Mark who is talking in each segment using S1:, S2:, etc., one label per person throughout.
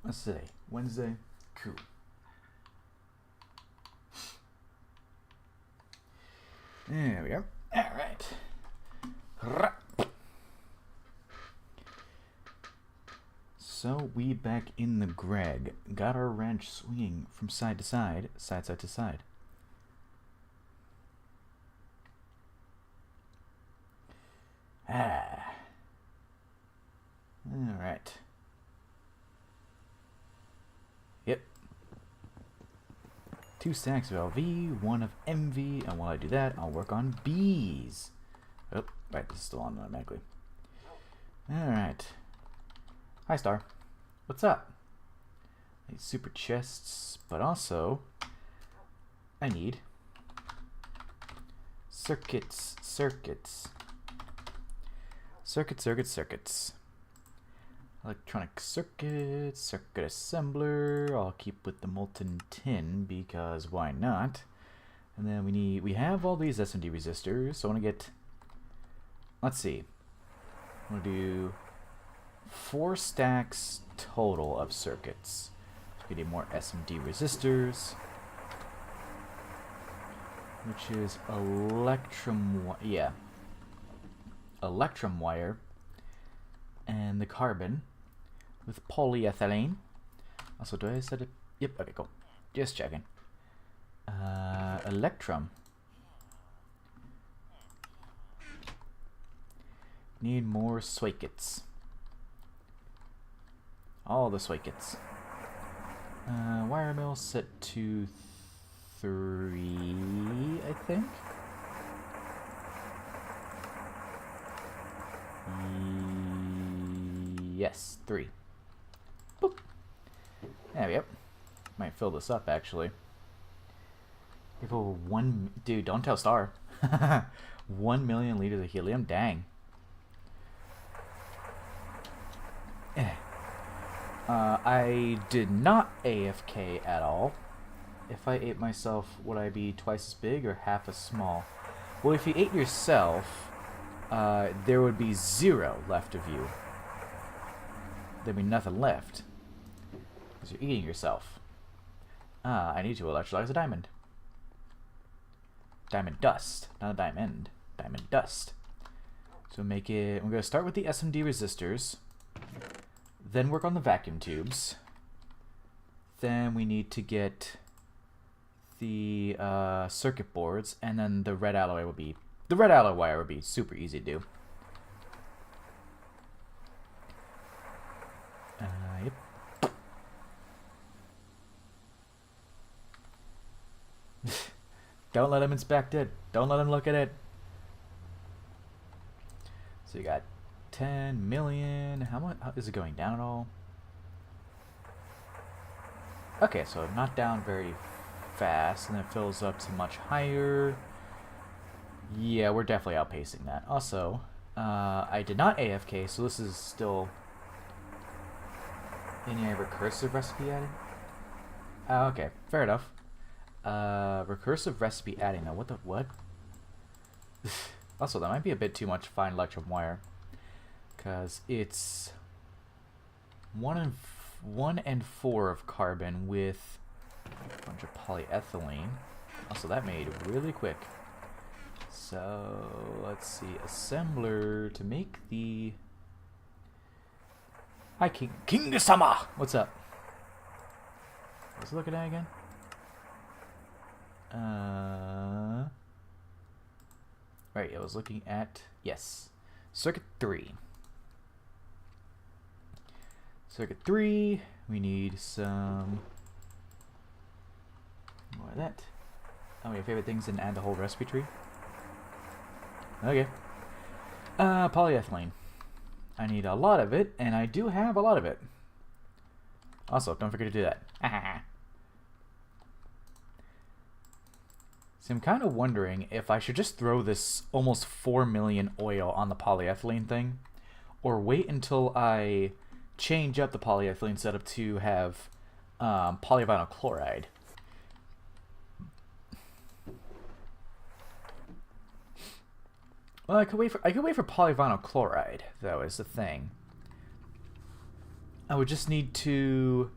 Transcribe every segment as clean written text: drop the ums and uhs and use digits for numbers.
S1: Let's say Wednesday. Cool. There we are. All right. So we back in the Greg. Got our wrench swinging from side to side, side to side. Ah. All right. Yep. 2 stacks of LV, 1 of MV, and while I do that, I'll work on B's. Oh, right, this is still on automatically. Alright. Hi, Star. What's up? I need super chests, but also I need circuits. Electronic circuits, circuit assembler. I'll keep with the molten tin because why not? And then we have all these SMD resistors, so I want to get, let's see, I want to do 4 stacks total of circuits. So we need more SMD resistors, which is electrum wire, and the carbon with polyethylene. Also, do I set it? Yep, okay, cool. Just checking. Electrum. Need more swakets. All the swakets. Wire mill set to 3, I think. Yes, 3. Boop. There we go. Might fill this up, actually. Give over 1... Dude, don't tell Star. 1 million liters of helium? Dang. I did not AFK at all. If I ate myself, would I be twice as big or half as small? Well, if you ate yourself, there would be 0 left of you. There'd be nothing left. Because you're eating yourself. I need to electrolyze a diamond. Diamond dust. Not a diamond. Diamond dust. So make it... I'm going to start with the SMD resistors. Then work on the vacuum tubes. Then we need to get the circuit boards. And then the red alloy will be... The red alloy wire would be super easy to do. Yep. Don't let him inspect it. Don't let him look at it. So you got 10 million. How much is it going down at all? Okay, so not down very fast, and then it fills up to much higher. Yeah, we're definitely outpacing that. Also, I did not AFK, so this is still... Any recursive recipe added? Okay, fair enough. Recursive recipe adding. Now, what? Also, that might be a bit too much fine electrum wire, because it's 1 and 4 of carbon with a bunch of polyethylene. Also, that made really quick. So let's see, assembler to make the... Hi, King-sama! What's up? Let's look at that again. Right, I was looking at... Yes. Circuit 3. Circuit 3. We need some... more of that. Oh, your favorite things didn't add the whole recipe tree? Okay. Polyethylene. I need a lot of it, and I do have a lot of it. Also, don't forget to do that. So I'm kind of wondering if I should just throw this almost 4 million oil on the polyethylene thing, or wait until I change up the polyethylene setup to have polyvinyl chloride. Well, I could wait for polyvinyl chloride, though, is the thing. I would just need to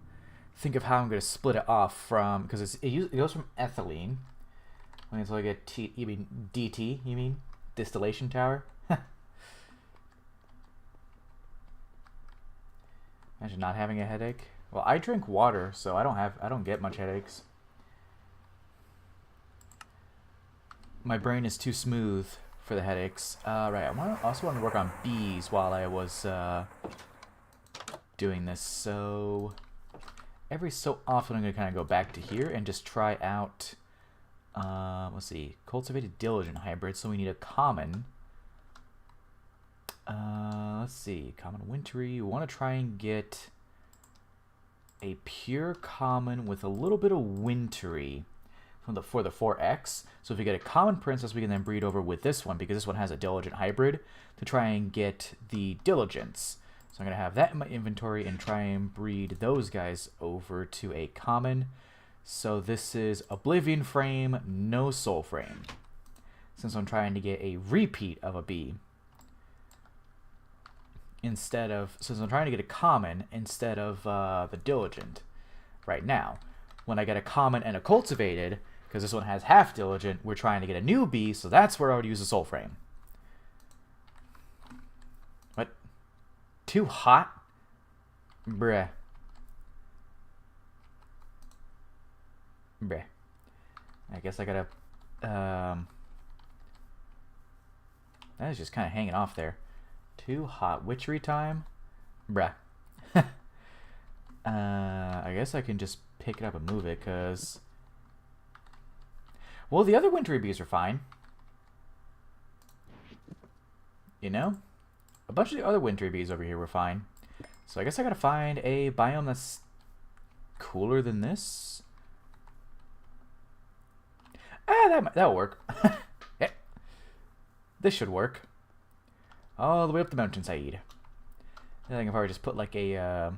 S1: think of how I'm going to split it off from, because it goes from ethylene. Okay, so I get T, you mean DT, you mean? Distillation tower? Imagine not having a headache. Well, I drink water, so I don't get much headaches. My brain is too smooth for the headaches. Right, I also want to work on bees while I was doing this. So every so often I'm going to kind of go back to here and just try out, let's see, cultivated diligent hybrid. So we need a common. Let's see, common wintry. We want to try and get a pure common with a little bit of wintry for the 4X. So if we get a common princess, we can then breed over with this one, because this one has a diligent hybrid, to try and get the diligence. So I'm going to have that in my inventory and try and breed those guys over to a common. So this is Oblivion Frame, no Soul Frame, since I'm trying to get a repeat of a bee. Since I'm trying to get a common instead of the diligent right now. When I get a common and a cultivated, because this one has half diligent, we're trying to get a new bee, so that's where I would use a soul frame. What? Too hot? Bruh. Bruh. I guess I gotta... that is just kind of hanging off there. Too hot. Witchery time? Bruh. I guess I can just pick it up and move it, because... Well, the other wintry bees are fine. You know? A bunch of the other wintry bees over here were fine. So I guess I gotta find a biome that's cooler than this. That'll work. Yeah. This should work. All the way up the mountainside. I think if I just put like a...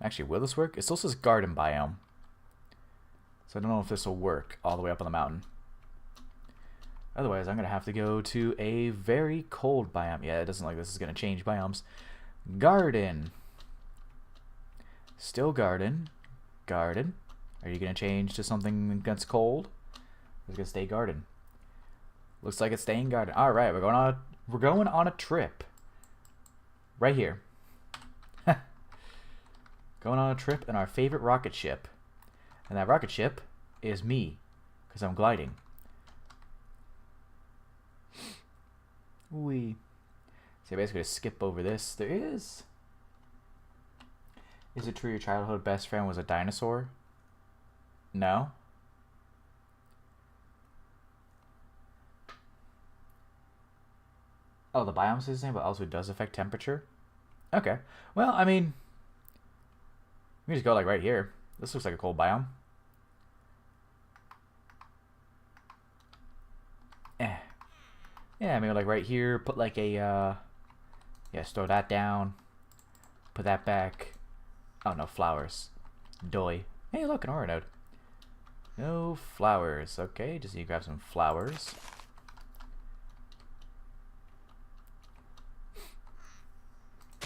S1: Actually, will this work? It still says garden biome. So I don't know if this will work all the way up on the mountain. Otherwise, I'm going to have to go to a very cold biome. Yeah, it doesn't look like this is going to change biomes. Garden. Still garden. Garden. Are you going to change to something that's cold? Or is it going to stay garden? Looks like it's staying garden. All right, we're going on a trip. Right here. Going on a trip in our favorite rocket ship. And that rocket ship is me, because I'm gliding. Wee. So basically to skip over this, there is... Is it true your childhood best friend was a dinosaur? No? Oh, the biome is the same, but also does affect temperature? Okay. Well, I mean... We can just go like right here. This looks like a cold biome. Yeah, maybe like right here, put like a, yeah, store that down. Put that back. Oh, no, flowers. Doi. Hey, look, an aura node. No flowers. Okay, just need to grab some flowers.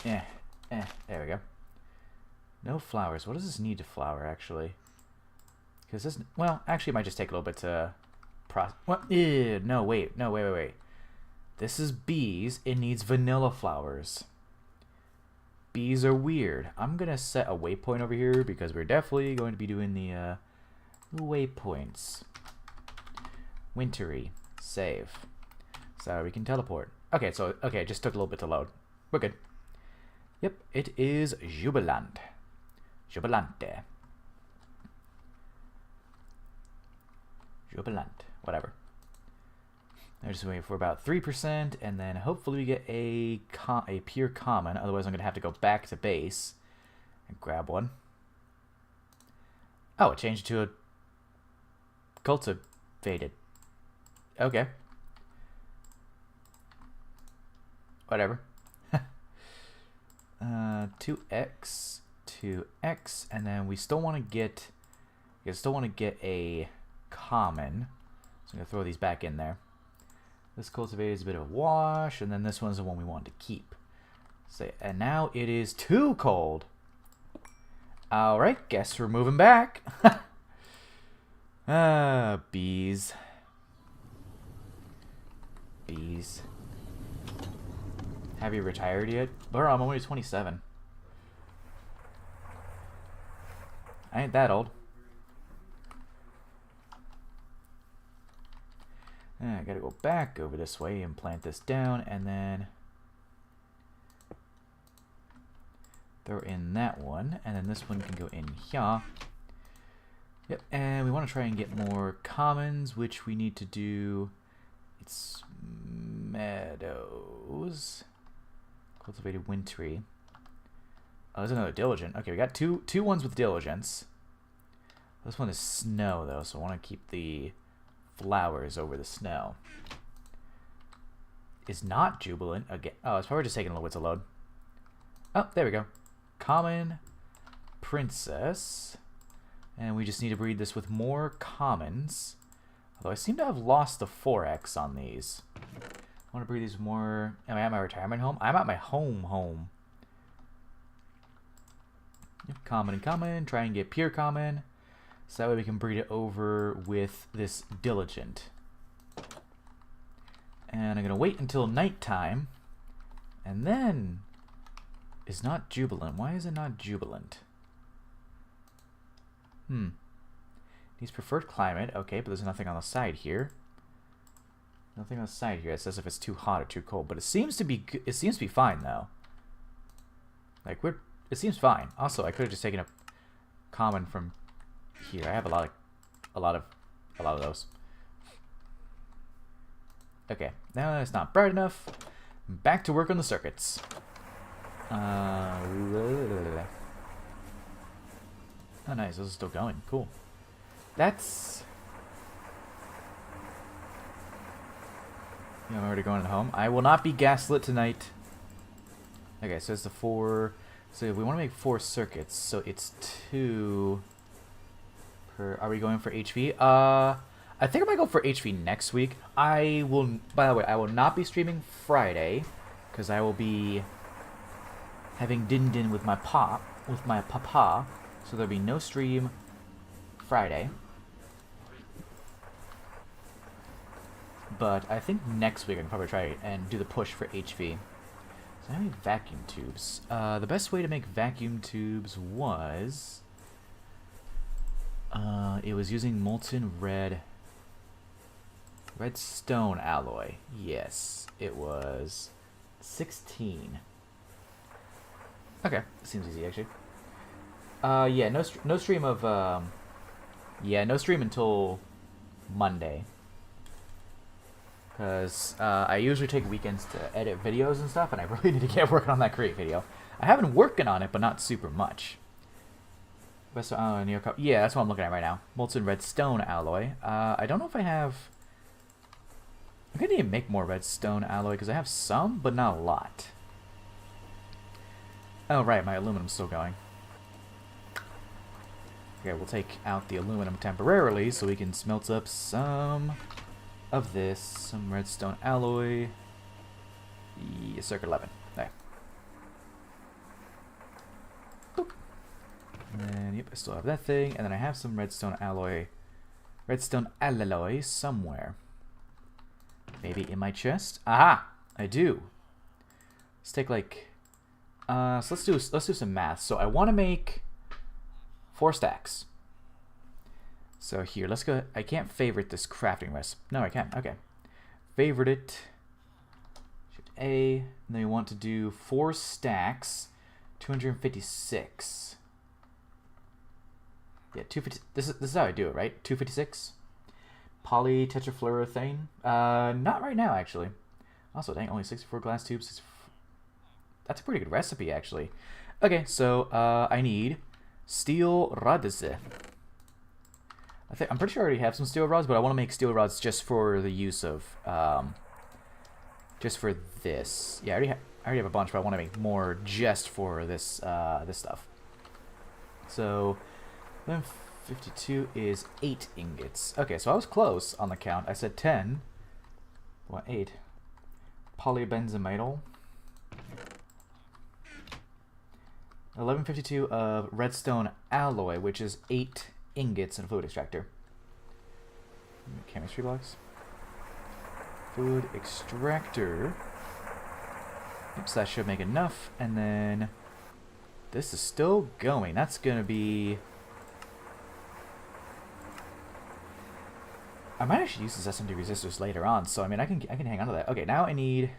S1: There we go. No flowers. What does this need to flower, actually? Because this... Well, actually, it might just take a little bit to... What? Ew, no, wait. No, wait. This is bees. It needs vanilla flowers. Bees are weird. I'm going to set a waypoint over here because we're definitely going to be doing the waypoints. Wintry. Save. So we can teleport. Okay, so... Okay, it just took a little bit to load. We're good. Yep, it is Jubilant. Jubilante. Jubilant. Whatever. I'm just waiting for about 3%, and then hopefully we get a pure common. Otherwise, I'm going to have to go back to base and grab one. Oh, it changed to a cultivated. Okay. Whatever. 2x, 2x, and then we still want to get a common. So I'm gonna throw these back in there. This cultivated is a bit of a wash, and then this one's the one we want to keep. So, and now it is too cold. Alright, guess we're moving back. Bees. Bees. Have you retired yet? Bro, I'm only 27. I ain't that old. I gotta go back over this way and plant this down, and then throw in that one, and then this one can go in here. Yep, and we want to try and get more commons, which we need to do. It's meadows. Cultivated wintry. Oh, there's another diligent. Okay, we got two ones with diligence. This one is snow, though, so I want to keep the flowers over the snow. Is not jubilant again. Oh, it's probably just taking a little bit to load. Oh, there we go. Common princess. And we just need to breed this with more commons. Although I seem to have lost the 4x on these. I want to breed these more. Am I at my retirement home? I'm at my home. Yep, common and common. Try and get pure common. So that way we can breed it over with this diligent. And I'm going to wait until nighttime. And then... Is not jubilant. Why is it not jubilant? Needs preferred climate. Okay, but there's nothing on the side here. Nothing on the side here. It says if it's too hot or too cold. But it seems to be fine, though. Like, it seems fine. Also, I could have just taken a common from... Here, I have a lot of those. Okay, now it's not bright enough. Back to work on the circuits. Oh, nice. This is still going. Cool. That's... Yeah, I'm already going home. I will not be gaslit tonight. Okay, so it's the 4... So we want to make 4 circuits. So it's 2... Are we going for HV? I think I might go for HV next week. I will, by the way, I will not be streaming Friday because I will be having din with my papa. So there'll be no stream Friday. But I think next week I can probably try and do the push for HV. So I need vacuum tubes. The best way to make vacuum tubes was... it was using molten redstone alloy. Yes, it was 16. Okay, seems easy actually. Yeah, no stream of no stream until Monday. Because I usually take weekends to edit videos and stuff, and I really need to get working on that create video. I have been working on it, but not super much. Yeah, that's what I'm looking at right now. Molten redstone alloy. I don't know if I have... I'm going to need to make more redstone alloy, because I have some, but not a lot. Oh, right, my aluminum's still going. Okay, we'll take out the aluminum temporarily, so we can smelt up some of this. Some redstone alloy. Yeah, circuit 11. There. Boop. And then, yep, I still have that thing. And then I have some redstone alloy somewhere. Maybe in my chest. Aha! I do. Let's take like... so let's do some math. So I want to make 4 stacks. So here, let's go. I can't favorite this crafting recipe. No, I can. Okay. Favorite it. Shift A. And then we want to do 4 stacks. 256. Yeah, 250. This is how I do it, right? 256. Polytetrafluoroethane. Not right now, actually. Also, dang, only 64 glass tubes. That's a pretty good recipe, actually. Okay, so I need steel rods. I'm pretty sure I already have some steel rods, but I want to make steel rods just for the use of, just for this. Yeah, I already have a bunch, but I want to make more just for this, this stuff. So, 52 is 8 ingots. Okay, so I was close on the count. I said 10. What, 8? Polybenzometal. 1152 of redstone alloy, which is 8 ingots and a fluid extractor. Chemistry blocks. Fluid extractor. Oops, that should make enough. And then this is still going. That's gonna be. I might actually use these SMD resistors later on, so I mean I can hang on to that. Okay, now I need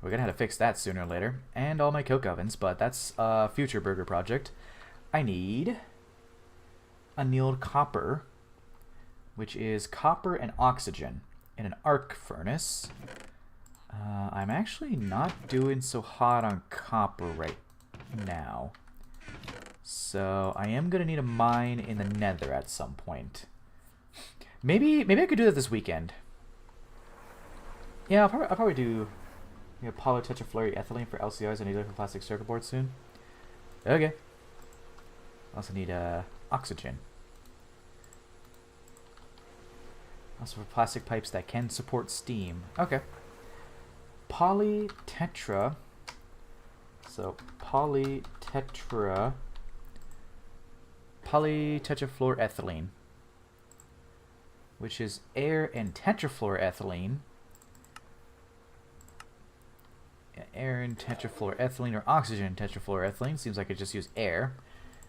S1: we're gonna have to fix that sooner or later, and all my coke ovens, but that's a future burger project. I need annealed copper, which is copper and oxygen in an arc furnace. I'm actually not doing so hot on copper right now, so I am gonna need a mine in the nether at some point. Maybe I could do that this weekend. Yeah, I'll probably do polytetrafluoroethylene for LCRs and for plastic circuit boards soon. Okay. Also need oxygen. Also for plastic pipes that can support steam. Okay. Polytetra. So polytetrafluoroethylene, which is air and tetrafluoroethylene. Air and tetrafluoroethylene, or oxygen tetrafluoroethylene. Seems like I just use air.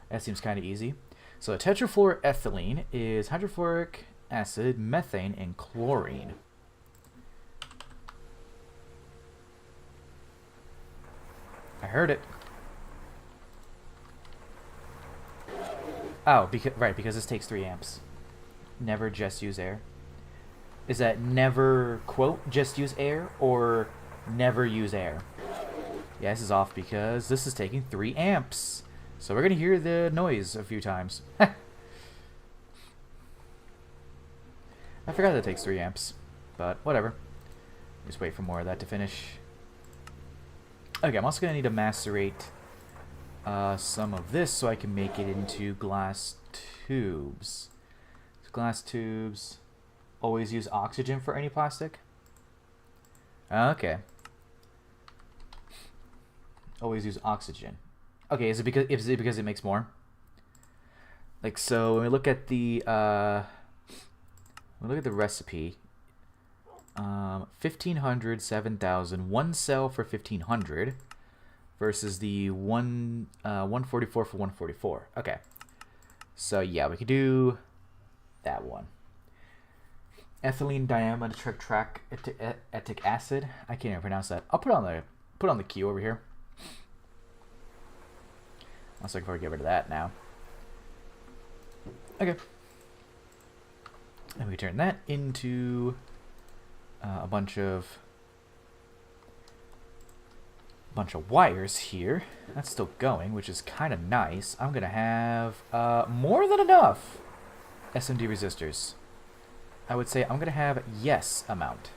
S1: That seems kind of easy. So tetrafluoroethylene is hydrofluoric acid, methane, and chlorine. I heard it. Oh, because this takes 3 amps. Never just use air. Is that never, quote, just use air, or never use air? Yeah, this is off because this is taking 3 amps. So we're going to hear the noise a few times. I forgot that it takes 3 amps, but whatever. Just wait for more of that to finish. Okay, I'm also going to need to macerate some of this so I can make it into glass tubes. So glass tubes. Always use oxygen for any plastic? Okay. Always use oxygen. Okay, is it because it makes more? Like, so when we look at the recipe, 1500, 7000, 1 cell for 1500 versus the 144 for 144. Okay, so yeah, we could do that one. Ethylene diametric acid. I can't even pronounce that. I'll put on the Q over here. Also, I can probably get rid of that now. Okay. And we turn that into a bunch of wires here. That's still going, which is kind of nice. I'm gonna have more than enough SMD resistors. I would say I'm gonna have yes amount.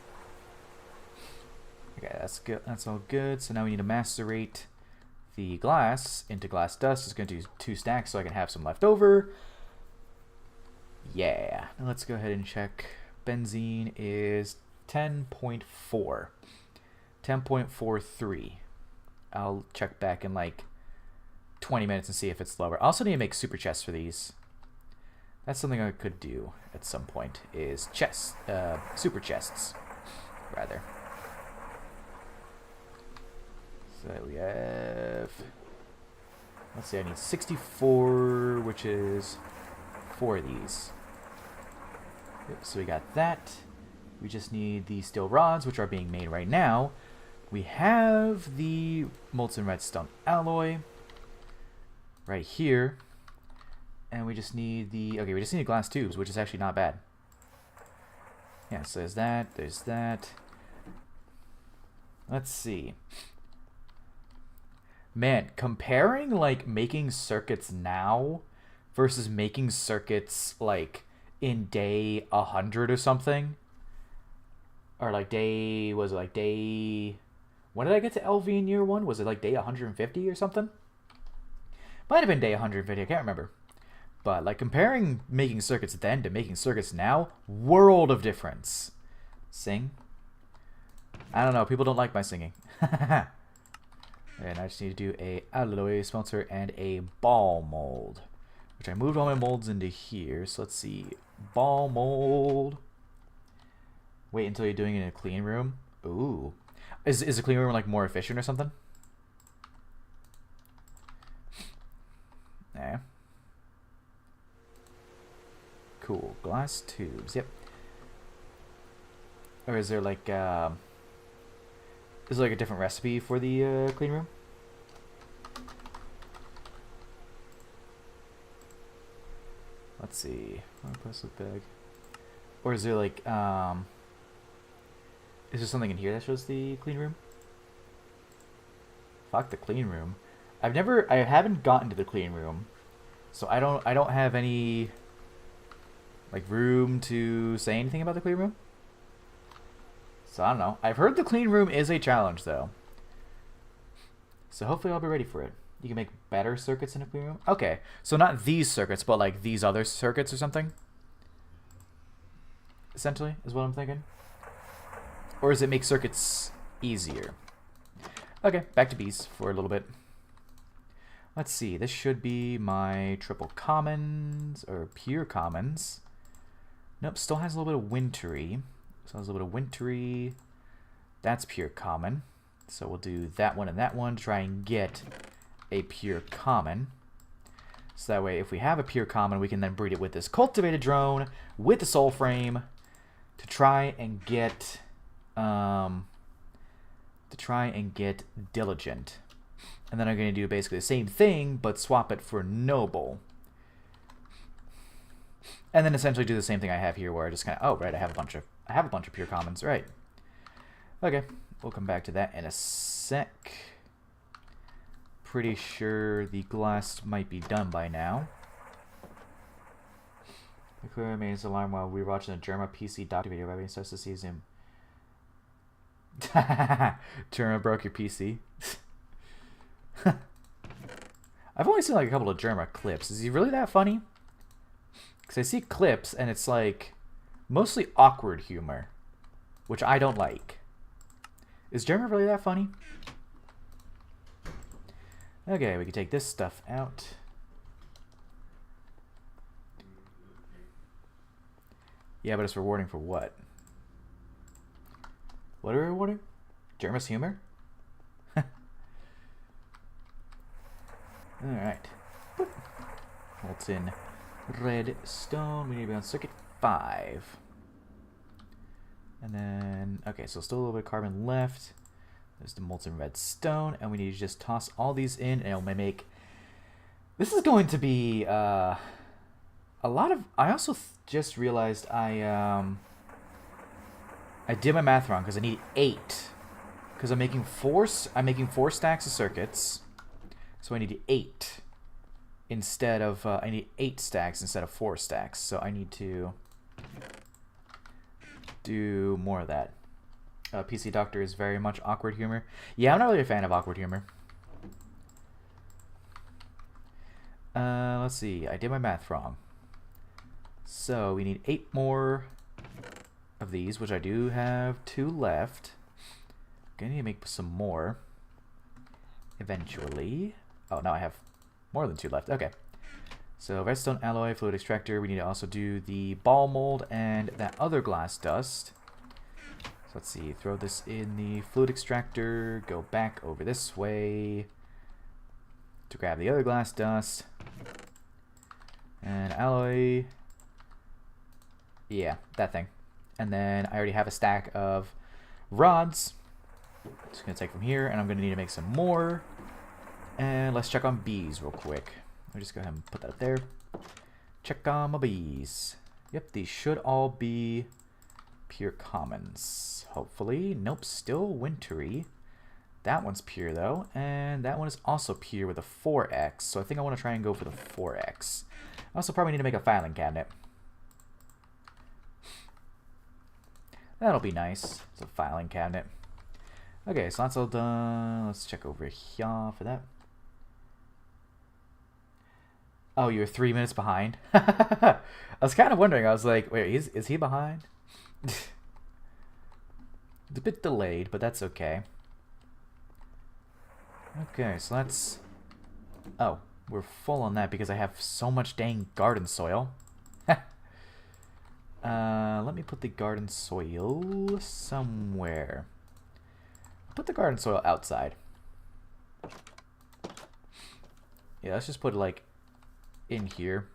S1: Okay, that's good. That's all good. So now we need to macerate the glass into glass dust. It's gonna do 2 stacks so I can have some left over. Yeah. Now let's go ahead and check. Benzene is 10.4. 10.43. I'll check back in like 20 minutes and see if it's lower. I also need to make super chests for these. That's something I could do at some point, is chests, super chests, rather. So we have, let's see, I need 64, which is 4 of these. Yep, so we got that. We just need the steel rods, which are being made right now. We have the molten redstone alloy right here. And we just need we just need glass tubes, which is actually not bad. Yeah, so there's that. Let's see. Man, comparing like making circuits now versus making circuits like in day 100 or something. Or like day, when did I get to LV in year 1? Was it like day 150 or something? Might have been day 150, I can't remember. But like comparing making circuits then to making circuits now, world of difference. Sing? I don't know, people don't like my singing. And I just need to do a alloy smelter and a ball mold, which I moved all my molds into here. So let's see, ball mold. Wait until you're doing it in a clean room. Ooh, is a clean room like more efficient or something? Yeah. Cool. Glass tubes. Yep. Or is there like is there like a different recipe for the clean room? Let's see. Plastic bag. Or is there like is there something in here that shows the clean room? Fuck the clean room. I haven't gotten to the clean room, so I don't have any like room to say anything about the clean room. So I don't know. I've heard the clean room is a challenge though, so hopefully I'll be ready for it. You can make better circuits in a clean room. Okay, so not these circuits, but like these other circuits or something. Essentially, is what I'm thinking. Or does it make circuits easier? Okay, back to bees for a little bit. Let's see, this should be my triple commons, or pure commons. Nope, still has a little bit of wintry. Still has a little bit of wintry. That's pure common. So we'll do that one and that one to try and get a pure common. So that way, if we have a pure common, we can then breed it with this cultivated drone, with the soul frame, to try and get diligent. And then I'm going to do basically the same thing, but swap it for noble. And then essentially do the same thing I have here, where I just kind of, oh right, I have a bunch of pure commons, right? Okay, we'll come back to that in a sec. Pretty sure the glass might be done by now. The clear remains alarm while we were watching the Germa PC doc video. Everybody starts to see him. Germa broke your PC. I've only seen like a couple of Germa clips. Is he really that funny? Because I see clips and it's like mostly awkward humor, which I don't like. Is Germa really that funny? Okay, we can take this stuff out. Yeah, but it's rewarding for what? What are we rewarding? Germa's humor? Alright. Molten redstone. We need to be on circuit 5. And then, okay, so still a little bit of carbon left. There's the molten redstone, and we need to just toss all these in, and it'll make... This is going to be a lot of... I also just realized I did my math wrong, because I need 8. Because I'm making 4 stacks of circuits. So I need 8 instead of I need 8 stacks instead of 4 stacks. So I need to do more of that. PC Doctor is very much awkward humor. Yeah, I'm not really a fan of awkward humor. Let's see. I did my math wrong. So we need 8 more of these, which I do have 2 left. Gonna need to make some more eventually. Oh, now I have more than 2 left. Okay. So redstone alloy, fluid extractor. We need to also do the ball mold and that other glass dust. So let's see. Throw this in the fluid extractor. Go back over this way to grab the other glass dust. And alloy. Yeah, that thing. And then I already have a stack of rods. Just going to take from here, and I'm going to need to make some more. And let's check on bees real quick. I'll just go ahead and put that there. Check on my bees. Yep, these should all be pure commons. Hopefully. Nope, still wintry. That one's pure, though. And that one is also pure with a 4x. So I think I want to try and go for the 4x. I also probably need to make a filing cabinet. That'll be nice. It's a filing cabinet. Okay, so that's all done. Let's check over here for that. Oh, you're 3 minutes behind? I was kind of wondering. I was like, wait, is he behind? It's a bit delayed, but that's okay. Okay, so let's... Oh, we're full on that because I have so much dang garden soil. Let me put the garden soil somewhere. Put the garden soil outside. Yeah, let's just put it like in here.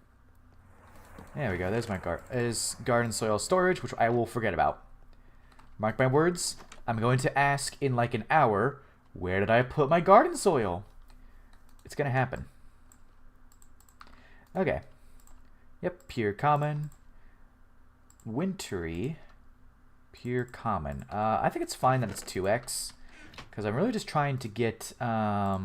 S1: There we go. There's my garden soil storage, which I will forget about. Mark my words. I'm going to ask in like an hour, where did I put my garden soil? It's gonna happen. Okay. Yep, pure common. Wintry. Pure common. I think it's fine that it's 2x. Because I'm really just trying to get... yeah,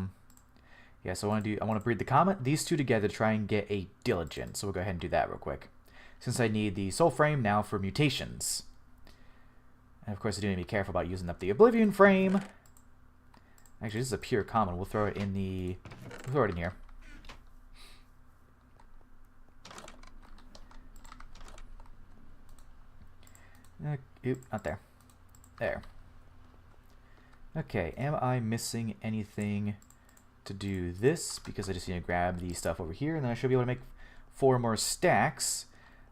S1: so I want to breed the common, these two together to try and get a diligent. So we'll go ahead and do that real quick. Since I need the soul frame now for mutations. And of course I do need to be careful about using up the oblivion frame. Actually, this is a pure common. We'll throw it in the... We'll throw it in here. Oop, not there. There. Okay, am I missing anything to do this? Because I just need to grab the stuff over here, and then I should be able to make 4 more stacks.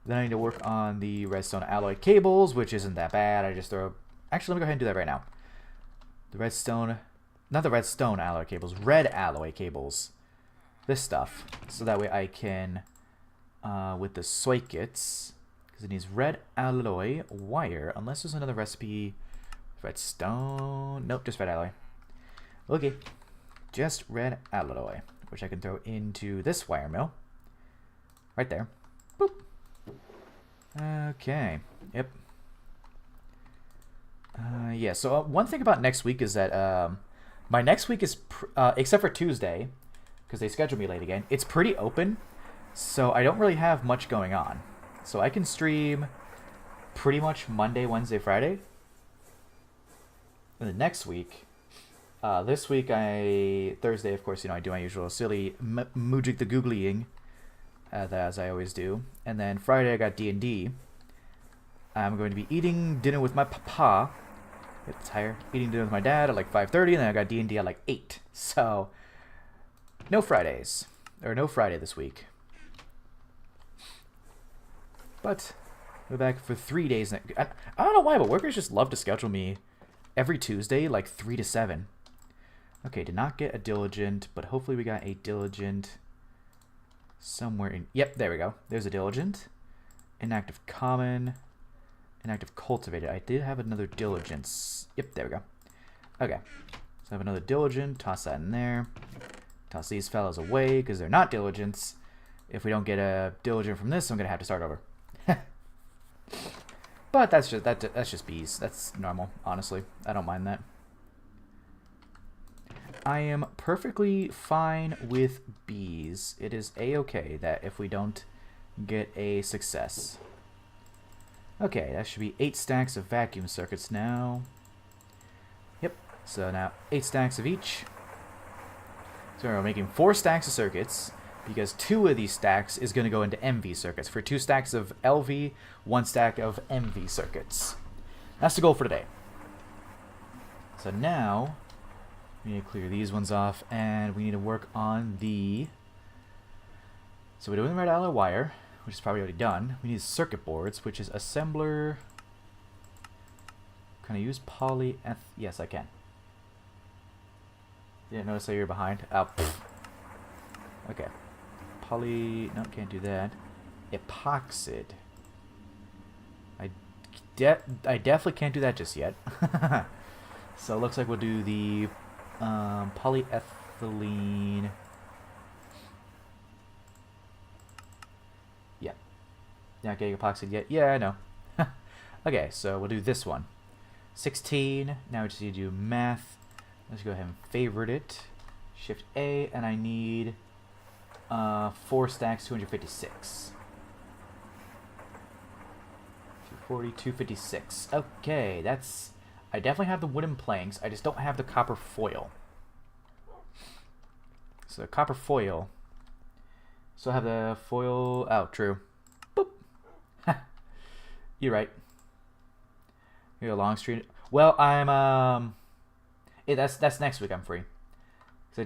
S1: Then I need to work on the redstone alloy cables, which isn't that bad. I just throw... Actually, let me go ahead and do that right now. The redstone... Not the redstone alloy cables, red alloy cables. This stuff. So that way I can, with the sockets, because it needs red alloy wire, unless there's another recipe. Redstone, nope, just red alloy. Okay, just red alloy, which I can throw into this wire mill. Right there. Boop. Okay, yep. Yeah, so one thing about next week is that, my next week is, except for Tuesday, because they scheduled me late again, it's pretty open, so I don't really have much going on. So I can stream pretty much Monday, Wednesday, Friday. And the next week, this week, Thursday, of course, you know, I do my usual silly Mujik the Googlying, as I always do. And then Friday, I got D&D. I'm going to be eating dinner with my papa. It's higher. Eating dinner with my dad at like 5:30, and then I got D&D at like 8. So, no Fridays. Or no Friday this week. But, we're back for 3 days. I don't know why, but workers just love to schedule me every Tuesday, like 3 to 7. Okay, did not get a diligent, but hopefully we got a diligent somewhere in... Yep, there we go. There's a diligent. Inactive common. Inactive cultivated. I did have another diligence. Yep, there we go. Okay. So I have another diligent. Toss that in there. Toss these fellas away because they're not diligents. If we don't get a diligent from this, I'm going to have to start over. But that's just bees. That's normal, honestly. I don't mind that. I am perfectly fine with bees. It is a-okay that if we don't get a success. Okay, that should be 8 stacks of vacuum circuits now. Yep, so now 8 stacks of each. So we're making 4 stacks of circuits, because 2 of these stacks is going to go into MV circuits. For 2 stacks of LV, 1 stack of MV circuits. That's the goal for today. So now, we need to clear these ones off, and we need to work on the... So we're doing the red alloy wire, which is probably already done. We need circuit boards, which is assembler. Can I use poly... Yes, I can. Didn't notice that you're behind. Oh, pfft. Okay. Poly... No, can't do that. Epoxid. I definitely can't do that just yet. So it looks like we'll do the polyethylene... Yeah. Not getting epoxid yet. Yeah, I know. Okay, so we'll do this one. 16. Now we just need to do math. Let's go ahead and favorite it. Shift A, and I need 4 stacks, 256. 240, 256. Okay, that's... I definitely have the wooden planks. I just don't have the copper foil. So copper foil. So I have the foil... Oh, true. Boop. You're right. You're a long street. Well, I'm... Yeah, that's next week I'm free. So I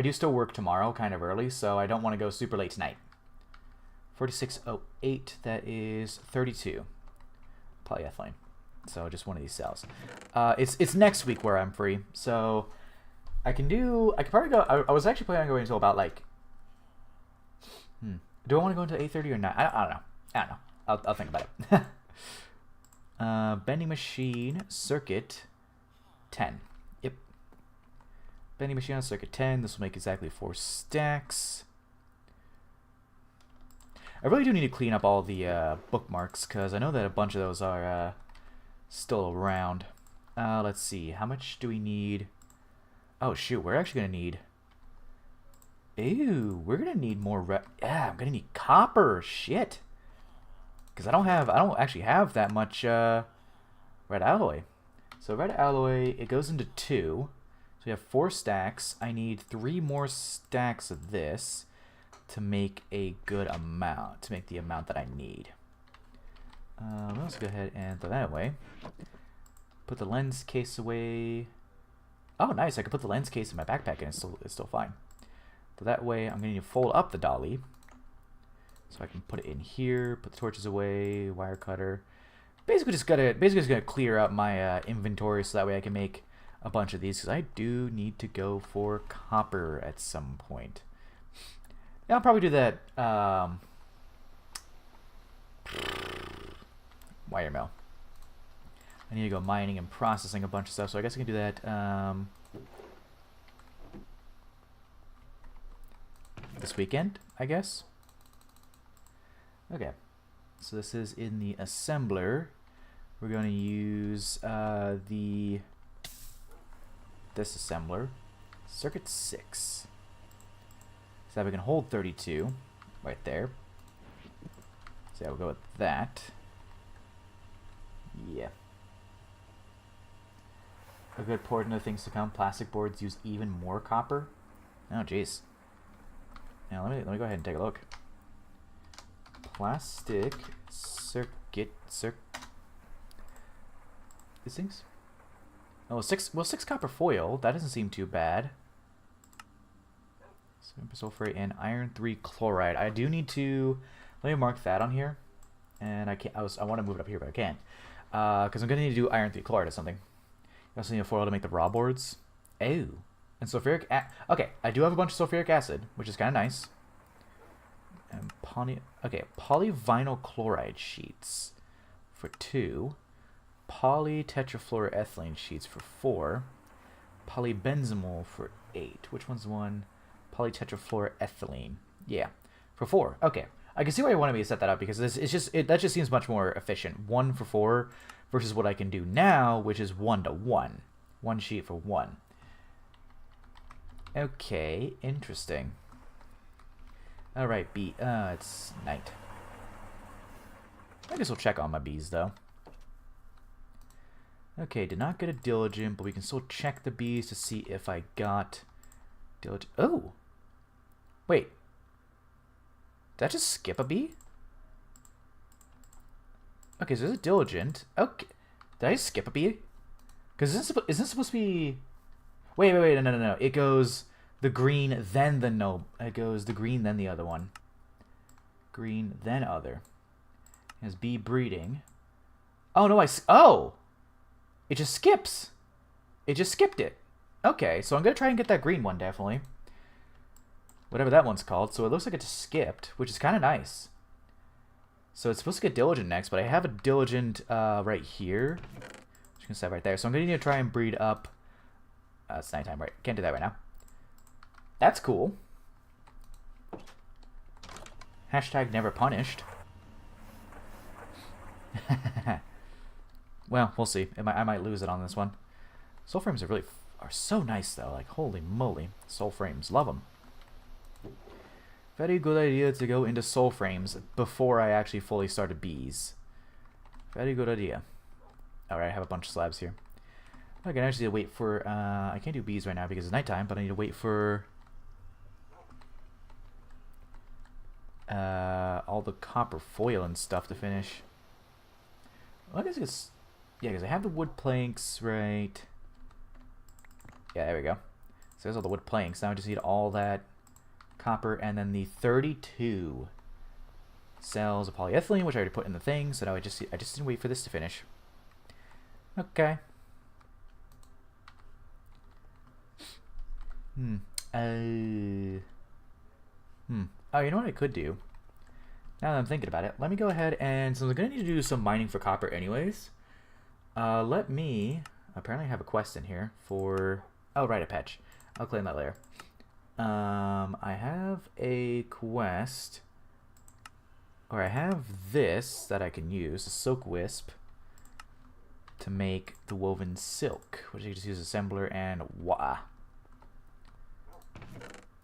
S1: do still work tomorrow, kind of early, so I don't want to go super late tonight. 4608, that is 32 polyethylene. So just one of these cells. It's next week where I'm free, so I could probably go. I was actually planning on going until about like. Do I want to go into 8:30 or not? I don't know. I don't know. I'll think about it. Bending machine circuit 10. Yep. Bending machine on circuit 10. This will make exactly 4 stacks. I really do need to clean up all the bookmarks, because I know that a bunch of those are still around. Let's see. How much do we need? Oh, shoot. We're actually going to need... Ew, we're going to need more... Yeah, I'm going to need copper. Shit. Because I don't actually have that much red alloy. So red alloy, it goes into 2. So we have 4 stacks. I need 3 more stacks of this to make a good amount, to make the amount that I need. Let's go ahead and throw that away. Put the lens case away. Oh, nice. I can put the lens case in my backpack and it's still fine. So that way, I'm going to need to fold up the dolly. So I can put it in here, put the torches away, wire cutter. Basically just gonna clear up my inventory so that way I can make a bunch of these, because I do need to go for copper at some point. Yeah, I'll probably do that wire mill. I need to go mining and processing a bunch of stuff, so I guess I can do that this weekend, I guess. Okay, so this is in the assembler. We're going to use this assembler, circuit 6. So that we can hold 32 right there. So yeah, we'll go with that. Yeah. A good portion of things to come. Plastic boards use even more copper. Oh, jeez. Now let me go ahead and take a look. Plastic circuit these things. Oh, 6 copper foil. That doesn't seem too bad. Sulfate and iron 3 chloride. I do need to let me mark that on here. And I can't. I want to move it up here, but I can't. Because I'm gonna need to do iron 3 chloride or something. You also need a foil to make the raw boards. Oh. And sulfuric okay, I do have a bunch of sulfuric acid, which is kind of nice. And polyvinyl chloride sheets for 2. Polytetrafluoroethylene sheets for 4. Polybenzamol for 8. Which one's one? Polytetrafluoroethylene. Yeah, for 4. Okay, I can see why you wanted me to set that up, because that just seems much more efficient. 1 for 4 versus what I can do now, which is 1 to 1. 1 sheet for 1. Okay, interesting. Alright, it's night. I guess we'll check on my bees, though. Okay, did not get a diligent, but we can still check the bees to see if I got diligent. Oh! Wait. Did I just skip a bee? Okay, so there's a diligent. Okay. Did I skip a bee? Because isn't this supposed to be... Wait, no. It goes the green, then the no. It goes the green, then the other one. Green, then other. It has bee breeding. Oh, no, oh! It just skips. It just skipped it. Okay, so I'm going to try and get that green one, definitely. Whatever that one's called. So it looks like it just skipped, which is kind of nice. So it's supposed to get diligent next, but I have a diligent right here. Just going to set right there. So I'm going to need to try and breed up... it's nighttime, right? Can't do that right now. That's cool. Hashtag never punished. Well, we'll see. I might lose it on this one. Soul frames are so nice, though. Like, holy moly. Soul frames. Love them. Very good idea to go into soul frames before I actually fully started bees. Very good idea. Alright, I have a bunch of slabs here. I can actually wait for... I can't do bees right now because it's nighttime, but I need to wait for... all the copper foil and stuff to finish. Well, I guess it's... Yeah, because I have the wood planks, right? Yeah, there we go. So there's all the wood planks. Now I just need all that copper and then the 32 cells of polyethylene, which I already put in the thing. So now I just didn't wait for this to finish. Okay. Oh, you know what I could do? Now that I'm thinking about it, let me go ahead and, since I'm going to need to do some mining for copper anyways, let me, apparently I have a quest in here for, oh, right, a patch. I'll claim that later. I have a quest, or I have this that I can use, a silk wisp, to make the woven silk, which you just use assembler and wah.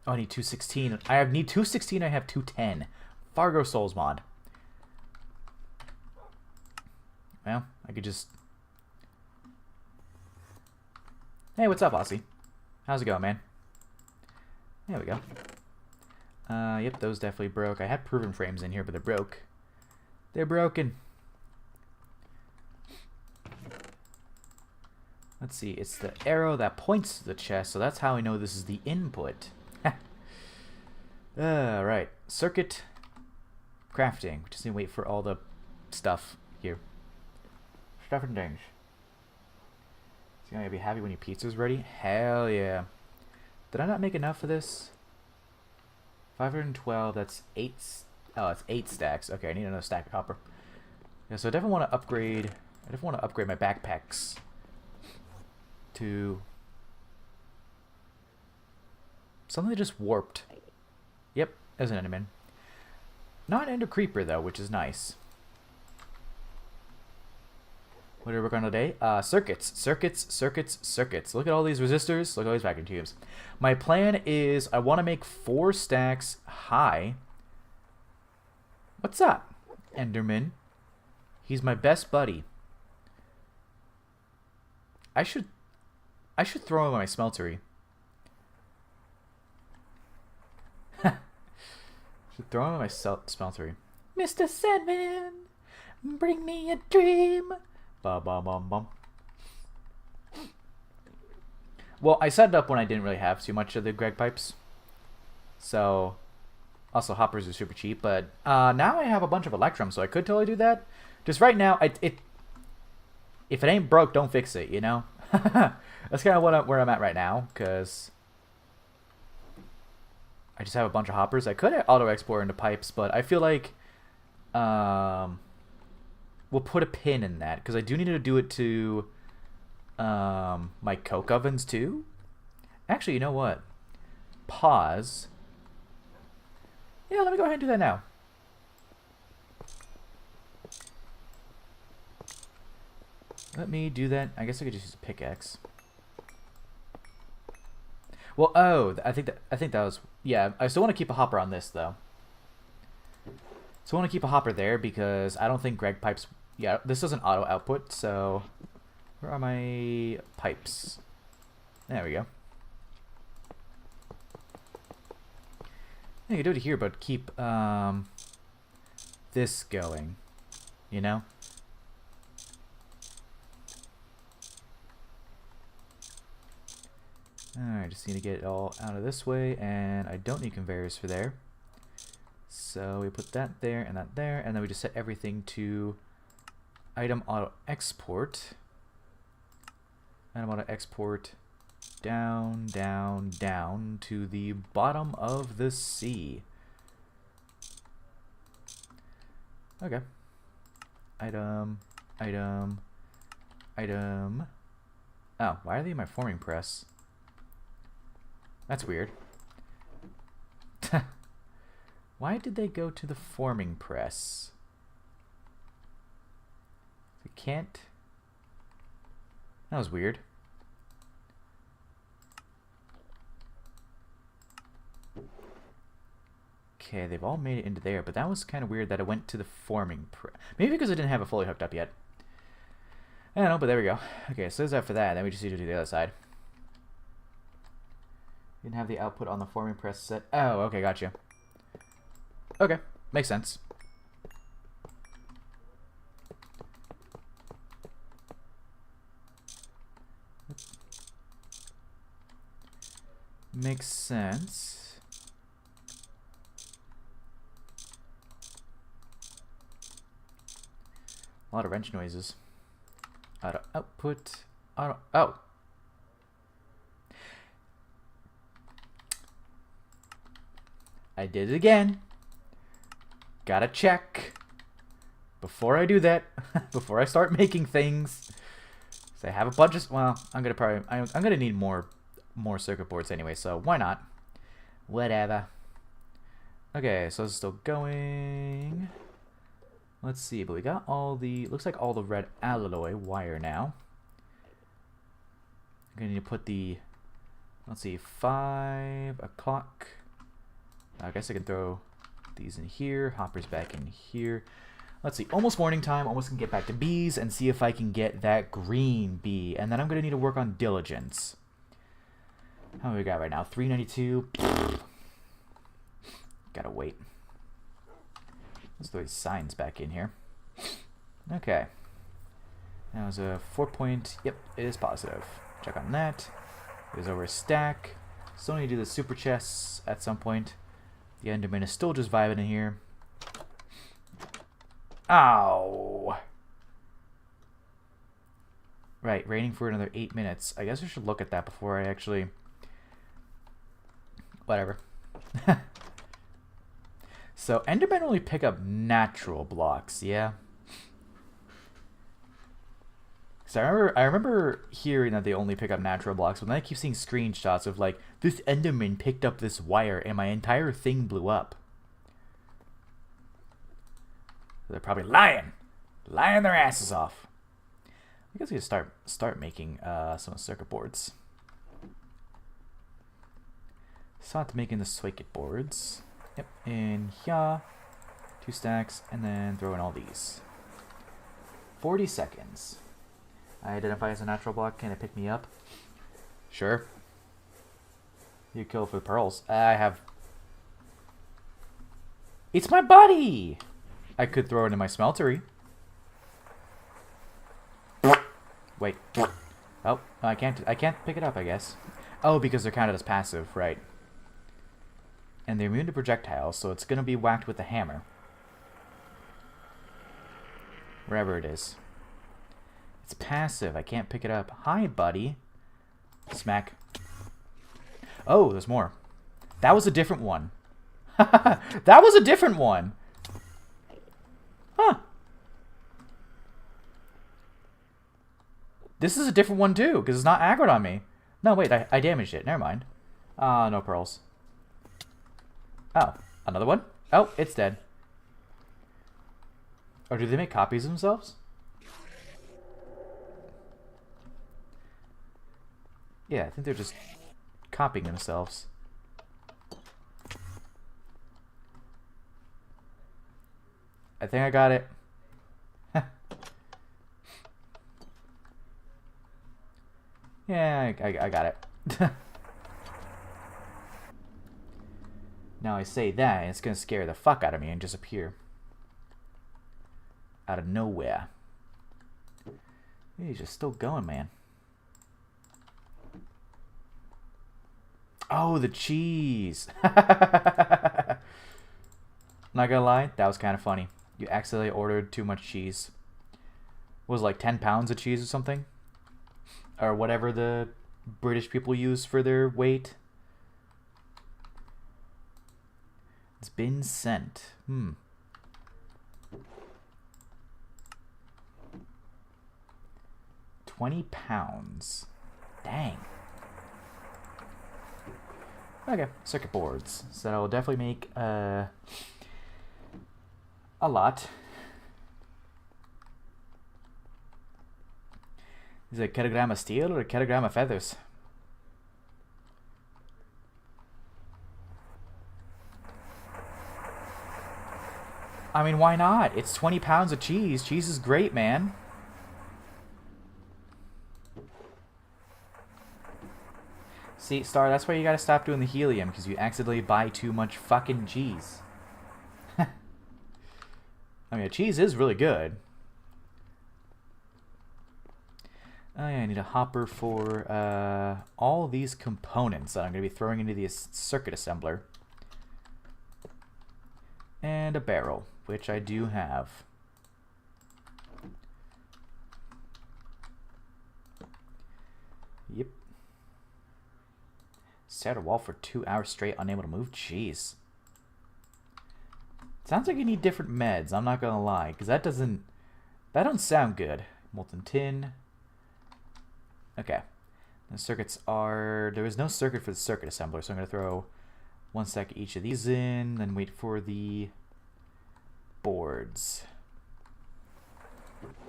S1: Oh, I need 216. I need 216. I have 210. Fargo Souls mod. Well, I could just... Hey, what's up, Aussie? How's it going, man? There we go. Yep, those definitely broke. I had proven frames in here, but they're broke. They're broken. Let's see. It's the arrow that points to the chest, so that's how I know this is the input. Alright. Circuit crafting. We just need to wait for all the stuff here. Stuff and things. Is you gonna be happy when your pizza's ready? Hell yeah. Did I not make enough for this? 512, that's 8. Oh, it's 8 stacks. Okay, I need another stack of copper. Yeah, so I definitely want to upgrade. I definitely want to upgrade my backpacks to something that just warped. Yep, as an enderman. Not an ender creeper though, which is nice. What are we working on today? Circuits. Look at all these resistors. Look at all these vacuum tubes. My plan is I want to make 4 stacks high. What's up, Enderman? He's my best buddy. I should throw him in my smeltery. Should throw him in my smeltery. Mr. Sandman, bring me a dream. Bum, bum, bum, bum. Well, I set it up when I didn't really have too much of the Greg pipes. So, also hoppers are super cheap. But now I have a bunch of electrum, so I could totally do that. Just right now, if it ain't broke, don't fix it, you know? That's kind of where I'm at right now, because I just have a bunch of hoppers. I could auto-export into pipes, but I feel like we'll put a pin in that, because I do need to do it to my coke ovens too. Actually, you know what? Pause. Yeah, let me go ahead and do that now. Let me do that. I guess I could just use a pickaxe. Well, oh, I think that was, yeah. I still want to keep a hopper on this though. So I want to keep a hopper there because I don't think Greg pipes. Yeah, this doesn't auto output. So where are my pipes? There we go. You can do it here, but keep this going. You know. Alright, just need to get it all out of this way, and I don't need conveyors for there. So we put that there, and then we just set everything to item auto export. Item auto export down, down, down to the bottom of the sea. Okay. Item, item, item. Oh, why are they in my forming press? That's weird. Why did they go to the forming press? They can't. That was weird. Okay, they've all made it into there, but that was kind of weird that it went to the forming press. Maybe because I didn't have it fully hooked up yet. I don't know, but there we go. Okay, so there's that for that. Then we just need to do the other side. Didn't have the output on the forming press set. Oh, okay, gotcha. Okay, makes sense. Makes sense. A lot of wrench noises. Auto output. Auto. Oh. I did it again. Gotta check before I do that. Before I start making things. So I have a bunch of. Well, I'm gonna need more circuit boards anyway. So why not? Whatever. Okay, so it's still going. Let's see, but we got all the, looks like all the red alloy wire now. I'm gonna need to put the, let's see, 5 o'clock. I guess I can throw these in here, hoppers back in here. Let's see, almost morning time, almost can get back to bees and see if I can get that green bee. And then I'm gonna need to work on diligence. How many we got right now? 392. Gotta wait. Let's throw these signs back in here. Okay. That was a 4 point. Yep, it is positive. Check on that. It is over a stack. Still need to do the super chests at some point. The Enderman is still just vibing in here. Ow! Right, raining for another 8 minutes. I guess I should look at that before I actually... Whatever. So, Endermen only pick up natural blocks, yeah? So I remember hearing that they only pick up natural blocks, but then I keep seeing screenshots of like, this Enderman picked up this wire and my entire thing blew up. They're probably lying! Lying their asses off. I guess we can start making some circuit boards. Start making the circuit boards. Yep, in here, 2 stacks, and then throw in all these. 40 seconds. I identify as a natural block. Can it pick me up? Sure. You kill for the pearls. I have... It's my buddy! I could throw it in my smeltery. Wait. Oh, I can't pick it up, I guess. Oh, because they're counted as passive, right. And they're immune to projectiles, so it's going to be whacked with a hammer. Wherever it is. It's passive. I can't pick it up. Hi, buddy. Smack. Oh, there's more. That was a different one. That was a different one. Huh. This is a different one, too, because it's not aggroed on me. No, wait, I damaged it. Never mind. No pearls. Oh, another one? Oh, it's dead. Or do they make copies of themselves? Yeah, I think they're just copying themselves. I think I got it. Yeah, I got it. Now I say that, and it's going to scare the fuck out of me and disappear. Out of nowhere. He's just still going, man. Oh, the cheese! Not gonna lie, that was kind of funny. You accidentally ordered too much cheese. What was it, like 10 pounds of cheese or something? Or whatever the British people use for their weight. It's been sent. 20 pounds. Dang. Okay, circuit boards. So that'll definitely make a lot. Is it a kilogram of steel or a kilogram of feathers? I mean, why not? It's 20 pounds of cheese. Cheese is great, man. See, Star, that's why you gotta stop doing the helium, because you accidentally buy too much fucking cheese. I mean, cheese is really good. Oh yeah, I need a hopper for all these components that I'm going to be throwing into the circuit assembler. And a barrel, which I do have. Yep. Stare at a wall for 2 hours straight, unable to move? Jeez. Sounds like you need different meds, I'm not gonna lie, because that don't sound good. Molten tin. Okay. The circuits are... There is no circuit for the circuit assembler, so I'm going to throw 1 stack each of these in, then wait for the boards.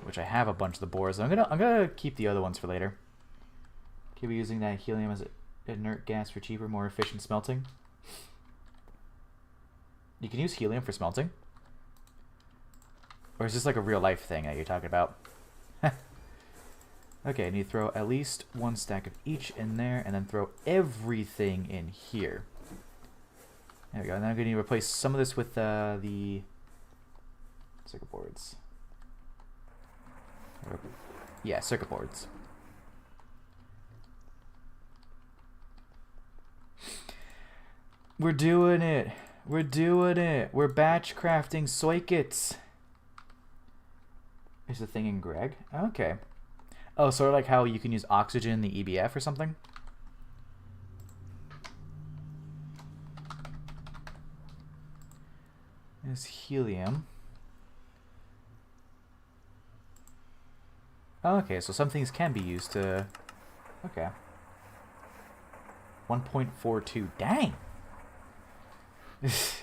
S1: Which I have a bunch of the boards. I'm gonna keep the other ones for later. Keep using that helium as an inert gas for cheaper, more efficient smelting. You can use helium for smelting? Or is this like a real life thing that you're talking about? Okay, I need to throw at least 1 stack of each in there, and then throw everything in here. There we go. And then I'm going to replace some of this with the circuit boards. Yeah, circuit boards. We're doing it. We're doing it. We're batch crafting circuits. There's a thing in Greg. Okay. Oh, sort of like how you can use oxygen in the EBF or something? There's helium. Okay, so some things can be used to... Okay. 1.42. Dang! Let's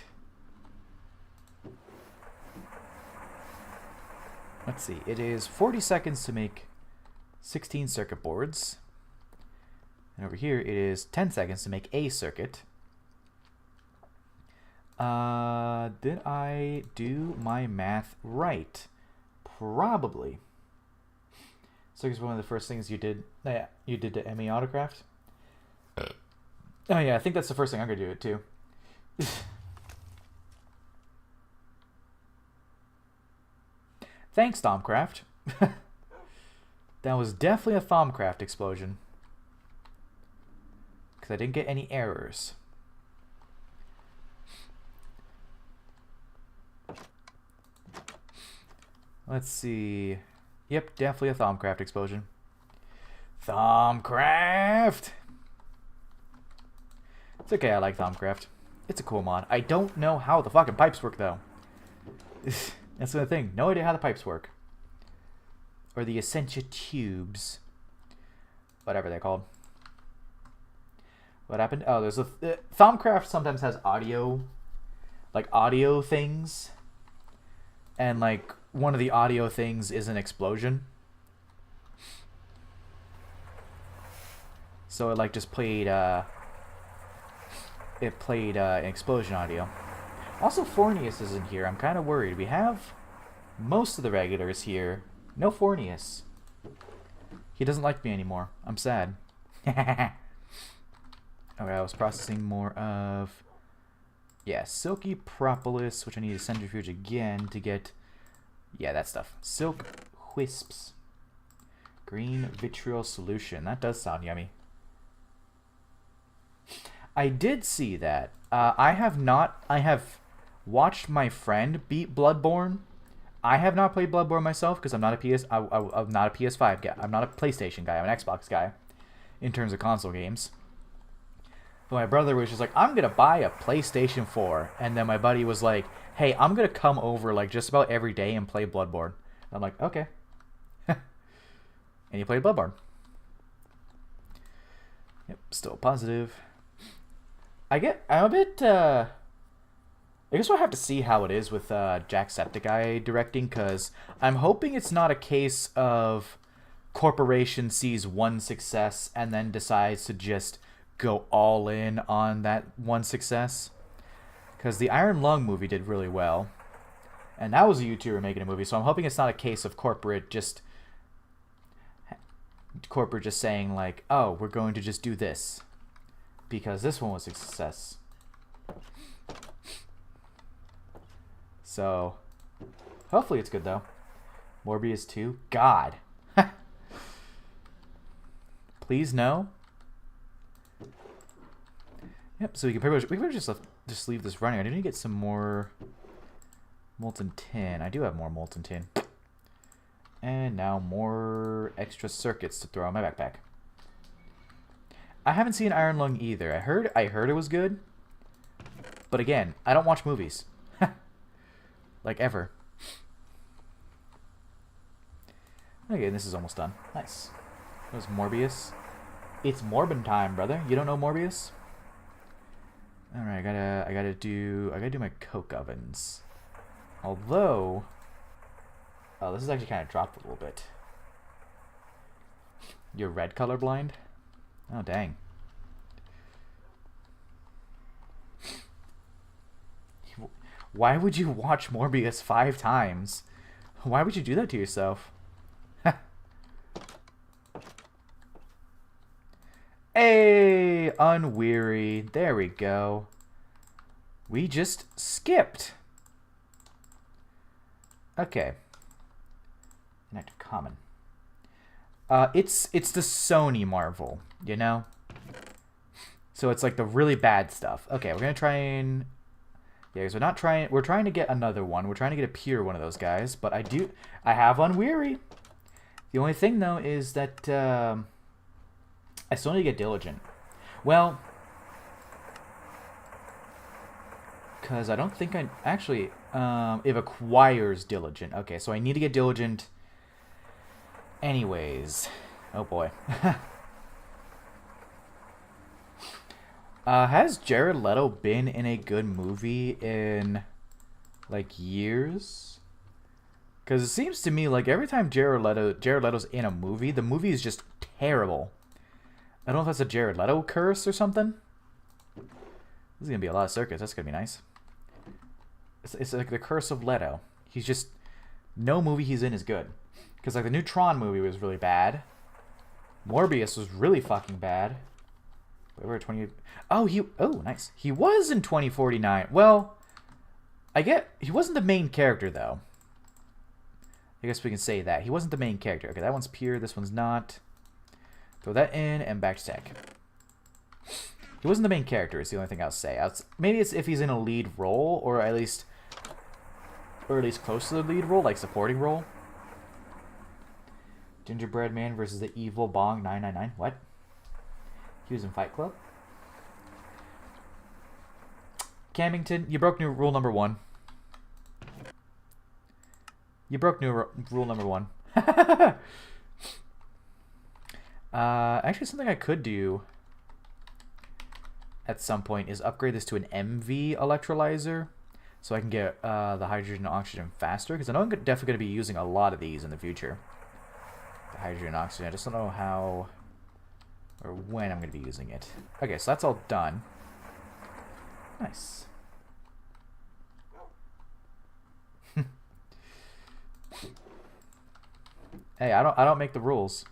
S1: see. It is 40 seconds to make 16 circuit boards. And over here, it is 10 seconds to make a circuit. Did I do my math right? Probably. So here's one of the first things you did. Yeah, you did to ME Autocraft. Oh yeah, I think that's the first thing I'm gonna do it too. Thanks, Thaumcraft. That was definitely a Thaumcraft explosion. Because I didn't get any errors. Let's see. Yep, definitely a Thaumcraft explosion. Thaumcraft! It's okay, I like Thaumcraft. It's a cool mod. I don't know how the fucking pipes work, though. That's the thing. No idea how the pipes work. Or the Essentia tubes. Whatever they're called. What happened? Oh, there's a... Thaumcraft sometimes has audio... Like, audio things. And, like, one of the audio things is an explosion. So it, like, just played, It played an explosion audio. Also, Fornius isn't here. I'm kind of worried. We have most of the regulars here. No Fornius. He doesn't like me anymore. I'm sad. Okay, I was processing more of... Yeah, Silky Propolis, which I need to centrifuge again to get... Yeah, that stuff. Silk Wisps. Green Vitriol Solution. That does sound yummy. I did see that. I have watched my friend beat Bloodborne. I have not played Bloodborne myself because I'm not a PS5 guy. I'm not a PlayStation guy. I'm an Xbox guy in terms of console games. But my brother was just like, I'm going to buy a PlayStation 4. And then my buddy was like, hey, I'm going to come over like just about every day and play Bloodborne. And I'm like, okay. And he played Bloodborne. Yep, still positive. I'm a bit, I guess we'll have to see how it is with Jacksepticeye directing, because I'm hoping it's not a case of corporation sees one success and then decides to just go all in on that one success. Because the Iron Lung movie did really well, and that was a YouTuber making a movie, so I'm hoping it's not a case of corporate just saying like, oh, we're going to just do this because this one was a success. So, hopefully it's good, though. Morbius 2? God. Please no. Yep, so we can pretty much just leave this running. I do need to get some more molten tin. I do have more molten tin. And now more extra circuits to throw in my backpack. I haven't seen Iron Lung either. I heard it was good. But again, I don't watch movies. Like ever. Okay, this is almost done. Nice. That was Morbius. It's Morbin time, brother. You don't know Morbius? Alright, I gotta do my coke ovens. Although, oh, this is actually kind of dropped a little bit. You're red colorblind? Oh, dang. Why would you watch Morbius 5 times? Why would you do that to yourself? Hey, unweary. There we go. We just skipped. Okay. Inactive common. It's the Sony Marvel, you know? So it's like the really bad stuff. Okay, we're gonna try and... Yeah, because we're trying to get another one. We're trying to get a pure one of those guys, but I have unweary. The only thing, though, is that, I still need to get diligent. Well, because I don't think actually, it acquires diligent. Okay, so I need to get diligent anyways. Oh, boy. Has Jared Leto been in a good movie in, like, years? Because it seems to me like every time Jared Leto's in a movie, the movie is just terrible. I don't know if that's a Jared Leto curse or something. This is going to be a lot of circuits. That's going to be nice. It's like the curse of Leto. He's just... No movie he's in is good. Because, like, the new Tron movie was really bad. Morbius was really fucking bad. Wait, we're at 20... Oh, nice. He was in 2049. Well, he wasn't the main character, though. I guess we can say that. He wasn't the main character. Okay, that one's pure. This one's not. Throw that in and back to tech. He wasn't the main character is the only thing I'll say. Maybe it's if he's in a lead role, or at least close to the lead role, like supporting role. Gingerbread Man versus the Evil Bong 999. What? He was in Fight Club? Camington, you broke new rule number 1. You broke new rule number 1. Actually, something I could do at some point is upgrade this to an MV electrolyzer so I can get the hydrogen and oxygen faster, because I know I'm definitely going to be using a lot of these in the future. The hydrogen and oxygen. I just don't know how or when I'm going to be using it. Okay, so that's all done. Nice. Hey, I don't make the rules.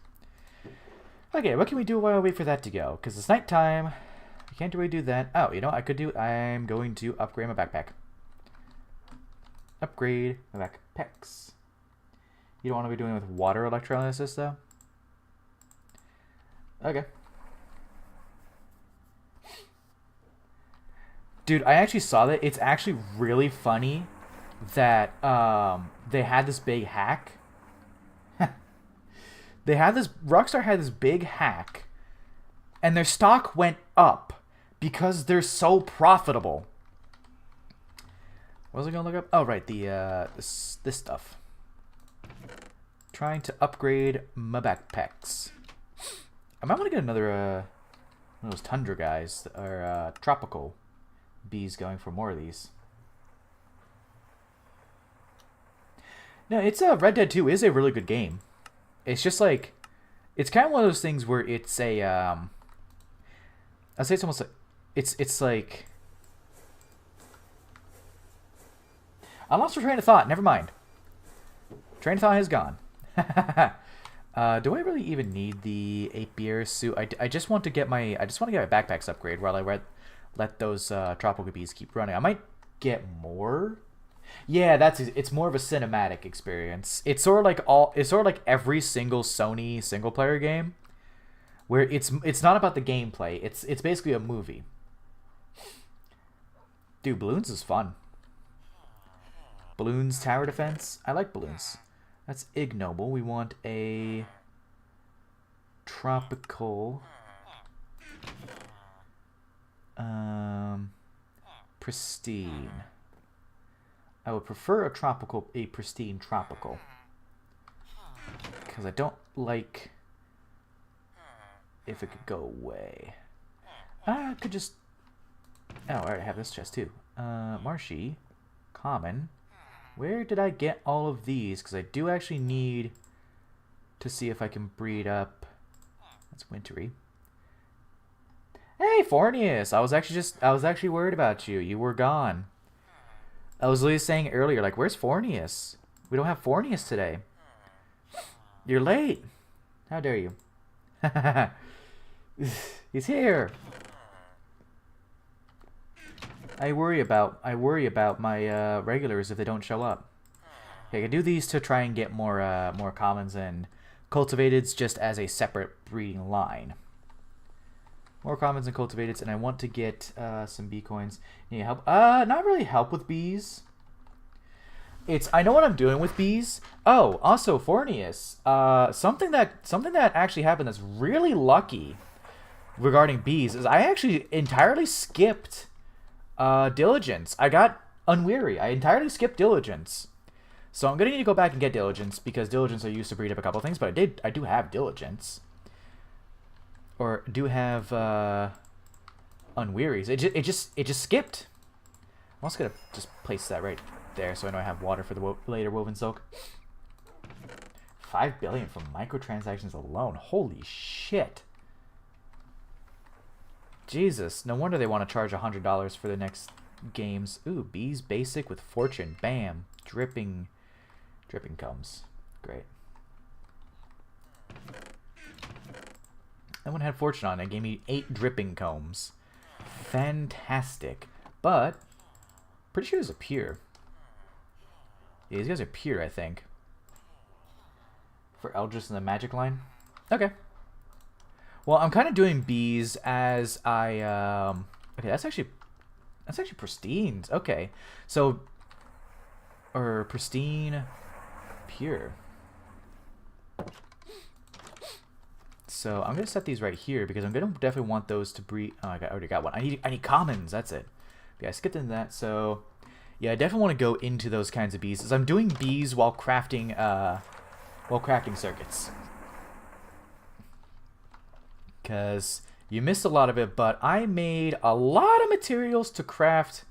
S1: Okay, what can we do while I wait for that to go? Because it's nighttime. I can't really do that. Oh, you know what I could do? I'm going to upgrade my backpack. Upgrade my backpacks. You don't want to be doing it with water electrolysis, though? Okay. Dude, I actually saw that. It's actually really funny that they had this big hack. Rockstar had this big hack, and their stock went up because they're so profitable. What was I gonna look up? Oh, right, this stuff. Trying to upgrade my backpacks. I might want to get another one of those tundra guys, or tropical bees, going for more of these. No, it's Red Dead 2 is a really good game. It's just like, it's kind of one of those things where it's a, I'd say it's almost like, it's like, I lost my train of thought. Never mind. Train of thought has gone. Do I really even need the apiary suit? I just want to get my backpacks upgrade while I let those tropical bees keep running. I might get more. Yeah, it's more of a cinematic experience. It's sort of like every single Sony single player game where it's not about the gameplay. It's basically a movie. Dude, balloons is fun. Balloons tower defense. I like balloons. That's ignoble. We want a tropical. Pristine. I would prefer a pristine tropical. Because I don't like if it could go away. I could just... Oh, I already have this chest too. Marshy. Common. Where did I get all of these? Because I do actually need to see if I can breed up... That's wintry. Hey, Fornius! I was actually worried about you. You were gone. I was literally saying earlier, like, where's Fornius? We don't have Fornius today. You're late. How dare you? He's here. I worry about my regulars if they don't show up. Okay, I can do these to try and get more commons and cultivateds just as a separate breeding line. More commons and cultivateds, and I want to get some bee coins. Need help? Not really help with bees. I know what I'm doing with bees. Oh, also Fornius. Something that actually happened that's really lucky regarding bees is I actually entirely skipped diligence. I got unweary. I entirely skipped diligence. So I'm gonna need to go back and get diligence because diligence I used to breed up a couple things, but I do have diligence. Or do have unwearies. It just skipped. I'm also gonna just place that right there so I know I have water for the later woven silk. 5 billion from microtransactions alone. Holy shit. Jesus, no wonder they want to charge $100 for the next games. Ooh, bees basic with fortune. Bam. Dripping comes. Great. That one had fortune on it. It gave me 8 dripping combs. Fantastic. But, pretty sure there's a pier. Yeah, these guys are pier, I think. For Eldris and the magic line. Okay. Well, I'm kind of doing bees as I, okay, that's actually pristine. Okay. So, or pristine, pure. So I'm gonna set these right here because I'm gonna definitely want those to breed. Oh, I already got one. I need commons. That's it. Yeah, I skipped into that. So yeah, I definitely want to go into those kinds of bees. As I'm doing bees while crafting circuits. Because you missed a lot of it, but I made a lot of materials to craft.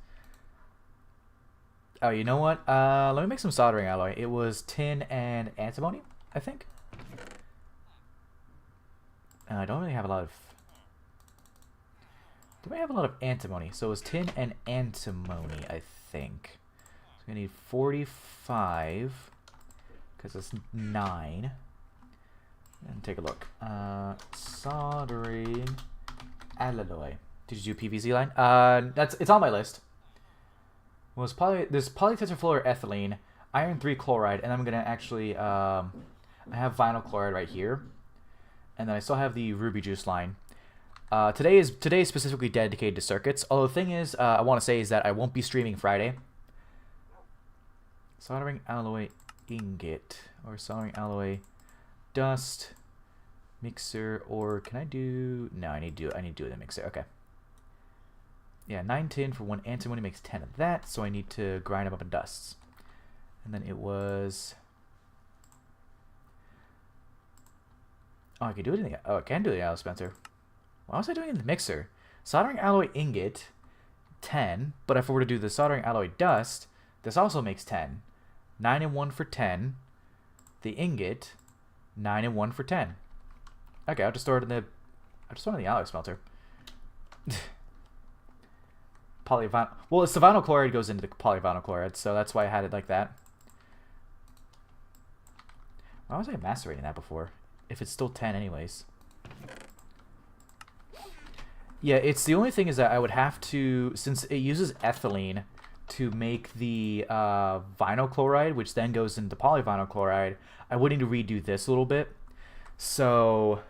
S1: Oh, you know what? Let me make some soldering alloy. It was tin and antimony, I think. I don't really have a lot of... Do I have a lot of antimony? So it was tin and antimony, I think. So I need 45, because it's 9. And take a look. Soldering alloy. Did you do PVC line? It's on my list. Well, there's polytetrafluoroethylene, iron 3 chloride, and I'm gonna actually I have vinyl chloride right here. And then I still have the ruby juice line. Today is specifically dedicated to circuits. Although the thing is, I want to say is that I won't be streaming Friday. Soldering alloy ingot or soldering alloy dust mixer, or can I do? No, I need to do it in the mixer. Okay. Yeah, 9 tin for 1 antimony makes 10 of that. So I need to grind them up in dusts. And then it was. Oh, I can do it in the... Oh, I can do it in the alloy dispenser. Why was I doing it in the mixer? Soldering alloy ingot, 10. But if I were to do the soldering alloy dust, this also makes 10. 9 and 1 for 10. The ingot, 9 and 1 for 10. Okay, I'll just store it in the... I'll just store it in the alloy smelter. Polyvinyl... Well, it's the vinyl chloride goes into the polyvinyl chloride, so that's why I had it like that. Why was I macerating that before? If it's still 10 anyways. Yeah, it's the only thing is that I would have to, since it uses ethylene to make the vinyl chloride, which then goes into polyvinyl chloride, I would need to redo this a little bit. So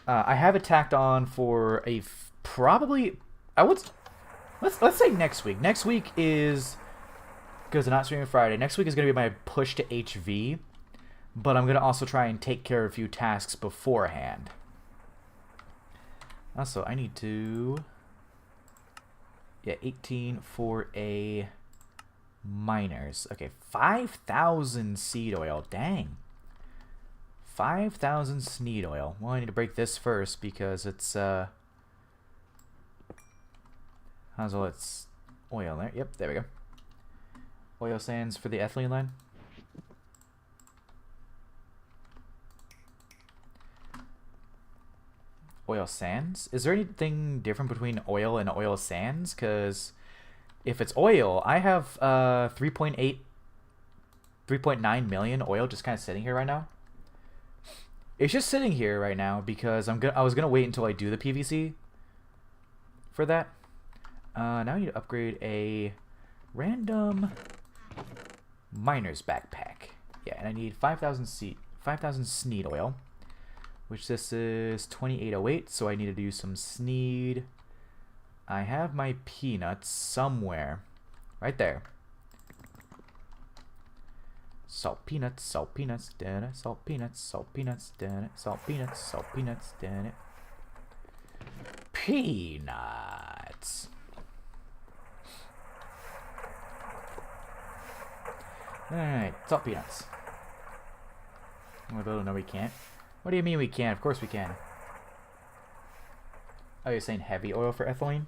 S1: I have it tacked on for a probably I would let's say next week. Next week is because I'm not streaming Friday. Next week is gonna be my push to HV, but I'm gonna also try and take care of a few tasks beforehand. Also, I need to 18 for a miners. Okay, 5,000 seed oil. Dang. 5,000 seed oil. Well, I need to break this first because it's how's all its oil there? Yep, there we go. Oil sands for the ethylene line. Oil sands? Is there anything different between oil and oil sands? Because if it's oil, I have 3.9 million oil just kind of sitting here right now. It's just sitting here right now because I was gonna wait until I do the PVC for that. Now I need to upgrade a random miner's backpack. Yeah, and I need 5,000 sneed oil, which this is 2808. So I need to do some sneed. I have my peanuts somewhere, right there. Salt peanuts, salt peanuts, damn it. Salt peanuts, salt peanuts, damn it. Salt peanuts, salt peanuts, damn it. Peanuts. Alright, salt peanuts. No, we can't. What do you mean we can't? Of course we can. Oh, you're saying heavy oil for ethylene?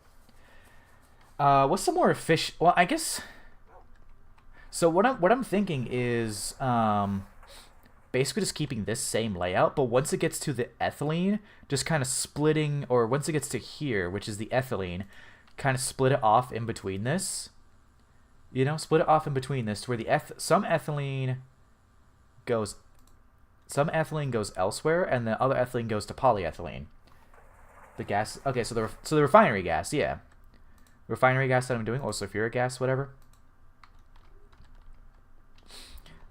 S1: What's some more efficient? Well, I guess. So what I'm thinking is basically just keeping this same layout, but once it gets to the ethylene, just kind of splitting, or once it gets to here, which is the ethylene, kind of split it off in between this. You know, split it off in between this to where the some ethylene goes elsewhere, and the other ethylene goes to polyethylene. The gas. Okay, so the refinery gas, yeah. Refinery gas that I'm doing, or sulfuric gas, whatever.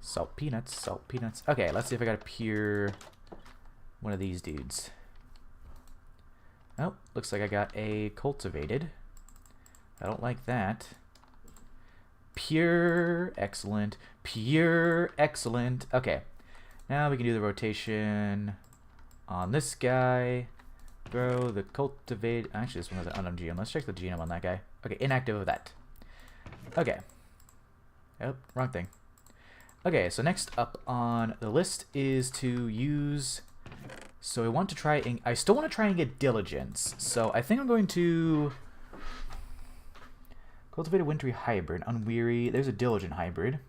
S1: Salt peanuts, salt peanuts. Okay, let's see if I got a pure one of these dudes. Oh, looks like I got a cultivated. I don't like that. Pure, excellent. Pure, excellent. Okay, now we can do the rotation on this guy. Throw the cultivate. Actually, this one has an unknown genome. Let's check the genome on that guy. Okay, inactive of that. Okay. Oh, wrong thing. Okay, so next up on the list is to use. So I want to try and I still want to try and get diligence. So I think I'm going to cultivate a wintry hybrid, unweary. There's a diligent hybrid.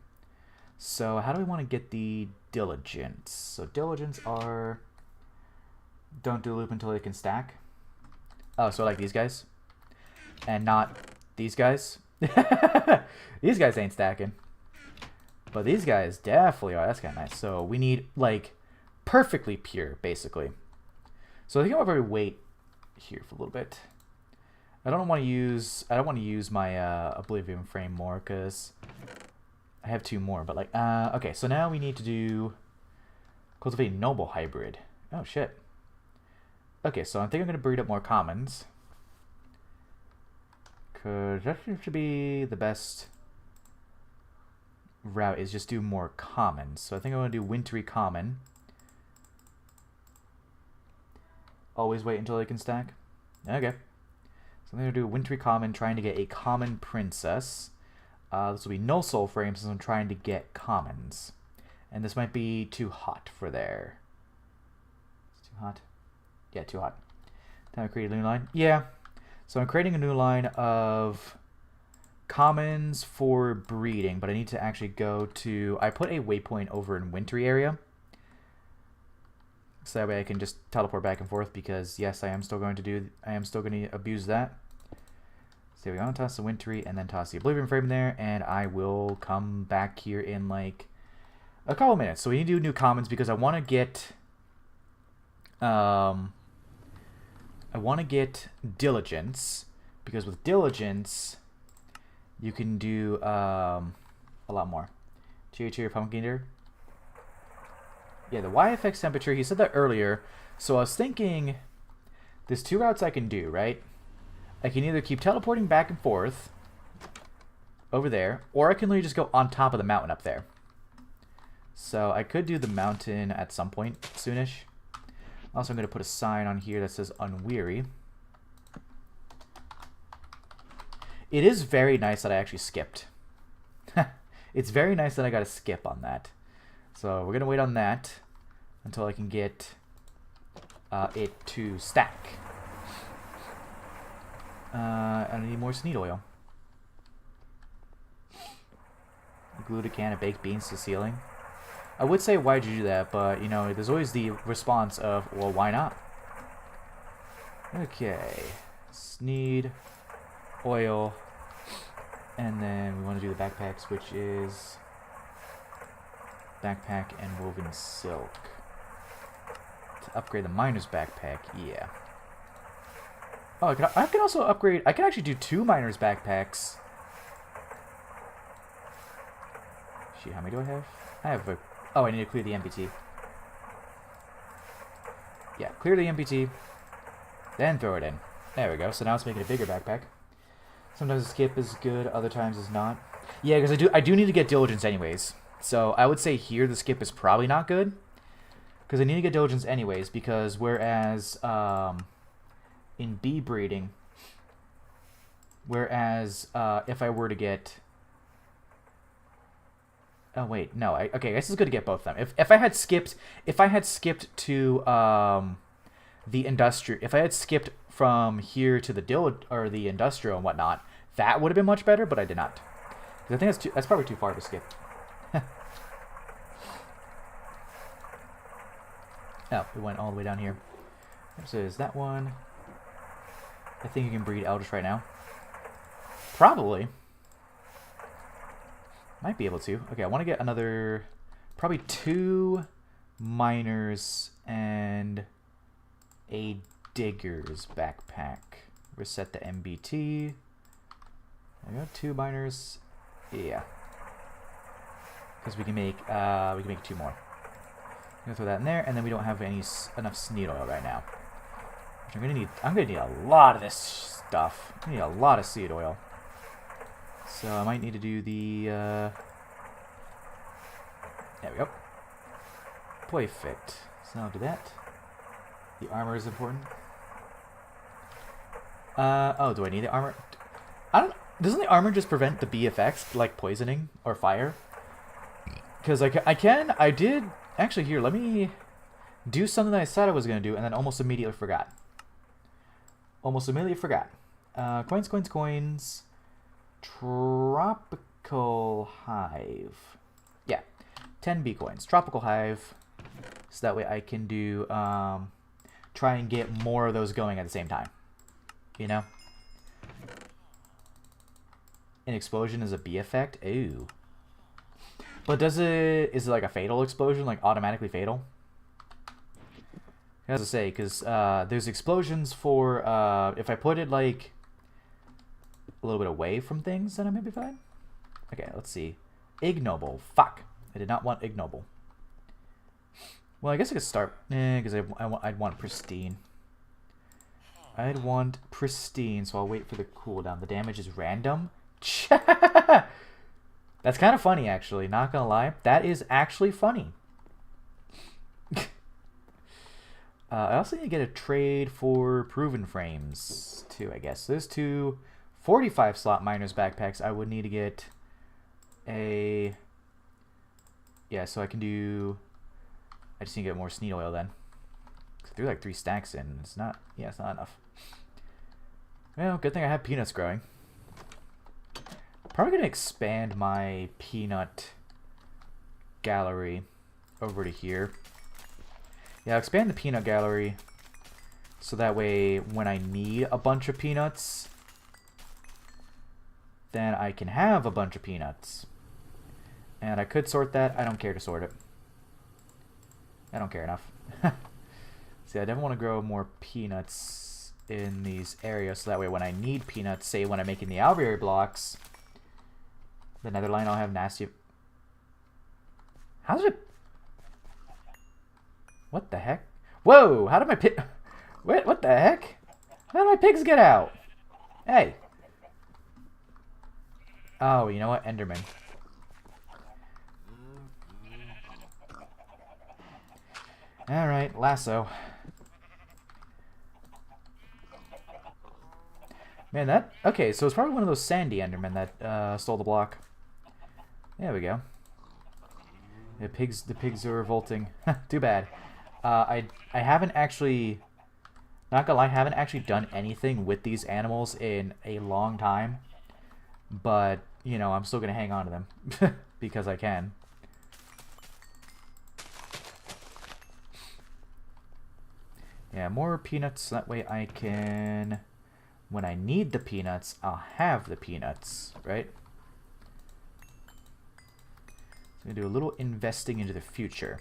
S1: So how do I want to get the diligence? So diligence are don't do a loop until they can stack. Oh, so like these guys, and not these guys. These guys ain't stacking. But these guys definitely are. That's kind of nice. So we need, like, perfectly pure, basically. So I think I'll probably wait here for a little bit. I don't want to use my Oblivion frame more because I have two more. But like, okay. So now we need to do cultivate noble hybrid. Oh shit. Okay, so I think I'm gonna breed up more commons because that seems to be the best route, is just do more commons. So I think I want to do wintry common. Always wait until they can stack. Okay. So I'm going to do a wintry common, trying to get a common princess. This will be no soul frame since I'm trying to get commons. And this might be too hot for there. It's too hot? Yeah, too hot. Time to create a new line? Yeah. So I'm creating a new line of commons for breeding, but I need to actually go to. I put a waypoint over in wintry area, so that way I can just teleport back and forth. Because yes, I am still going to abuse that. So we're gonna toss the wintry and then toss the Oblivion frame in there, and I will come back here in like a couple minutes. So we need to do new commons because I want to get. I want to get diligence, because with diligence you can do a lot more. Cheer, pumpkin eater. Yeah, the YFX temperature, he said that earlier. So I was thinking there's two routes I can do, right? I can either keep teleporting back and forth over there, or I can literally just go on top of the mountain up there. So I could do the mountain at some point soonish. Also, I'm going to put a sign on here that says unweary. It is very nice that I actually skipped. It's very nice that I got a skip on that. So we're going to wait on that until I can get it to stack. I need more seed oil. Glued a can of baked beans to the ceiling. I would say, why'd you do that? But, you know, there's always the response of, well, why not? Okay. Sneed, oil, and then we want to do the backpacks, which is backpack and woven silk. To upgrade the miner's backpack, yeah. Oh, I can also upgrade, I can actually do 2 miner's backpacks. Shoot, how many do I have? I have a... Oh, I need to clear the MPT. Yeah, clear the MPT. Then throw it in. There we go. So now it's making a bigger backpack. Sometimes the skip is good, other times it's not. Yeah, because I do need to get diligence anyways. So I would say here the skip is probably not good. Because I need to get diligence anyways, because whereas in bee breeding, whereas if I were to get... Oh wait, no. Okay, I guess it's good to get both of them. If I had skipped to the industrial, if I had skipped from here to the industrial and whatnot, that would have been much better. But I did not. Because I think that's probably too far to skip. Oh, it went all the way down here. So is that one? I think you can breed Eldritch right now. Probably. Might be able to. Okay, I want to get another... Probably 2 miners and a digger's backpack. Reset the MBT. I got 2 miners. Yeah. Because we can make 2 more. I'm gonna throw that in there, and then we don't have enough seed oil right now. Which I'm gonna need a lot of this stuff. I need a lot of seed oil. So I might need to do the, there we go. Perfect. So I'll do that. The armor is important. Oh, do I need the armor? Doesn't the armor just prevent the bee effects, like poisoning or fire? Because I did, actually here, let me do something that I said I was going to do and then almost immediately forgot. Coins. Tropical Hive. Yeah, 10 bee coins. Tropical Hive. So that way I can do, try and get more of those going at the same time. You know? An explosion is a bee effect? Ooh. But is it like a fatal explosion? Like automatically fatal? As I say, because there's explosions for, if I put it like a little bit away from things, then I may be fine. Okay, let's see. Ignoble. Fuck. I did not want ignoble. Well, I guess I could start. Because I'd want pristine. I'd want pristine, so I'll wait for the cooldown. The damage is random. That's kind of funny, actually. Not gonna lie. That is actually funny. I also need to get a trade for proven frames, too, I guess. There's 2 45 slot miners backpacks. I would need to get a... Yeah, so I can do... I just need to get more seed oil then. I threw like 3 stacks in. It's not... Yeah, it's not enough. Well, good thing I have peanuts growing. Probably going to expand my peanut gallery over to here. Yeah, I'll expand the peanut gallery so that way when I need a bunch of peanuts, then I can have a bunch of peanuts. And I could sort that. I don't care to sort it. I don't care enough. See, I definitely want to grow more peanuts in these areas so that way when I need peanuts, say when I'm making the alveary blocks, the netherline I'll have nasty... How did it... What the heck? Whoa! How did my pit... What the heck? pigs get out? Hey. Oh, you know what? Enderman. Alright, lasso. Man, that... Okay, so it's probably one of those sandy endermen that stole the block. There we go. The pigs are revolting. Too bad. I haven't actually... Not gonna lie, I haven't actually done anything with these animals in a long time. But, you know, I'm still gonna hang on to them. Because I can. Yeah, more peanuts. That way I can... When I need the peanuts, I'll have the peanuts, right? So I'm gonna do a little investing into the future.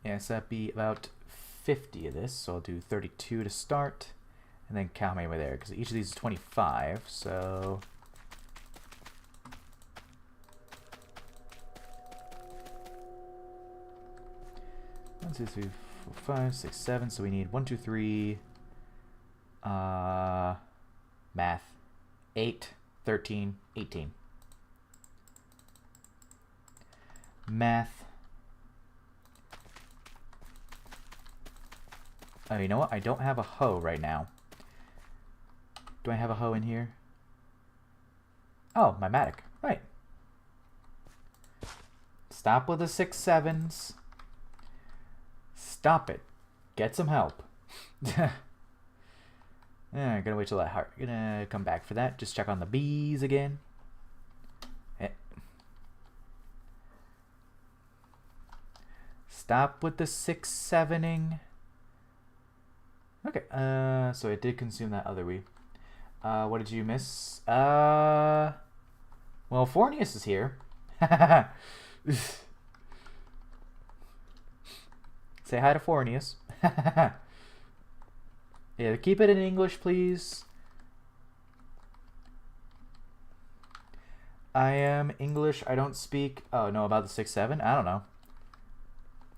S1: Yeah, so that'd be about 50 of this, so I'll do 32 to start, and then count my way there, because each of these is 25, so... One, two, three, four, 5, 6, 7, so we need 1, 2, 3, math, 8, 13, 18. Math. Oh, you know what? I don't have a hoe right now. Do I have a hoe in here? Oh, my Matic. Right. Stop with the 6, 7s. Stop it. Get some help. Yeah, gonna wait till that heart. Gonna come back for that. Just check on the bees again. Stop with the 6, 7ing. Okay, so it did consume that other wee. What did you miss? Well, Fornius is here. Say hi to Fornius. Yeah, keep it in English, please. I am English. I don't speak... Oh, no, about the 6, 7? I don't know.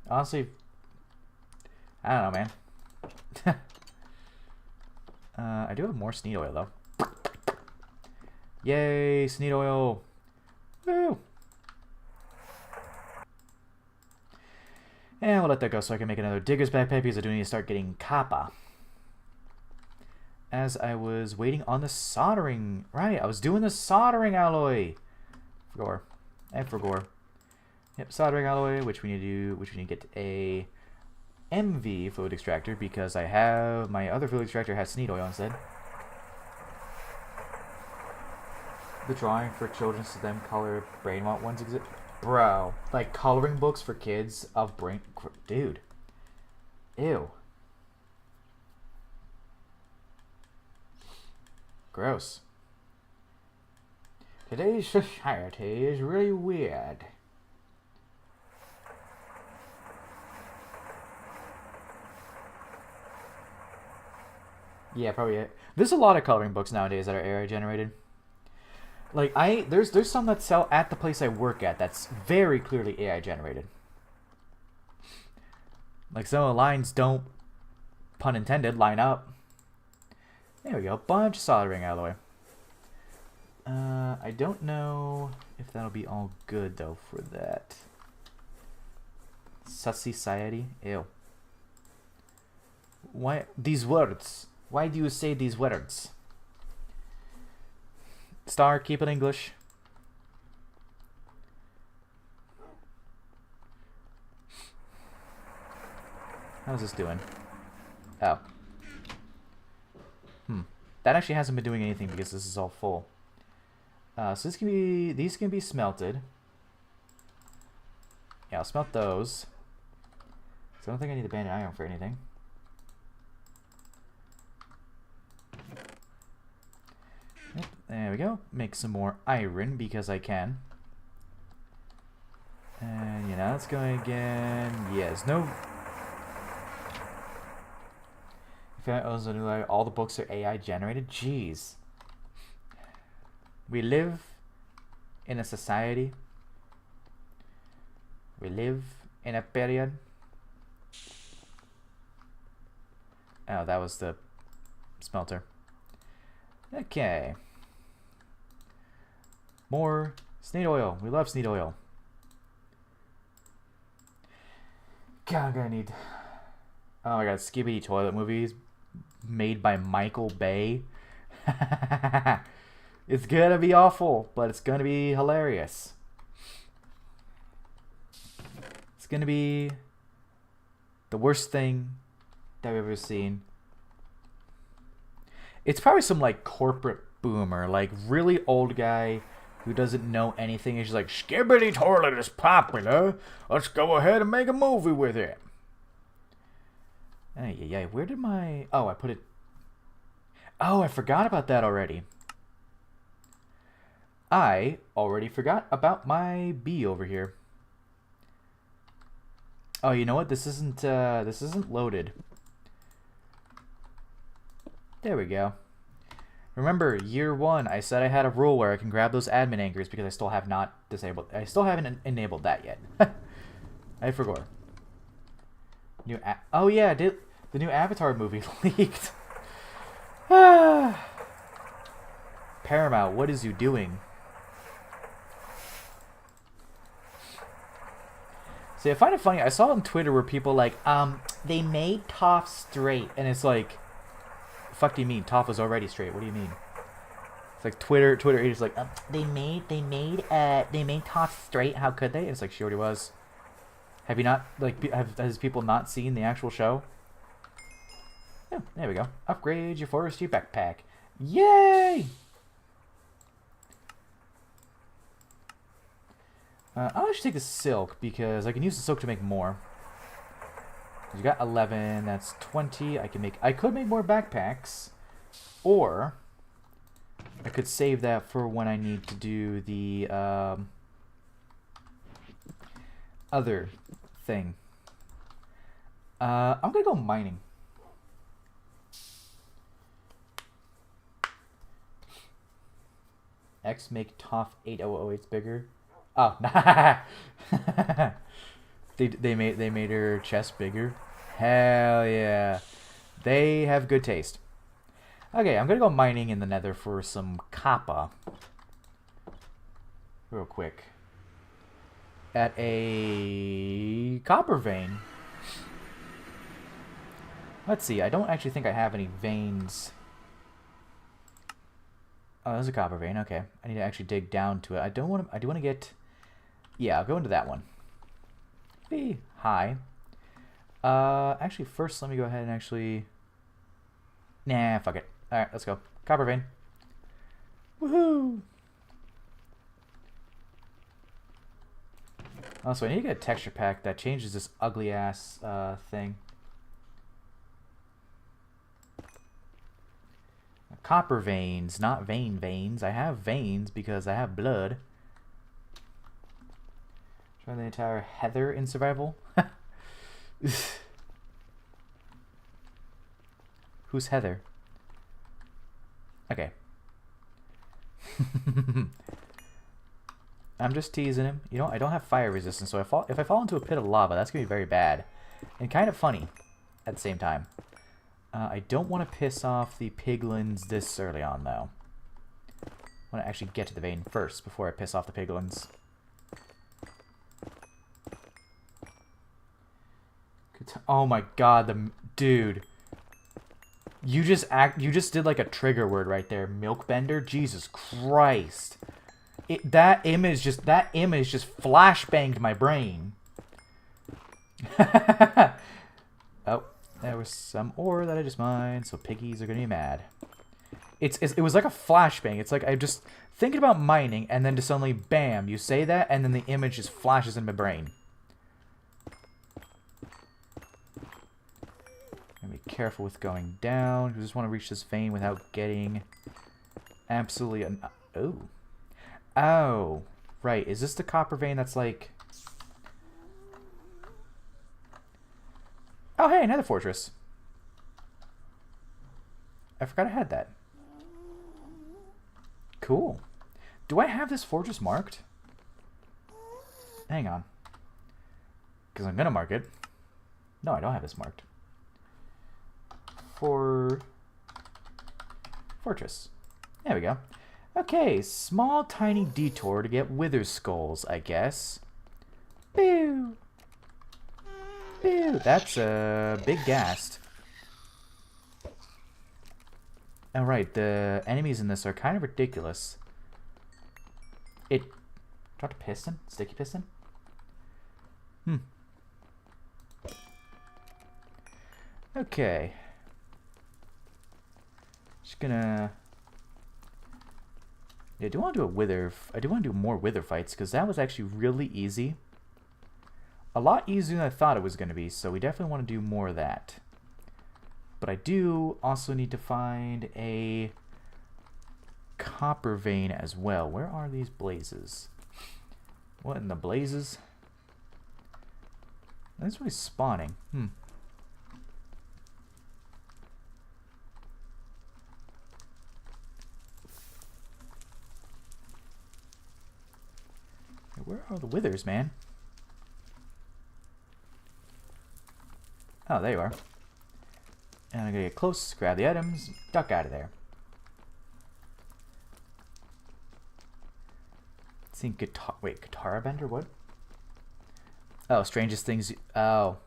S1: Honestly, I don't know, man. I do have more sneed oil, though. Yay, sneed oil. Woo! And we'll let that go so I can make another digger's backpack because I do need to start getting copper. As I was waiting on the soldering. Right, I was doing the soldering alloy. Forgore. And Forgore. Yep, soldering alloy, which we need to do, which we need to get a MV fluid extractor because I have my other fluid extractor has sneed oil instead. The drawing for children so them color brain want ones exist. Bro, like coloring books for kids of brain, dude. Ew. Gross. Today's society is really weird. Yeah, probably it. There's a lot of coloring books nowadays that are AI generated. Like there's some that sell at the place I work at that's very clearly AI generated. Like some of the lines don't, pun intended, line up. There we go, bunch of soldering alloy. I don't know if that'll be all good though for that. Society? Ew. Why these words? Why do you say these words? Star, keep it English. How's this doing? Oh. That actually hasn't been doing anything because this is all full. So these can be smelted. Yeah, I'll smelt those. So I don't think I need the banded iron for anything. Yep, there we go. Make some more iron because I can. And you know, let's go again. Yes, no. If I owns a new library, all the books are AI generated. Jeez. We live in a society. We live in a period Oh, that was the smelter. Okay. More Sneed oil. We love Sneed oil. God, I'm gonna need... Oh my god, Skibidi Toilet movies made by Michael Bay. It's gonna be awful, but it's gonna be hilarious. It's gonna be the worst thing that I've ever seen. It's probably some like corporate boomer, like really old guy who doesn't know anything. He's just like, Skibidi Toilet is popular. Let's go ahead and make a movie with it. Hey, yeah, where did my... Oh, I put it... Oh, I forgot about that already. I already forgot about my bee over here. Oh, you know what? This isn't loaded. There we go. Remember, year one, I said I had a rule where I can grab those admin anchors because I still have not disabled... I still haven't enabled that yet. I forgot. Oh yeah, the new Avatar movie leaked. Paramount, what is you doing? See, I find it funny. I saw on Twitter where people like, they made Toph straight, and it's like, fuck do you mean? Toph was already straight. What do you mean? It's like Twitter is like, they made Toph straight. How could they? And it's like, she already was. Have you not, like, has people not seen the actual show? Yeah, there we go. Upgrade your forestry backpack. Yay! I'll actually take the silk because I can use the silk to make more. You got 11, that's 20. I could make more backpacks, or I could save that for when I need to do the other thing. I'm gonna go mining. X make Toph 8008 bigger. Oh, they made her chest bigger. Hell yeah, they have good taste. Okay, I'm gonna go mining in the Nether for some copper, real quick. At a copper vein. Let's see. I don't actually think I have any veins. Oh, there's a copper vein. Okay, I need to actually dig down to it. I do want to get. Yeah, I'll go into that one. Hey, hi. Actually, first let me go ahead and actually. Nah, fuck it. All right, let's go. Copper vein. Woohoo! Also, I need to get a texture pack that changes this ugly ass thing. Copper veins, not veins. I have veins because I have blood. Try the entire Heather in survival. Who's Heather? Okay. I'm just teasing him. You know, I don't have fire resistance, so if I fall into a pit of lava, that's gonna be very bad, and kind of funny at the same time. I don't want to piss off the piglins this early on, though. I want to actually get to the vein first before I piss off the piglins. Oh my god, dude. You just did like a trigger word right there, milkbender. Jesus Christ. That image just flashbanged my brain. Oh, there was some ore that I just mined, so piggies are gonna be mad. It was like a flashbang. It's like I'm just thinking about mining, and then just suddenly, bam, you say that, and then the image just flashes in my brain. Be careful with going down. You just want to reach this vein without getting absolutely oh, right. Is this the copper vein that's like... Oh, hey, another fortress. I forgot I had that. Cool. Do I have this fortress marked? Hang on. Because I'm going to mark it. No, I don't have this marked. for fortress. There we go. Okay, small tiny detour to get wither skulls, I guess. Boo! Boo! That's a big ghast. Alright, the enemies in this are kind of ridiculous. It... dropped a piston? Sticky piston? Okay. Just gonna... yeah, I do want to do a wither... I do want to do more wither fights, because that was actually really easy. A lot easier than I thought it was going to be, so we definitely want to do more of that. But I do also need to find a copper vein as well. Where are these blazes? What in the blazes? That's really spawning. Where are the withers, man? Oh, there you are. And I'm gonna get close, grab the items, duck out of there. Seeing guitar. Wait, guitar bender? What? Oh, strangest things. Oh,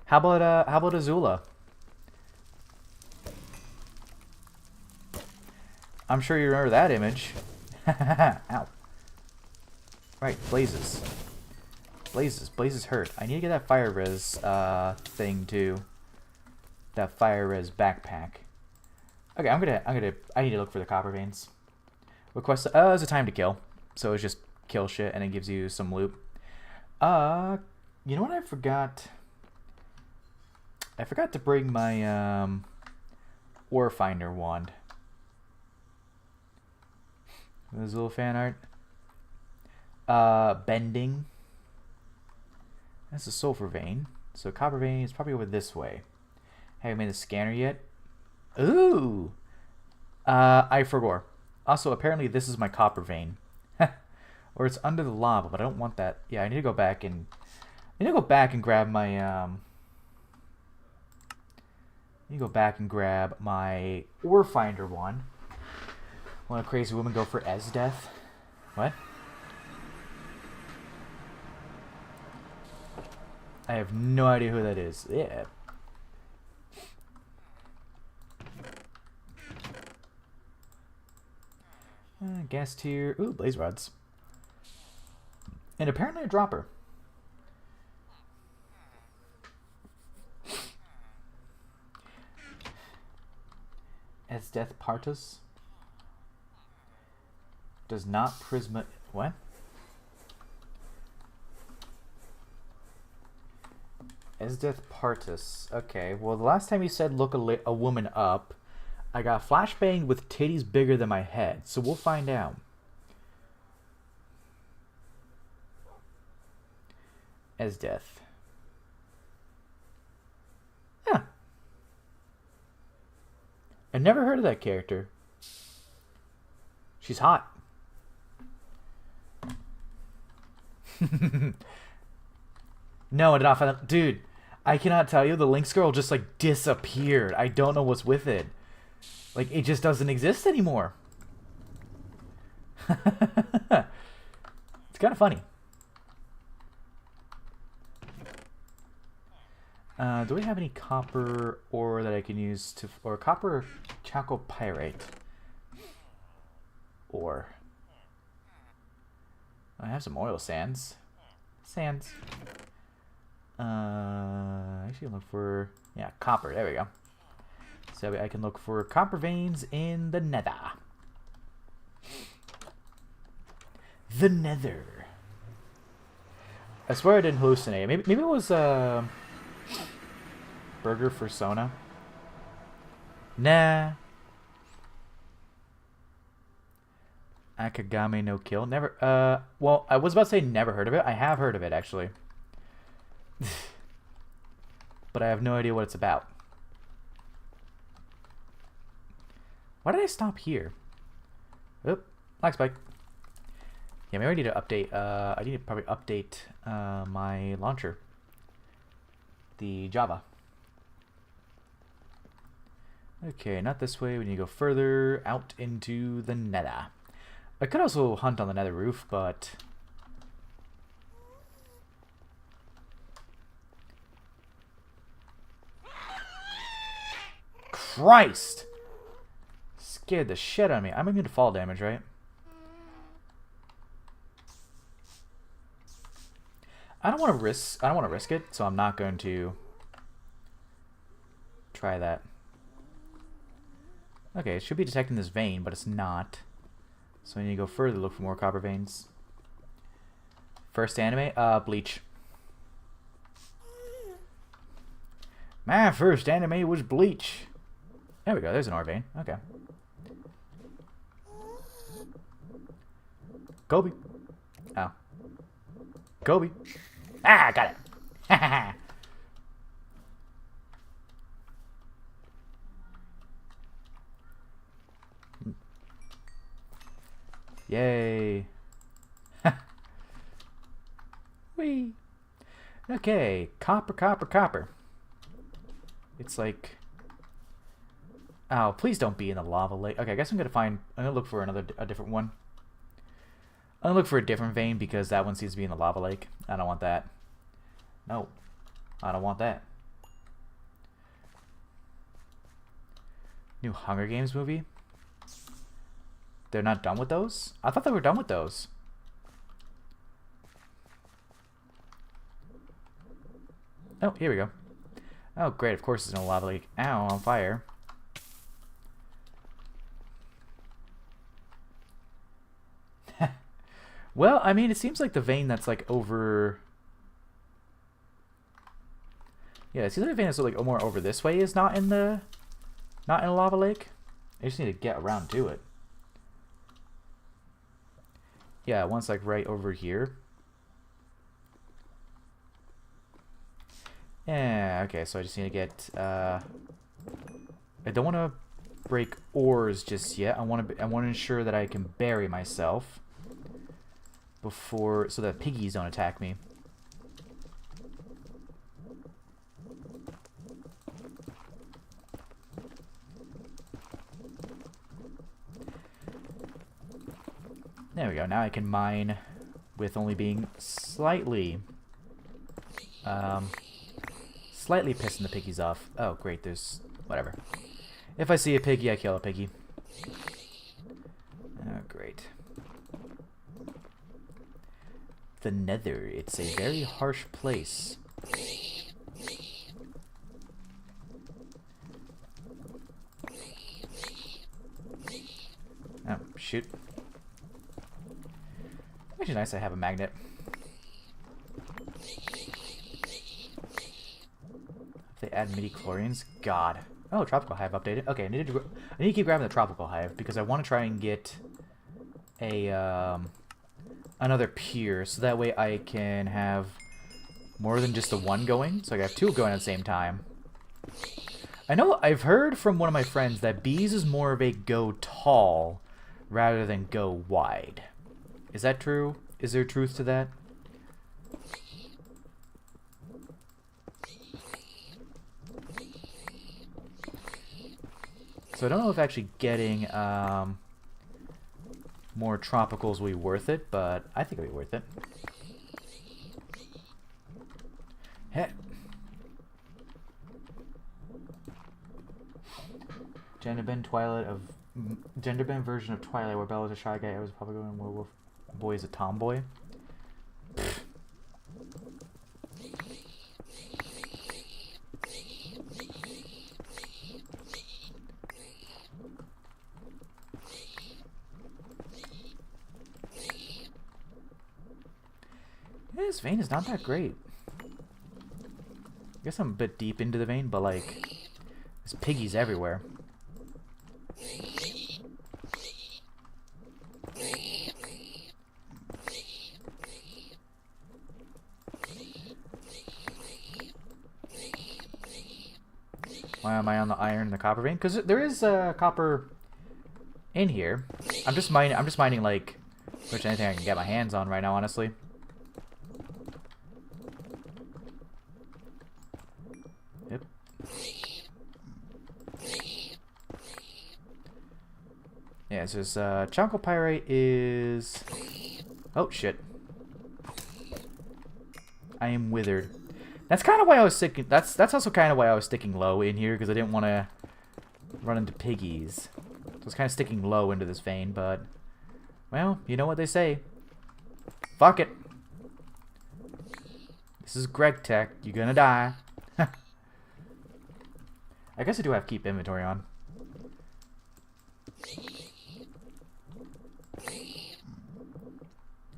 S1: how about Azula? I'm sure you remember that image. Ow. Right, blazes. Blazes hurt. I need to get that fire res thing too. That fire res backpack. Okay, I need to look for the copper veins. Request. There's a time to kill, so it's just kill shit and it gives you some loot. You know what I forgot? I forgot to bring my ore finder wand. There's a little fan art. Bending. That's a sulfur vein. So copper vein is probably over this way. Have you made the scanner yet? Ooh! I forgot. Also, apparently this is my copper vein. Or it's under the lava, but I don't want that. Yeah, I need to go back and... grab my, I need to go back and grab my ore finder one. Want a crazy woman go for Esdeath? What? I have no idea who that is. Yeah. Gas tier. Ooh, blaze rods. And apparently a dropper. Esdeath Partus. Does not Prisma... What? Esdeath Partus. Okay, well, the last time you said look a woman up, I got flashbanged with titties bigger than my head, so we'll find out. Esdeath. Yeah. I never heard of that character. She's hot. No, I did not find that. Dude, I cannot tell you. The Lynx girl just, like, disappeared. I don't know what's with it. Like, it just doesn't exist anymore. It's kind of funny. Do we have any copper ore that I can use to... or copper chalcopyrite ore? I have some oil sands. Sands. Actually look for... yeah, copper. There we go. So I can look for copper veins in the nether. The nether. I swear I didn't hallucinate. Maybe it was burger for Sona. Nah. Akagame no kill. Never. Well, I was about to say never heard of it. I have heard of it actually. But I have no idea what it's about. Why did I stop here? Oop, lag spike. Yeah, maybe I need to update. I need to probably update my launcher. The Java. Okay, not this way. We need to go further out into the nether. I could also hunt on the nether roof, but... Christ! Scared the shit out of me. I'm immune to fall damage, right? I don't want to risk it, so I'm not going to try that. Okay, it should be detecting this vein, but it's not. So I need to go further to look for more copper veins. First anime? Bleach. My first anime was Bleach. There we go, there's an ore vein. Okay. Kobe. Oh. Kobe. Ah, got it. Yay. Whee. Okay, copper, copper, copper. It's like... Oh, please don't be in the lava lake. Okay, I guess I'm gonna look for a different one. I'm gonna look for a different vein because that one seems to be in the lava lake. I don't want that. No. I don't want that. New Hunger Games movie? They're not done with those? I thought they were done with those. Oh, here we go. Oh, great. Of course it's in a lava lake. Ow, on fire. Well, I mean, it seems like the vein that's like over... Yeah, it seems like the vein that's like more over this way is not in a lava lake. I just need to get around to it. Yeah, one's like right over here. Yeah, okay, so I just need to get I don't want to break ores just yet. I want to ensure that I can bury myself before, so that piggies don't attack me. There we go. Now I can mine with only being slightly pissing the piggies off. Oh, great. There's... whatever. If I see a piggy, I kill a piggy. Oh, great. The Nether. It's a very harsh place. Oh, shoot. Actually nice I have a magnet. If they add midi-chlorians? God. Oh, tropical hive updated. Okay, I need to keep grabbing the tropical hive because I want to try and get a another pier, so that way I can have more than just the one going. So I have two going at the same time. I know I've heard from one of my friends that bees is more of a go tall rather than go wide. Is that true? Is there truth to that? So I don't know if actually getting more tropicals will be worth it, but I think it'll be worth it. Heck. Gender bend version of Twilight where Bella was a shy guy. I was probably going werewolf. Boy is a tomboy. Yeah, this vein is not that great. I guess I'm a bit deep into the vein, but like, there's piggies everywhere. Why am I on the iron and the copper vein? Because there is copper in here. I'm just mining like which anything I can get my hands on right now, honestly. Yep. Yeah, it's just chalcopyrite is... Oh, shit. I am withered. That's kind of why I was sticking... That's also kind of why I was sticking low in here, because I didn't want to run into piggies. So I was kind of sticking low into this vein, but... Well, you know what they say. Fuck it. This is Greg Tech. You're gonna die. I guess I do have keep inventory on.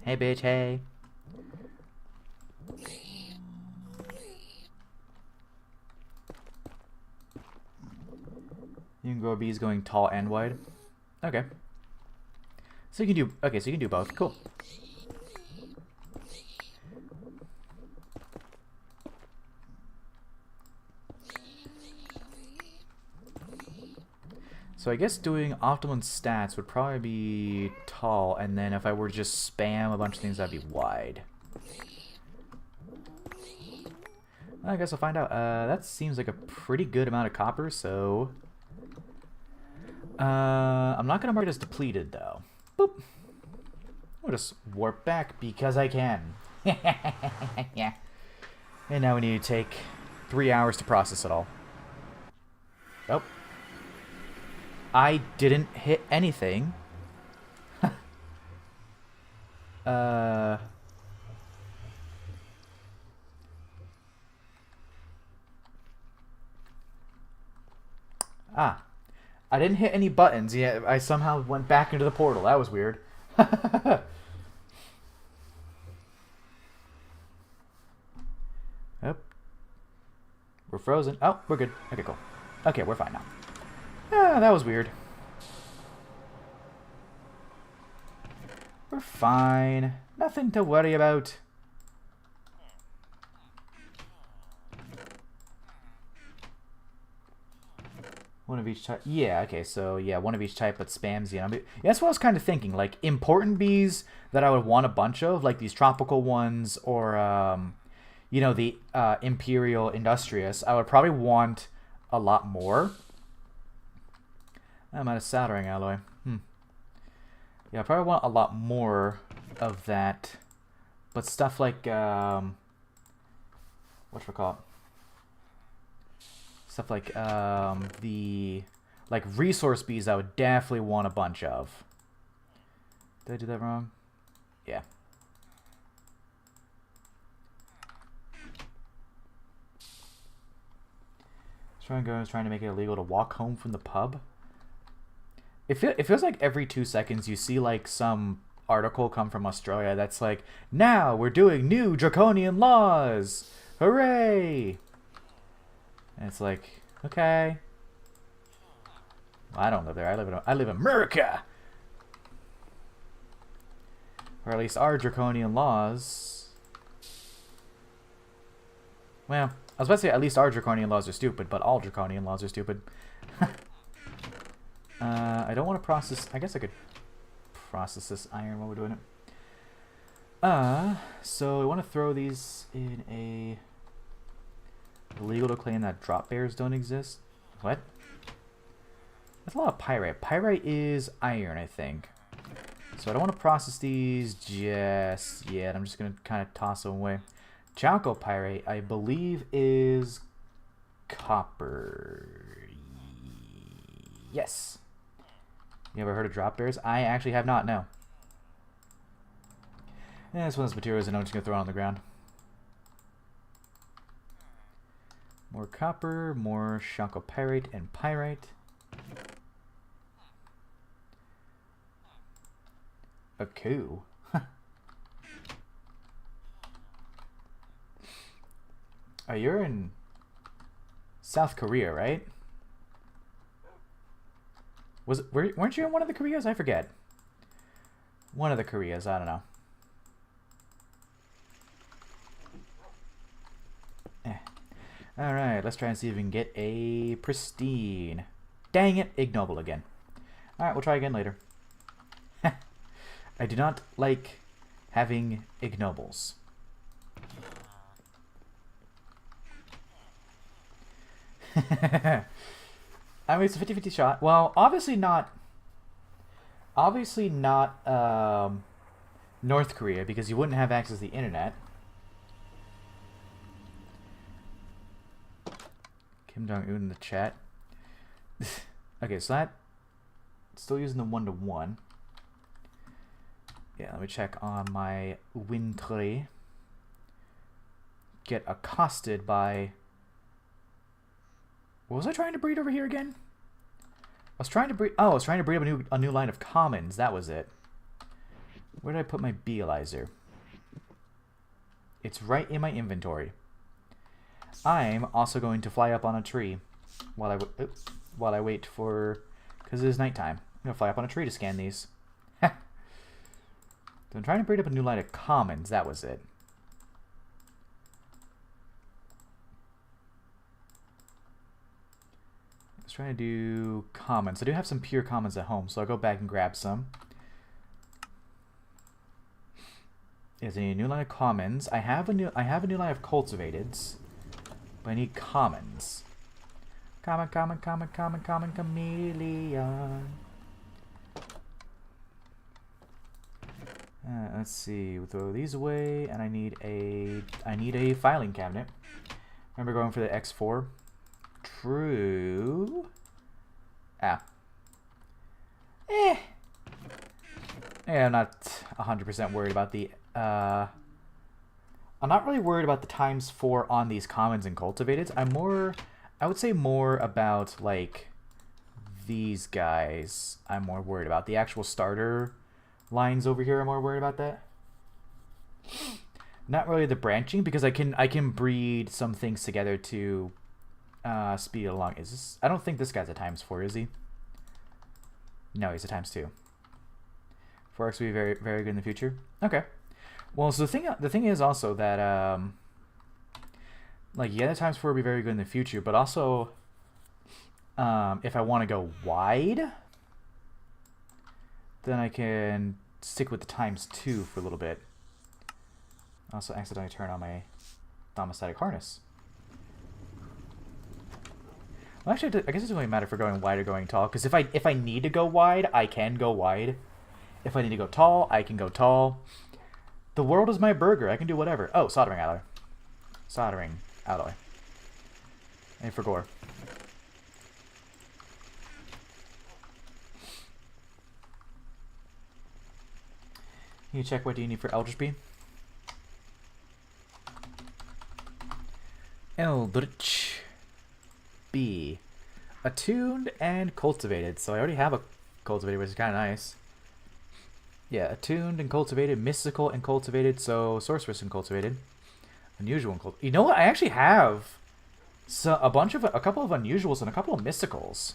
S1: Hey, bitch, hey. You can grow bees going tall and wide. Okay. So you can do... Okay, so you can do both. Cool. So I guess doing optimal stats would probably be tall, and then if I were to just spam a bunch of things, that'd be wide. I guess I'll find out. That seems like a pretty good amount of copper, so... I'm not gonna mark it as depleted, though. Boop. I'll just warp back because I can. Yeah. And now we need to take 3 hours to process it all. Oh. I didn't hit anything. Ah. I didn't hit any buttons, yet I somehow went back into the portal. That was weird. Oh. We're frozen. Oh, we're good. Okay, cool. Okay, we're fine now. Ah, that was weird. We're fine. Nothing to worry about. One of each type. Yeah, okay, so yeah, one of each type that spams you. Yeah, that's what I was kind of thinking. Like, important bees that I would want a bunch of, like these tropical ones, or, you know, the Imperial Industrious, I would probably want a lot more. I'm out of soldering alloy. Yeah, I probably want a lot more of that. But stuff like, whatchamacallit? Stuff like, like resource bees I would definitely want a bunch of. Did I do that wrong? Yeah. Trying to make it illegal to walk home from the pub. It feels like every 2 seconds you see like some article come from Australia that's like, now we're doing new draconian laws, hooray! And it's like, okay. Well, I don't live there. I live in America, or at least our draconian laws. Well, I was about to say at least our draconian laws are stupid, but all draconian laws are stupid. I don't want to process... I guess I could process this iron while we're doing it. So I want to throw these in a... Illegal to claim that drop bears don't exist. What? That's a lot of pyrite. Pyrite is iron, I think. So I don't want to process these just yet. I'm just going to kind of toss them away. Chalcopyrite, I believe, is copper. Yes. You ever heard of drop bears? I actually have not, no. Yeah, it's one of those materials and I'm just going to throw it on the ground. More copper, more chalcopyrite and pyrite. A coup. Oh, you're in South Korea, right? Weren't you in one of the Koreas? I forget. One of the Koreas, I don't know. Alright, let's try and see if we can get a pristine. Dang it, ignoble again. Alright, we'll try again later. I do not like having ignobles. I mean, it's a 50-50 shot. Well, obviously not Obviously not North Korea, because you wouldn't have access to the internet. Kim Jong-un in the chat. Okay, so that... Still using the 1-to-1. Yeah, let me check on my Wintre. Get accosted by... What was I trying to breed over here again? I was trying to breed... Oh, I was trying to breed up a new line of commons. That was it. Where did I put my Bealizer? It's right in my inventory. I'm also going to fly up on a tree while I wait for... Because it is nighttime. I'm going to fly up on a tree to scan these. So I'm trying to breed up a new line of commons. That was it. I was trying to do commons. I do have some pure commons at home, so I'll go back and grab some. Is a new line of commons. I have a new line of cultivateds, but I need commons. Common, chameleon. Let's see. We'll throw these away, and I need a filing cabinet. Remember going for the X4? True. Yeah, I'm not 100% worried about the. I'm not really worried about the ×4 on these commons and cultivateds. I would say more about like these guys. I'm more worried about the actual starter lines over here. I'm more worried about that. Not really the branching, because I can breed some things together to speed it along. Is this? I don't think this guy's a ×4, is he? No, he's a ×2. 4x will be very, very good in the future. Okay. Well, so the thing is also that like, yeah, the ×4 will be very good in the future, but also if I want to go wide, then I can stick with the ×2 for a little bit. Also accidentally turn on my thermostatic harness. Well, actually, I guess it doesn't really matter for going wide or going tall, because if I need to go wide, I can go wide. If I need to go tall, I can go tall. The world is my burger. I can do whatever. Oh, soldering alloy. Soldering alloy. And for gore. You check what do you need for Eldritch B? Eldritch B. Attuned and cultivated. So I already have a cultivated, which is kind of nice. Yeah, attuned and cultivated, mystical and cultivated, so sorceress and cultivated, unusual and cultivated. You know what? I actually have a couple of unusuals and a couple of mysticals.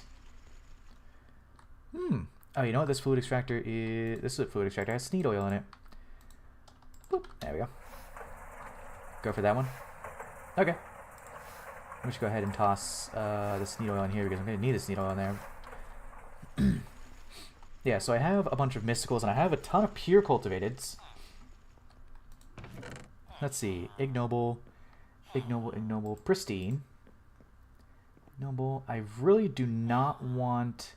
S1: Oh, you know what? This fluid extractor is. This is a fluid extractor. It has sneed oil in it. Boop. There we go. Go for that one. Okay. We should go ahead and toss the sneed oil in here, because I'm going to need the sneed oil in there. Yeah, so I have a bunch of mysticals, and I have a ton of pure cultivateds. Let's see. Ignoble, pristine. Ignoble. I really do not want...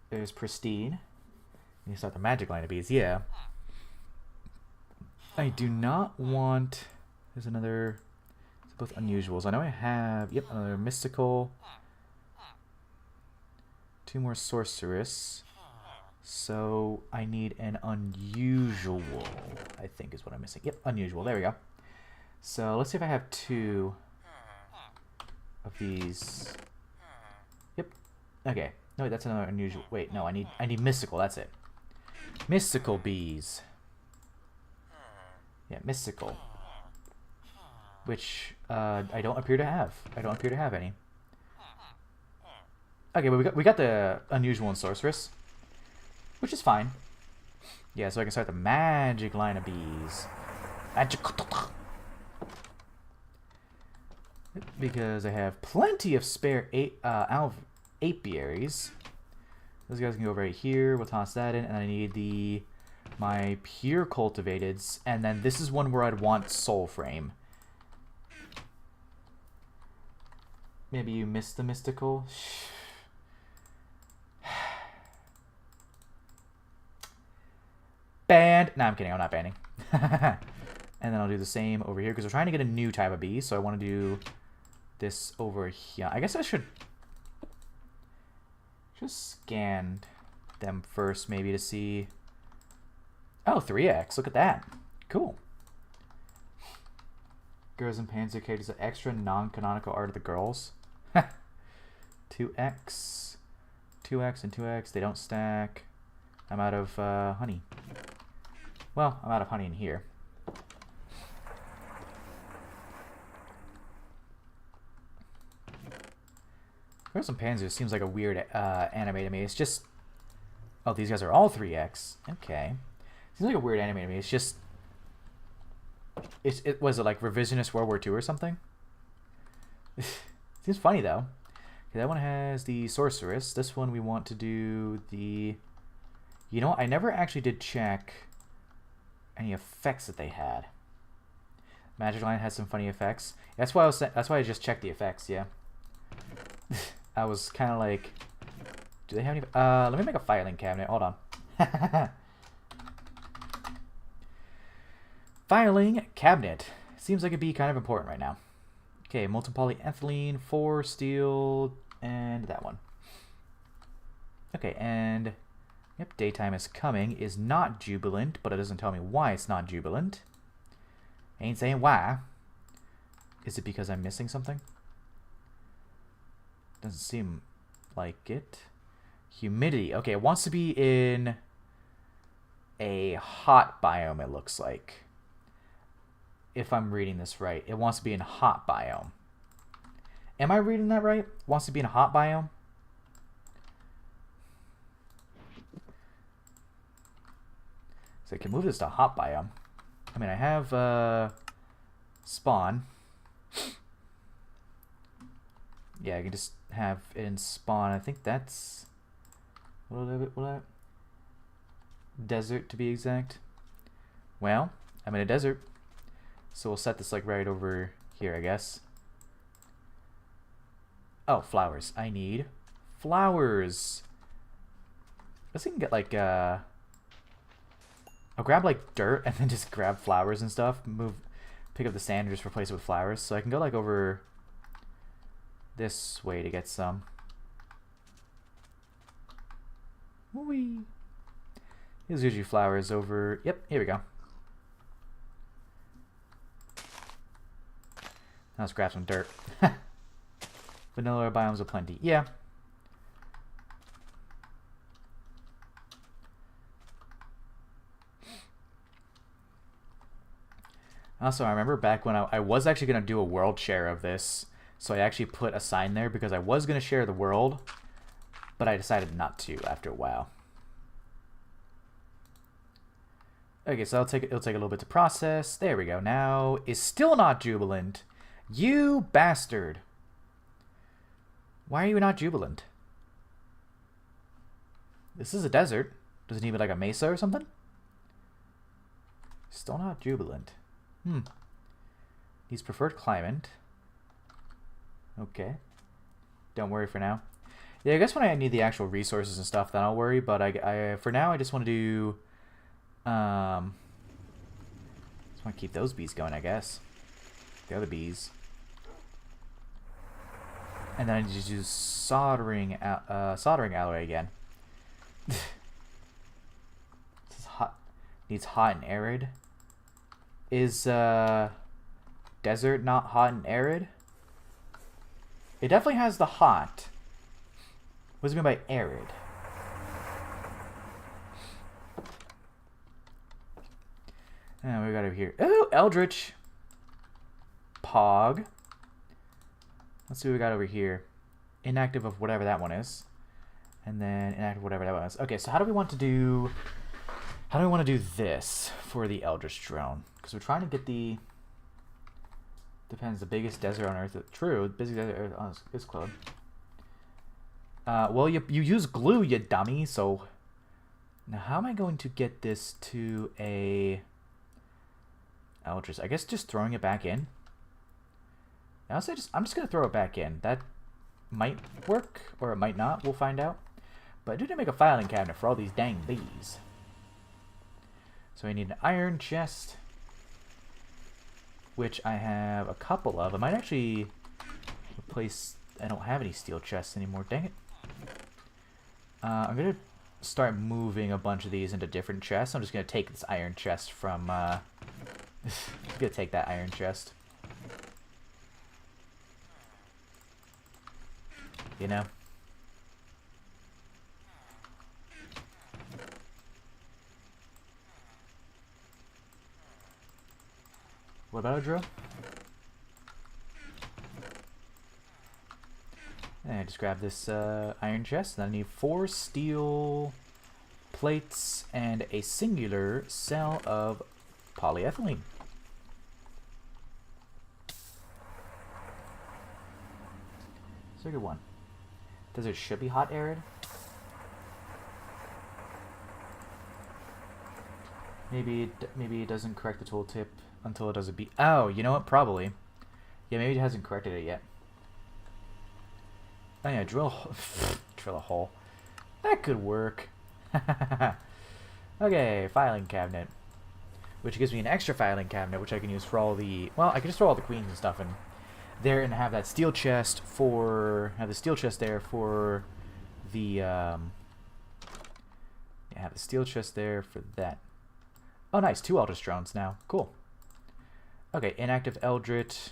S1: There's pristine. You start the magic line of bees, yeah. I do not want... There's another... It's both unusuals. I know I have... Yep, another mystical... 2 more sorceress. So I need an unusual, I think is what I'm missing. Yep, unusual. There we go. So let's see if I have 2 of these. Yep. Okay. No, wait, that's another unusual. Wait, no, I need mystical. That's it. Mystical bees. Yeah, mystical. Which I don't appear to have. I don't appear to have any. Okay, but we got the unusual and sorceress, which is fine. Yeah, so I can start the magic line of bees. Magic. Because I have plenty of spare apiaries. Those guys can go right here. We'll toss that in, and I need my pure cultivateds, and then this is one where I'd want soul frame. Maybe you missed the mystical. banned? Nah, I'm kidding. I'm not banning. And then I'll do the same over here because we're trying to get a new type of bee. So I want to do this over here. I guess I should just scan them first maybe to see. Oh, 3x. Look at that. Cool. Girls and Panzer characters are extra non-canonical art of the girls. 2x. 2x and 2x. They don't stack. I'm out of honey. Well, I'm out of honey in here. Girls and Panzer seems like a weird anime to me. It's just... Oh, these guys are all 3x. Okay. Seems like a weird anime to me. It's just... Was it like revisionist World War II or something? Seems funny though. Okay, that one has the sorceress. This one we want to do the... You know what? I never actually did check any effects that they had. Magic Line has some funny effects. That's why I just checked the effects. Yeah. I was kind of like, do they have any? Let me make a filing cabinet. Hold on. Filing cabinet. Seems like it'd be kind of important right now. Okay, multipolyethylene, 4 steel, and that one. Okay, and yep, daytime is coming. Is not jubilant, but it doesn't tell me why it's not jubilant. Ain't saying why. Is it because I'm missing something? Doesn't seem like it. Humidity. Okay, it wants to be in a hot biome, it looks like. If I'm reading this right. It wants to be in a hot biome. Am I reading that right? Wants to be in a hot biome? So I can move this to a hot biome. I mean, I have spawn. Yeah, I can just have it in spawn. I think that's what desert to be exact. Well, I'm in a desert, so we'll set this like right over here, I guess. Oh, flowers. I need flowers. Let's see if we can get like I'll grab like dirt and then just grab flowers and stuff. Pick up the sand and just replace it with flowers. So I can go like over this way to get some. Whee! Here's usually flowers over. Yep, here we go. Now let's grab some dirt. Vanilla biomes aplenty. Yeah. Also, I remember back when I was actually going to do a world share of this. So I actually put a sign there because I was going to share the world, but I decided not to after a while. Okay, so it'll take a little bit to process. There we go. Now is still not jubilant. You bastard. Why are you not jubilant? This is a desert. Does it need like a mesa or something? Still not jubilant. Needs preferred climate. Okay. Don't worry for now. Yeah, I guess when I need the actual resources and stuff, then I'll worry. But I for now, I just want to do... just want to keep those bees going, I guess. The other bees. And then I just use soldering alloy again. This is hot. Needs hot and arid. Is desert not hot and arid? It definitely has the hot. What does it mean by arid? And we got over here. Oh, Eldritch. Pog. Let's see what we got over here. Inactive of whatever that one is. And then inactive of whatever that one is. Okay, so how do we want to do this for the Eldritch drone? Because we're trying to get the... Depends, the biggest desert on Earth. True, the biggest desert on Earth is closed. Well, you use glue, you dummy, so... Now, how am I going to get this to a... Eldritch? I guess just throwing it back in. Honestly, I'm just going to throw it back in. That might work, or it might not. We'll find out. But I do need to make a filing cabinet for all these dang bees. So I need an iron chest, which I have a couple of. I might actually replace... I don't have any steel chests anymore. Dang it. I'm going to start moving a bunch of these into different chests. I'm just going to take this iron chest from... I'm going to take that iron chest. You know? What about a drill? And I just grab this iron chest, and I need 4 steel plates and a singular cell of polyethylene. Circuit 1. Desert should be hot arid. Maybe it doesn't correct the tooltip until it does a beat. Oh, you know what? Probably. Yeah, maybe it hasn't corrected it yet. Oh yeah, drill a hole. That could work. Okay, filing cabinet. Which gives me an extra filing cabinet, which I can use for all the... Well, I can just throw all the queens and stuff in there and have that steel chest for... Have the steel chest there for the... Yeah, have the steel chest there for that. Oh, nice. 2 Eldritch drones now. Cool. Okay, inactive Eldritch.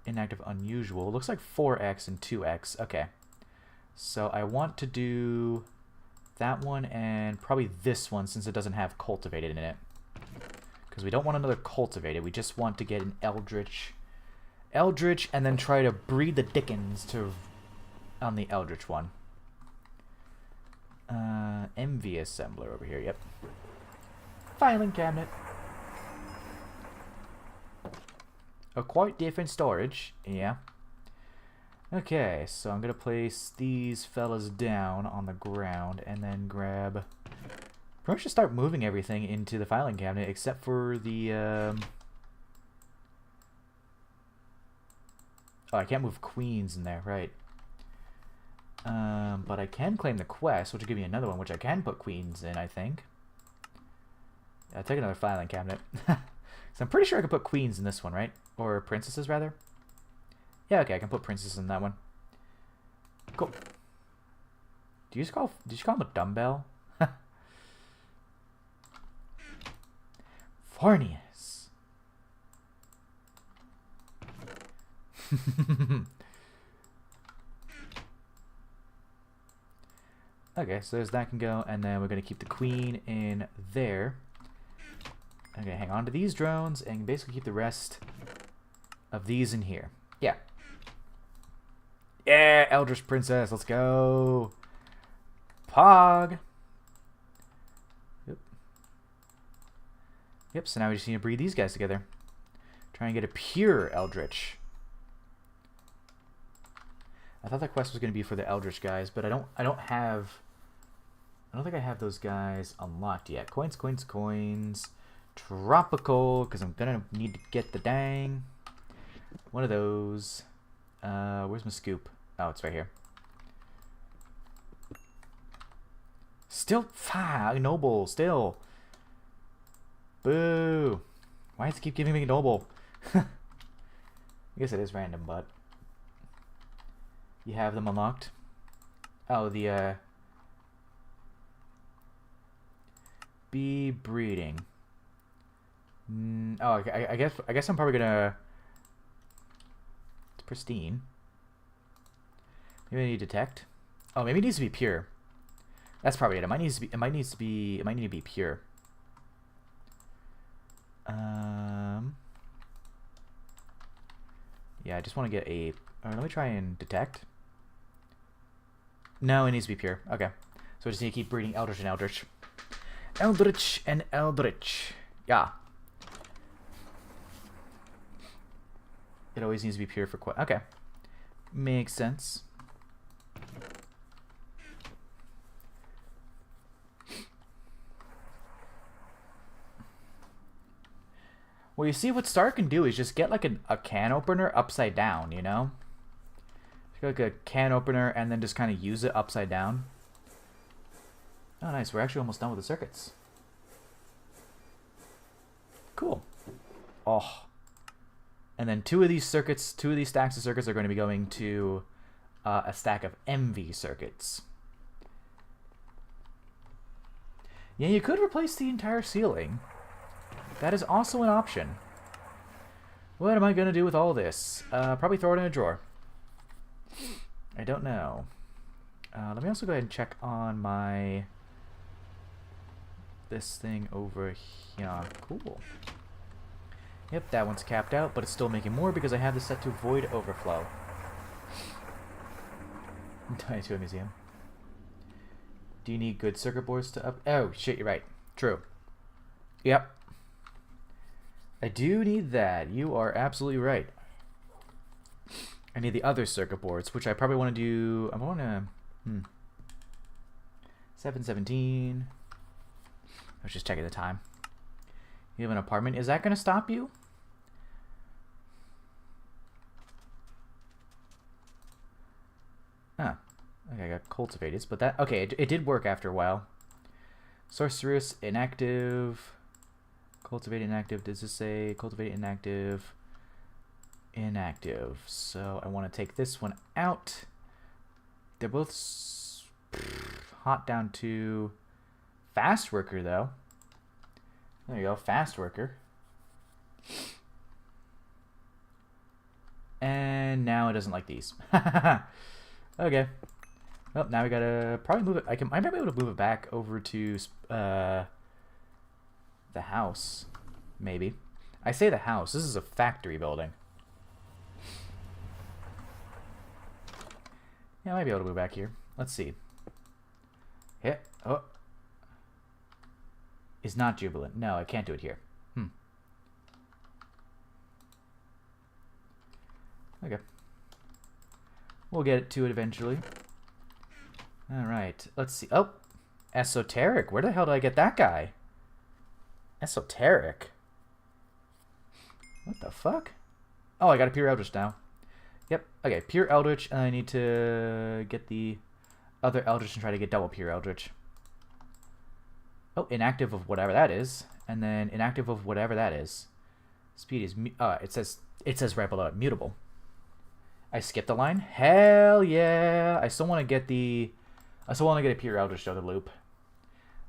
S1: Inactive unusual. Looks like 4x and 2x. Okay. So I want to do that one and probably this one since it doesn't have cultivated in it. Because we don't want another cultivated. We just want to get an Eldritch. Eldritch and then try to breed the dickens to on the Eldritch one. MV assembler over here. Yep. Filing cabinet. A quite different storage, yeah. Okay, so I'm gonna place these fellas down on the ground and then grab... Probably should start moving everything into the filing cabinet except for the... Oh, I can't move queens in there, right. But I can claim the quest, which will give me another one, which I can put queens in, I think. I'll take another filing cabinet. So I'm pretty sure I can put queens in this one, right? Or princesses, rather. Yeah, okay, I can put princesses in that one. Cool. Did you call him a dumbbell? Farnius. Okay, so there's that can go, and then we're gonna keep the queen in there. I'm gonna hang on to these drones and basically keep the rest of these in here. Yeah. Yeah, Eldritch Princess, let's go. Pog. Yep. Yep, so now we just need to breed these guys together. Try and get a pure Eldritch. I thought that quest was gonna be for the Eldritch guys, but I don't think I have those guys unlocked yet. Coins, coins, coins. Tropical, because I'm gonna need to get the dang one of those. Where's my scoop? Oh, it's right here. Still noble, still. Boo. Why does it keep giving me noble? I guess it is random, but you have them unlocked. Oh, the bee breeding. Oh, I guess I'm probably gonna... It's pristine. Maybe I need to detect. Oh, maybe it needs to be pure. That's probably it. It might need to be pure. Yeah, I just want to get a... let me try and detect. No, it needs to be pure. Okay. So I just need to keep breeding Eldritch and Eldritch. Eldritch and Eldritch. Yeah. It always needs to be pure for quest. Okay. Makes sense. Well, you see, what Star can do is just get like a can opener upside down, you know? Like a can opener and then just kind of use it upside down. Oh, nice. We're actually almost done with the circuits. Cool. Oh. And then two of these stacks of circuits are going to be going to a stack of MV circuits. Yeah, you could replace the entire ceiling. That is also an option. What am I going to do with all this? Probably throw it in a drawer. I don't know. Let me also go ahead and check on my... this thing over here. Cool. Yep, that one's capped out, but it's still making more because I have this set to void overflow. To a museum. Do you need good circuit boards to up? Oh, shit, you're right. True. Yep. I do need that. You are absolutely right. I need the other circuit boards, which I probably want to do... I want to... 7:17. I was just checking the time. You have an apartment. Is that going to stop you? Ah. Okay, I got cultivated, but that... Okay, it did work after a while. Sorceress, inactive. Cultivate, inactive. Does this say cultivate, inactive? Inactive. So I want to take this one out. They're both hot down to fast worker, though. There you go, fast worker. And now it doesn't like these. Okay. Well, now we gotta probably move it. I might be able to move it back over to the house, maybe. I say the house. This is a factory building. Yeah, I might be able to move back here. Let's see. Hit. Oh. Is not jubilant. No, I can't do it here. Okay. We'll get to it eventually. Alright, let's see. Oh! Esoteric. Where the hell did I get that guy? Esoteric? What the fuck? Oh, I got a pure eldritch now. Yep. Okay, pure eldritch, and I need to get the other eldritch and try to get double pure eldritch. Oh, inactive of whatever that is, and then inactive of whatever that is. Speed is it says right below it, mutable. I skipped a line. Hell yeah! I still want to get a pure eldritch out of the loop.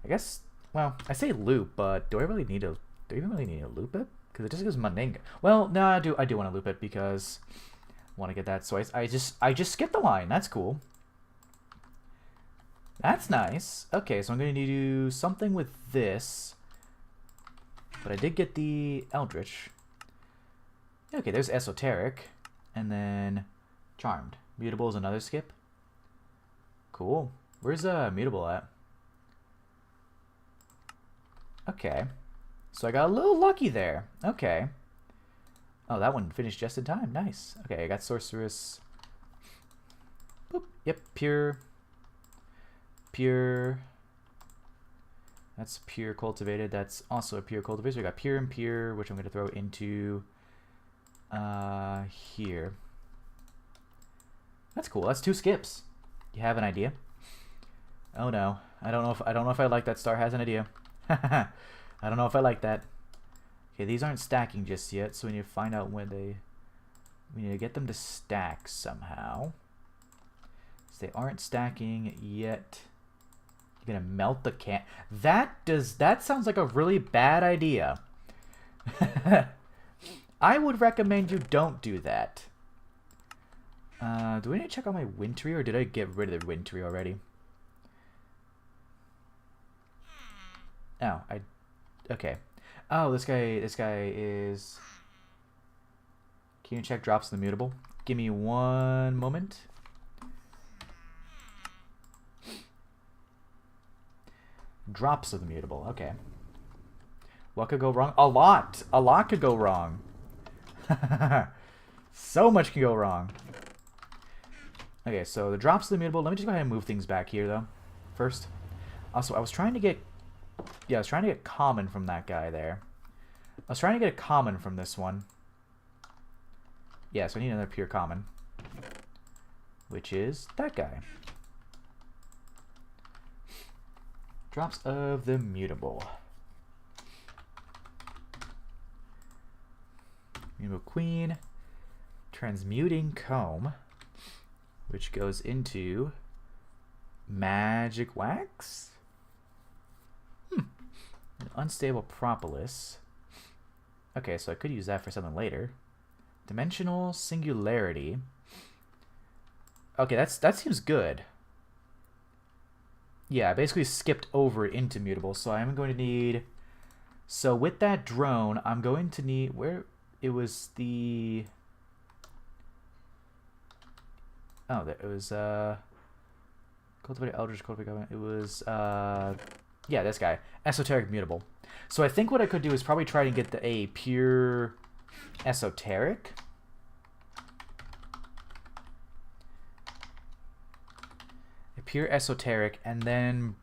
S1: I guess. Well, I say loop, but do I really need to? Do I even really need to loop it? Because it just gives mundane. Well, no, I do want to loop it because I want to get that. So I just skipped the line. That's cool. That's nice. Okay, so I'm going to need to do something with this. But I did get the Eldritch. Okay, there's Esoteric. And then Charmed. Mutable is another skip. Cool. Where's Mutable at? Okay. So I got a little lucky there. Okay. Oh, that one finished just in time. Nice. Okay, I got Sorceress. Boop. Yep, pure. Pure. That's pure cultivated. That's also a pure cultivated. So we got pure and pure, which I'm going to throw into here. That's cool. That's 2 skips. You have an idea? Oh no. I don't know if I like that. Star has an idea. I don't know if I like that. Okay, these aren't stacking just yet, so we need to find out when we need to get them to stack somehow. So they aren't stacking yet. You're gonna melt the can. That sounds like a really bad idea. I would recommend you don't do that. Do we need to check on my wind tree, or did I get rid of the wind tree already? Oh, okay. Oh, this guy is... Can you check drops in the mutable? Give me one moment. Drops of the mutable, okay. What could go wrong? A lot! A lot could go wrong. So much can go wrong. Okay, so the drops of the mutable. Let me just go ahead and move things back here, though. First. Also, I was trying to get... Yeah, I was trying to get common from that guy there. I was trying to get a common from this one. Yeah, so I need another pure common. Which is that guy. Drops of the mutable. Mutable Queen. Transmuting Comb, which goes into Magic Wax. An Unstable Propolis. Okay, so I could use that for something later. Dimensional Singularity. Okay, that seems good. Yeah, I basically skipped over into Mutable, so I'm going to need... So with that drone, I'm going to need... Where... It was the... Oh, it was, Cultivated Eldritch, Cultivated Government. It was, yeah, this guy. Esoteric Mutable. So I think what I could do is probably try to get a pure Esoteric. A pure Esoteric, and then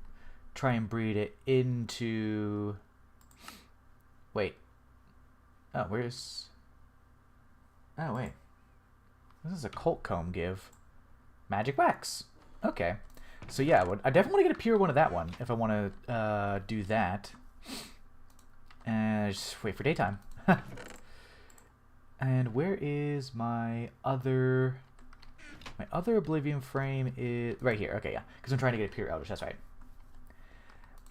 S1: try and breed it into... Wait. Oh, where's... Oh, wait. This is a Cult Comb give. Magic Wax. Okay. So yeah, I definitely want to get a pure one of that one if I want to do that. And just wait for daytime. And where is my other... My other Oblivion frame is... Right here. Okay, yeah. Because I'm trying to get a pure Eldritch. That's right.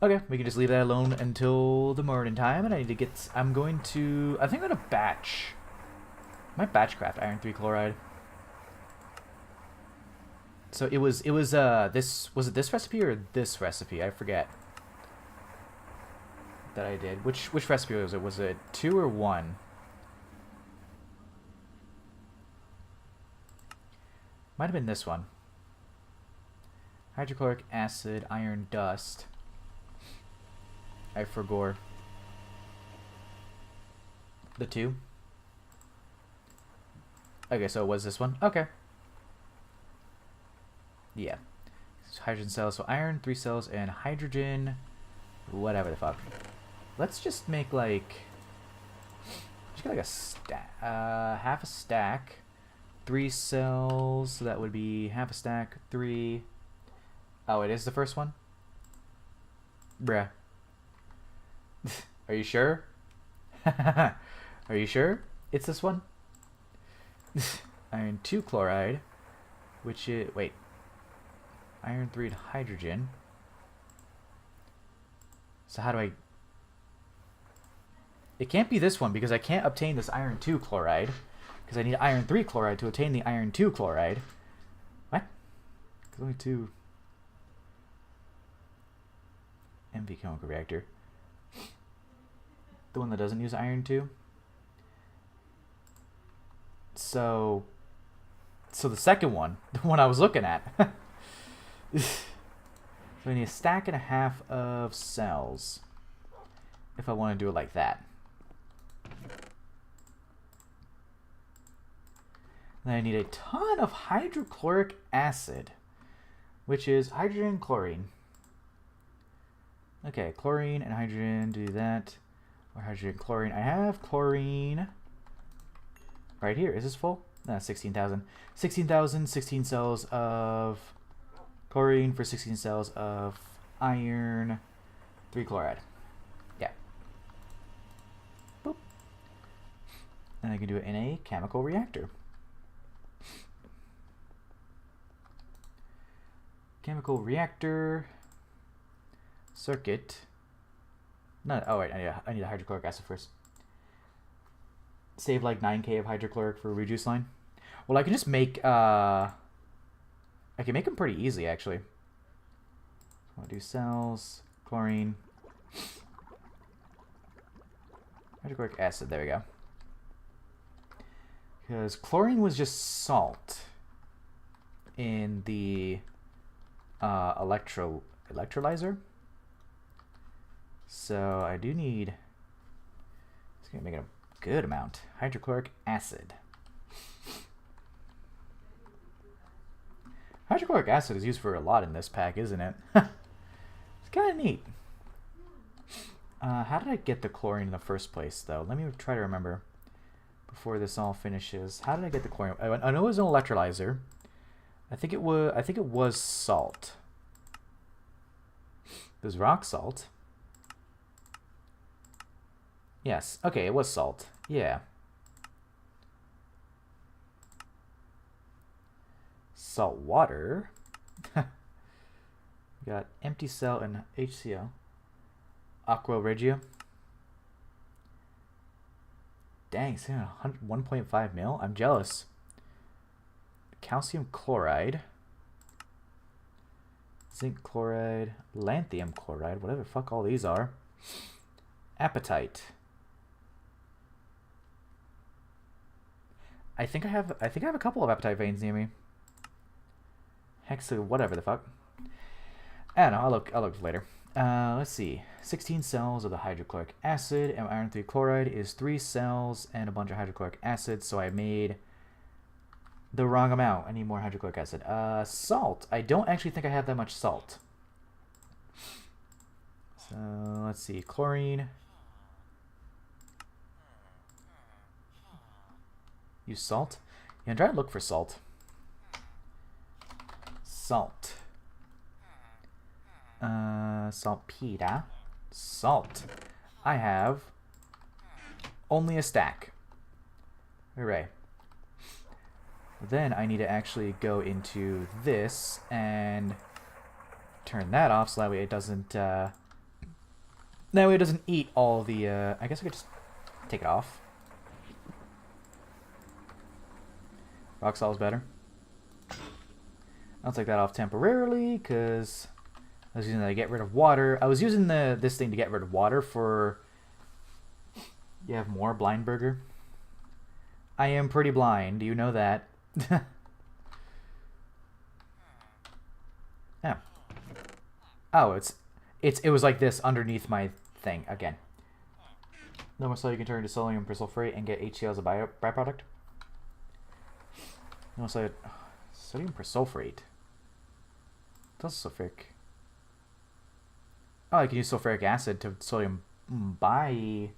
S1: Okay, we can just leave that alone until the morning time. And I need to get... I'm going to... I think I'm going to batch... I might batch craft Iron 3 Chloride. So it was this, was it this recipe or this recipe? I forget. That I did. Which recipe was it? Was it 2 or 1? Might have been this one. Hydrochloric acid, iron dust. I forgot. The 2? Okay, so it was this one? Okay. Yeah. Hydrogen cells, so iron, 3 cells, and hydrogen, whatever the fuck. Let's just make like... Just get like a stack, half a stack. 3 cells, so that would be half a stack, 3. Oh, it is the first one? Bruh. Are you sure? Are you sure it's this one? Iron 2 chloride, which is... Wait. Iron 3 and hydrogen. So how do I... It can't be this one because I can't obtain this iron 2 chloride. Because I need iron 3 chloride to obtain the iron 2 chloride. What? There's only 2. MV chemical reactor. The one that doesn't use iron 2. So the second one, the one I was looking at. So I need a stack and a half of cells if I want to do it like that. Then I need a ton of hydrochloric acid, which is hydrogen, chlorine. Okay, chlorine and hydrogen, do that. Or hydrogen, chlorine. I have chlorine right here. Is this full? No, 16,000. 16,000, 16 cells of chlorine for 16 cells of iron 3 chloride. Yeah. Boop. And I can do it in a chemical reactor. Chemical reactor circuit. No, oh wait, I need a hydrochloric acid first. Save like 9k of hydrochloric for a rejuice line. Well, I can just make I can make them pretty easy actually. I'll do cells, chlorine, hydrochloric acid. There we go. Because chlorine was just salt in the electrolyzer. So I do need, it's gonna make it a good amount. Hydrochloric acid. Hydrochloric acid is used for a lot in this pack, isn't it? It's kind of neat. How did I get the chlorine in the first place, though? Let me try to remember before this all finishes. How did I get the chlorine? I know it was an electrolyzer. I think it was salt. It was rock salt. Yes. Okay, it was salt. Yeah. salt water. We got empty cell and HCl. Aqua Regia. Dang, it's 1.5 mil. I'm jealous. Calcium chloride. Zinc chloride. Lanthium chloride. Whatever the fuck all these are. Apatite. I think I have a couple of apatite veins near me. Hexa, whatever the fuck. I don't know. I'll look later. Let's see. 16 cells of the hydrochloric acid, and iron 3 chloride is 3 cells and a bunch of hydrochloric acid, so I made the wrong amount. I need more hydrochloric acid. Salt. I don't actually think I have that much salt. So, let's see. Chlorine. Use salt. Yeah, try to look for salt. Salt. Saltpeter. Salt. I have only a stack. Hooray. Then I need to actually go into this and turn that off so that way it doesn't eat all the I guess I could just take it off. Rock salt is better. I'll take that off temporarily because I was using that to get rid of water. I was using this thing to get rid of water for... You have more blind burger? I am pretty blind. Do you know that? Yeah. Oh, it was like this underneath my thing again. Normal cell you can turn into sodium persulfate and get HCl as a byproduct. Normal cell sodium persulfate. That's sulfuric. Oh, I can use sulfuric acid to sodium bisulfate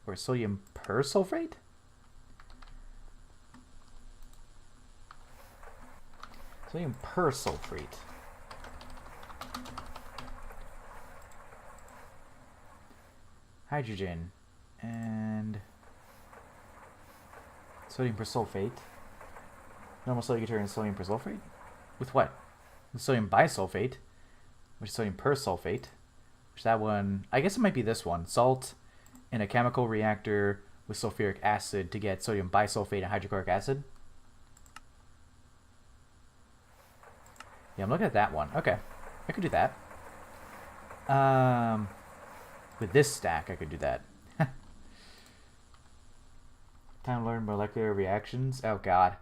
S1: or sodium persulfate? Sodium persulfate. Hydrogen and sodium persulfate. Normal sodium turn into sodium persulfate? With what? With sodium bisulfate, which is sodium persulfate. Which that one, I guess it might be this one. Salt in a chemical reactor with sulfuric acid to get sodium bisulfate and hydrochloric acid. Yeah, I'm looking at that one. Okay, I could do that. With this stack, I could do that. Time to learn molecular reactions. Oh god,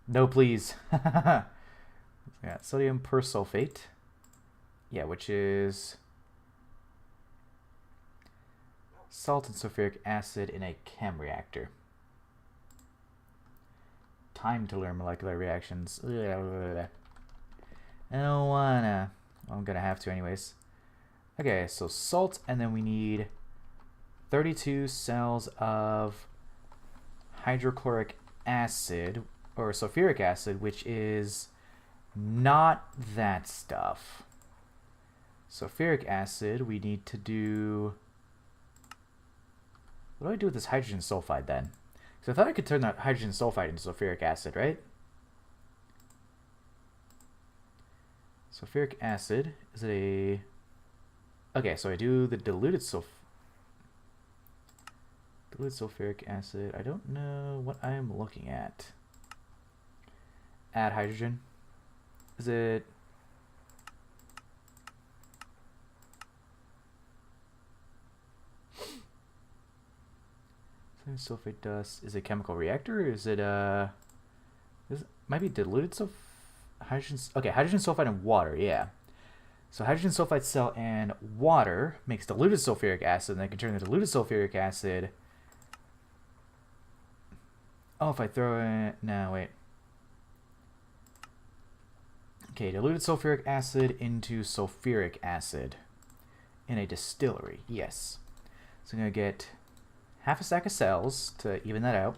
S1: no, please. Yeah, sodium persulfate. Yeah, which is salt and sulfuric acid in a chem reactor. Time to learn molecular reactions. I don't wanna. Well, I'm gonna have to anyways. Okay, so salt, and then we need 32 cells of hydrochloric acid, or sulfuric acid, which is not that stuff. Sulfuric acid, we need to do... What do I do with this hydrogen sulfide then? Because I thought I could turn that hydrogen sulfide into sulfuric acid, right? Sulfuric acid, is it a... Okay, so I do the diluted sulfuric acid. I don't know what I'm looking at. Add hydrogen. Is it... Sulfate dust. Is it a chemical reactor? Or is it might be diluted hydrogen. Okay, hydrogen sulfide and water. Yeah. So hydrogen sulfide cell and water makes diluted sulfuric acid, and then I can turn the diluted sulfuric acid. Oh, if I throw in... No, wait. Okay, diluted sulfuric acid into sulfuric acid in a distillery. Yes. So I'm going to get half a stack of cells to even that out,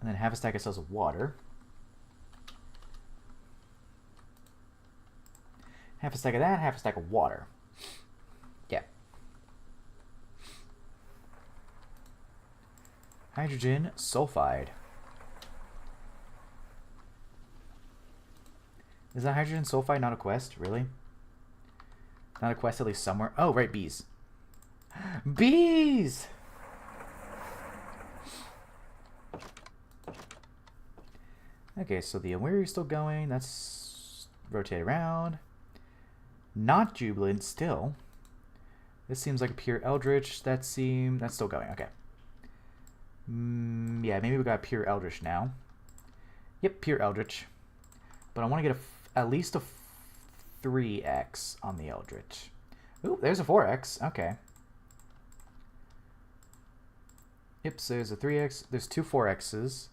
S1: and then half a stack of cells of water. Half a stack of that, half a stack of water. Yeah. Hydrogen sulfide. Is that hydrogen sulfide not a quest? Really? Not a quest at least somewhere? Oh, right, bees. Bees! Okay, so the where are you still going? That's rotate around. Not jubilant still. This seems like a pure eldritch. That's still going. Okay. Yeah, maybe we got pure eldritch now. Yep, pure eldritch. But I want to get at least a 3x on the eldritch. Ooh, there's a 4x. Okay. Yep, so there's a 3x. There's two 4x's.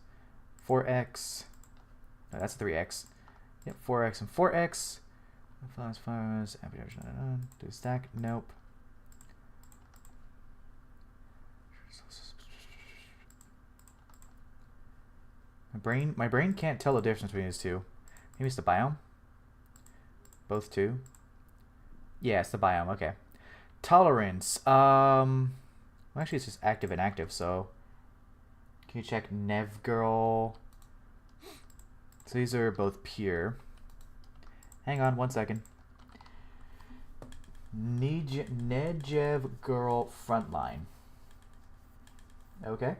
S1: 4x. No, that's a 3x. Yep, 4x and 4x. Fires. Do stack. Nope. My brain can't tell the difference between these two. Maybe it's the biome. Both two. Yeah, it's the biome. Okay. Tolerance. Well, actually, it's just active and active. So, can you check Nev Girl? So these are both pure. Hang on 1 second. Negev Girl Frontline. Okay.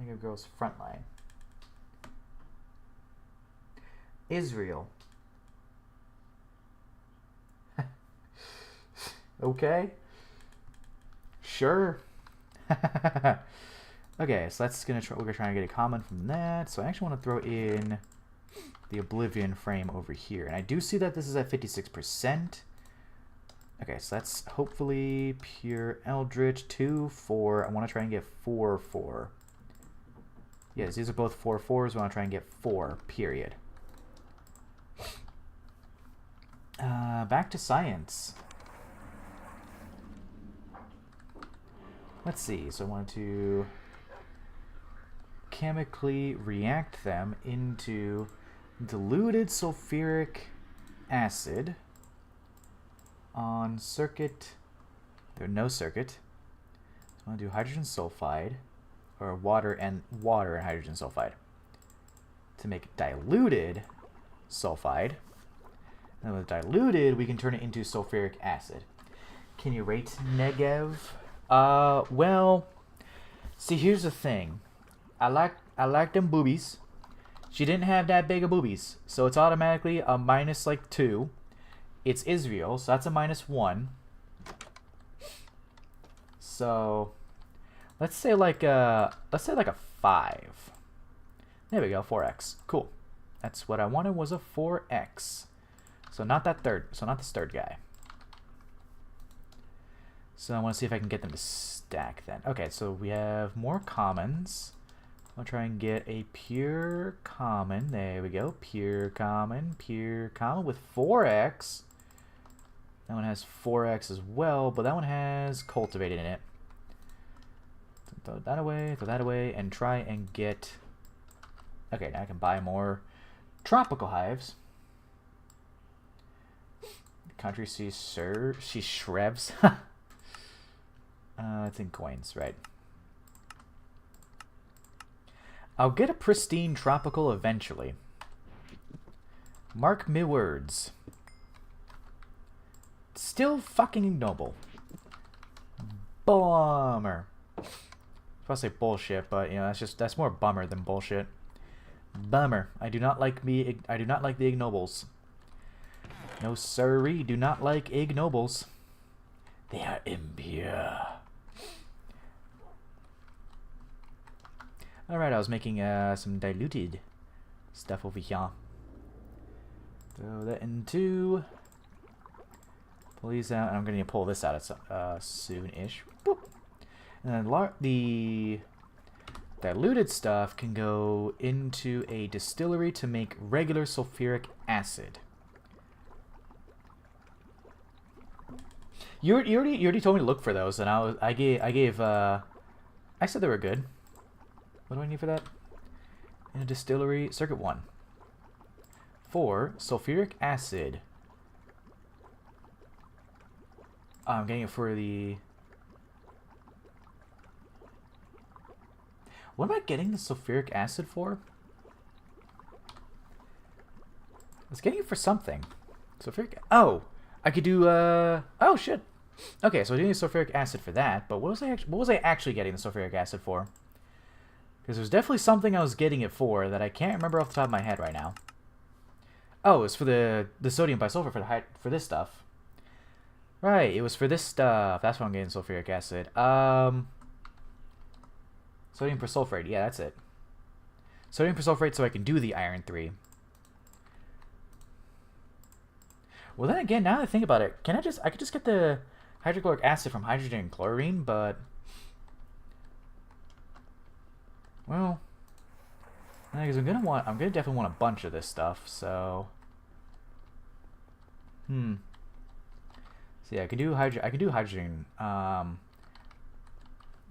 S1: Negev Girl's Frontline. Israel. Okay. Sure. Okay, so that's we're gonna try and get a comment from that. So I actually want to throw in the Oblivion frame over here, and I do see that this is at 56%. Okay, so that's hopefully pure Eldritch 2, 4. I want to try and get 4, 4. Yes, these are both 4, 4s. We want to try and get 4. Period. Back to science. Let's see. So I want to chemically react them into diluted sulfuric acid on circuit. There's no circuit. So I want to do hydrogen sulfide, or water and hydrogen sulfide to make diluted sulfide. And with diluted, we can turn it into sulfuric acid. Can you rate Negev? Well, see, here's the thing. I like them boobies. She didn't have that big of boobies, so it's automatically a minus like 2. It's Israel, so that's a minus 1. So let's say like a 5. There we go, 4x. Cool. That's what I wanted, was a 4x. So not that third. So not this third guy. So I want to see if I can get them to stack then. Okay, so we have more commons. I'll try and get a pure common. There we go. Pure common with 4x. That one has 4x as well, but that one has cultivated in it. Throw that away, and try and get... Okay, now I can buy more tropical hives. The country sees she shrubs. It's in coins, right? I'll get a pristine tropical eventually. Mark me words. Still fucking ignoble. Bummer. I was about to say bullshit, but you know that's more bummer than bullshit. Bummer. I do not like the ignobles. No sirree, do not like ignobles. They are impure. Alright, I was making some diluted stuff over here. Throw that into... Pull these out, and I'm going to pull this out soon-ish. Boop. And then the diluted stuff can go into a distillery to make regular sulfuric acid. You already told me to look for those, and I said they were good. What do I need for that? In a distillery, circuit 1. 4 sulfuric acid. I'm getting it for the... What am I getting the sulfuric acid for? I was getting it for something. Sulfuric... Oh! I could do, Oh, shit! Okay, so I'm doing the sulfuric acid for that, but what was I actually getting the sulfuric acid for? Because there's definitely something I was getting it for that I can't remember off the top of my head right now. Oh, it's for the sodium bisulfite for this stuff. Right, it was for this stuff. That's why I'm getting sulfuric acid. Sodium persulfate. Yeah, that's it. Sodium persulfate so I can do the iron 3. Well, then again, now that I think about it, I could just get the hydrochloric acid from hydrogen and chlorine, but... Well... Because I'm gonna definitely want a bunch of this stuff, so... So yeah, I can do hydrogen,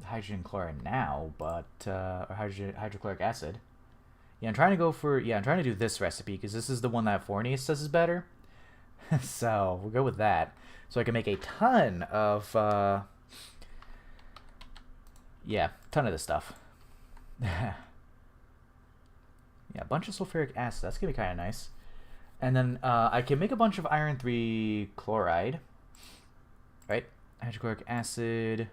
S1: hydrogen chlorine now, but, or hydrochloric acid. Yeah, I'm trying to do this recipe, because this is the one that Fornius says is better. So, we'll go with that. So I can make a ton of, yeah, ton of this stuff. Yeah, a bunch of sulfuric acid. That's going to be kind of nice. And then I can make a bunch of iron 3 chloride. Right? Hydrochloric acid.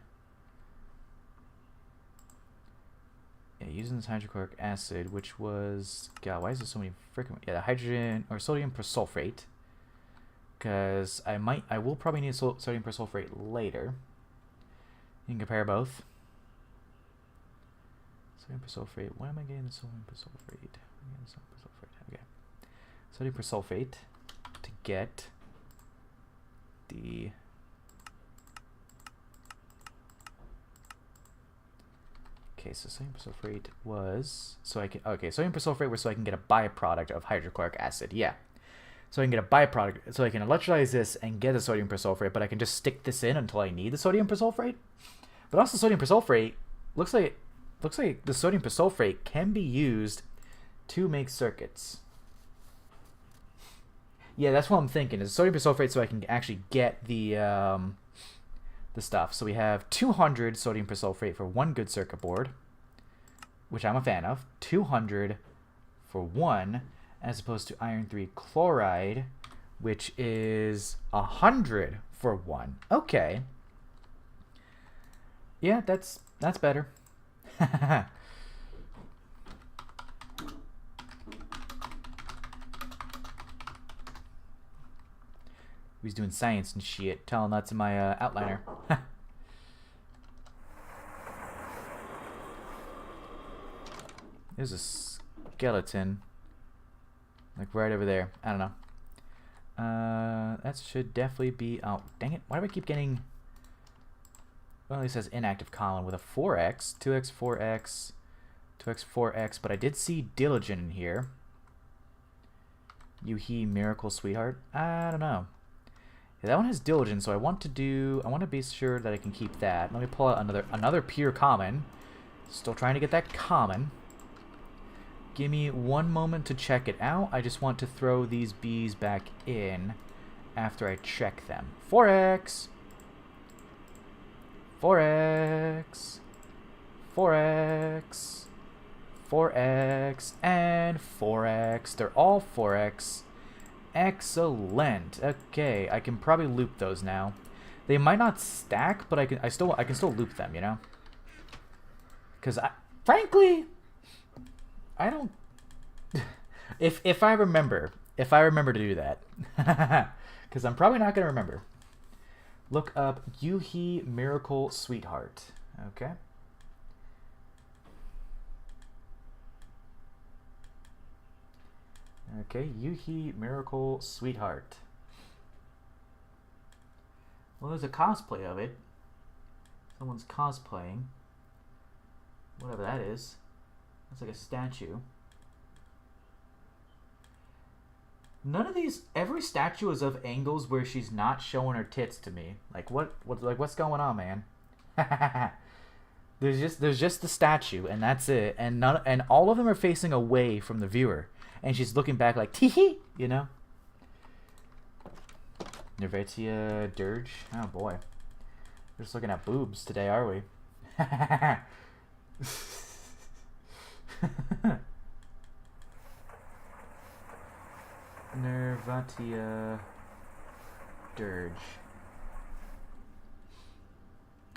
S1: Yeah, using this hydrochloric acid, which was... God, why is there so many freaking... Yeah, the hydrogen or sodium persulfate. Because I will probably need sodium persulfate later. You can compare both. Sodium persulfate. Why am I getting the sodium persulfate? Okay. Sodium persulfate to get the... Okay, so sodium persulfate was... sodium persulfate was so I can get a byproduct of hydrochloric acid. Yeah. So I can get a byproduct, so I can electrolyze this and get the sodium persulfate, but I can just stick this in until I need the sodium persulfate. But also sodium persulfate, looks like the sodium persulfate can be used to make circuits. Yeah, that's what I'm thinking, is sodium persulfate so I can actually get the stuff. So we have 200 sodium persulfate for one good circuit board, which I'm a fan of. 200 for one, as opposed to iron 3 chloride, which is 100 for one. Okay. Yeah, that's better. He's doing science and shit, telling that to my outliner. There's a skeleton. Like right over there. I don't know. That should definitely be... Oh, dang it. Why do I keep getting... Well, it says inactive column with a 4x. 2x, 4x. 2x, 4x. But I did see diligent in here. Yuhi, miracle, sweetheart. I don't know. Yeah, that one has diligent, so I want to be sure that I can keep that. Let me pull out another pure common. Still trying to get that common. Give me one moment to check it out. I just want to throw these bees back in after I check them. 4x! 4x! 4x! 4x! And 4x. They're all 4x. Excellent. Okay, I can probably loop those now. They might not stack, but I can still loop them, you know? Because frankly, I don't... if I remember to do that. Because I'm probably not going to remember. Look up Yuhi Miracle Sweetheart. Okay. Okay, Yuhi Miracle Sweetheart. Well, there's a cosplay of it. Someone's cosplaying. Whatever that is. It's like a statue. None of these... Every statue is of angles where she's not showing her tits to me. Like, what's going on, man? There's just the statue, and that's it. And all of them are facing away from the viewer. And she's looking back like, tee-hee, you know? Nervetia Dirge? Oh, boy. We're just looking at boobs today, are we? Nervatia dirge.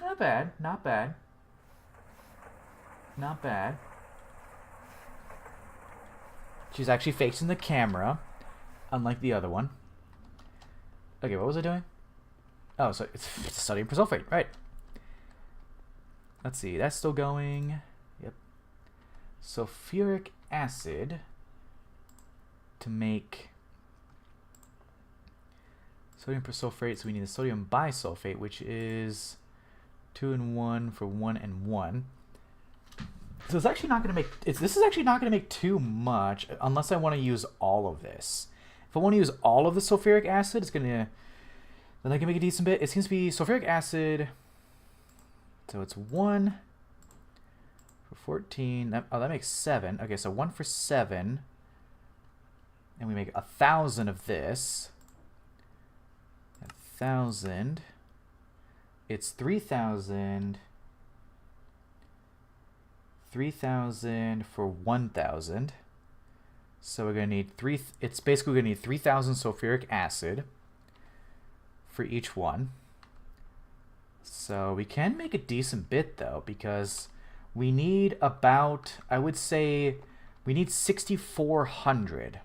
S1: Not bad, not bad. Not bad. She's actually facing the camera, unlike the other one. Okay, what was I doing? Oh, so it's sodium persulfate, right. Let's see, that's still going. Yep. Sulfuric acid to make sodium persulfate, so we need the sodium bisulfate, which is 2 and 1 for 1 and 1. So it's actually not going to make... this is actually not going to make too much unless I want to use all of this. If I want to use all of the sulfuric acid, it's going to... then I can make a decent bit. It seems to be sulfuric acid... so it's 1 for 14. That makes 7. Okay, so 1 for 7. And we make 1,000 of this. 1,000. It's 3,000. 3,000 for 1,000. So we're going to need it's basically going to need 3,000 sulfuric acid for each one. So we can make a decent bit though, because we need about, I would say, we need 6,400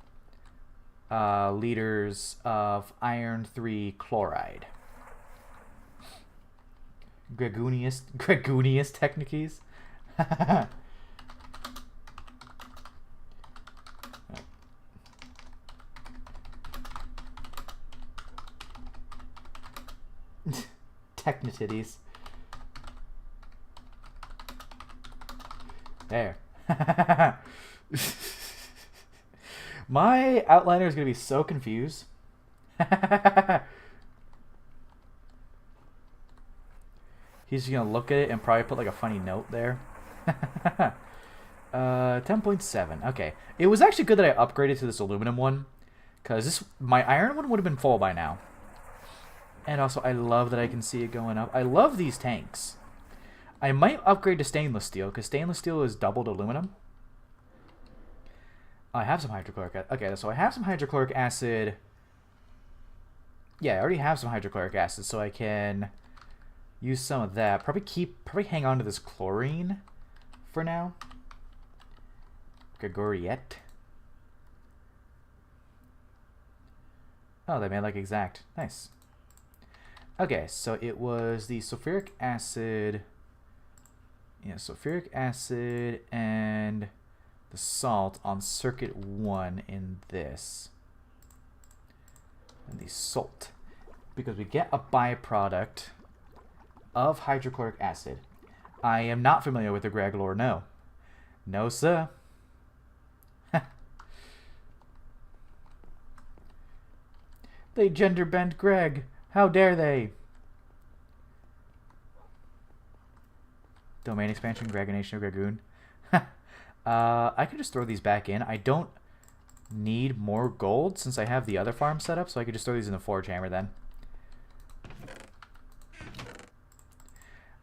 S1: liters of iron 3 chloride. Gregunius techniques. Technicities. There. My outliner is going to be so confused. He's just going to look at it and probably put like a funny note there. 10.7. Okay. It was actually good that I upgraded to this aluminum one, because my iron one would have been full by now. And also, I love that I can see it going up. I love these tanks. I might upgrade to stainless steel, because stainless steel is doubled aluminum. I have some hydrochloric acid. Okay, so I have some hydrochloric acid. Yeah, I already have some hydrochloric acid, so I can use some of that. Probably hang on to this chlorine for now. Gregoriette. Oh, they made like exact. Nice. Okay, so it was the sulfuric acid. Yeah, sulfuric acid and the salt on circuit 1 in this. And the salt. Because we get a byproduct of hydrochloric acid. I am not familiar with the Greg lore, no. No, sir. They gender bent Greg. How dare they? Domain expansion, Gregonation of Gregoon. I can just throw these back in. I don't need more gold since I have the other farm set up, so I could just throw these in the forge hammer then.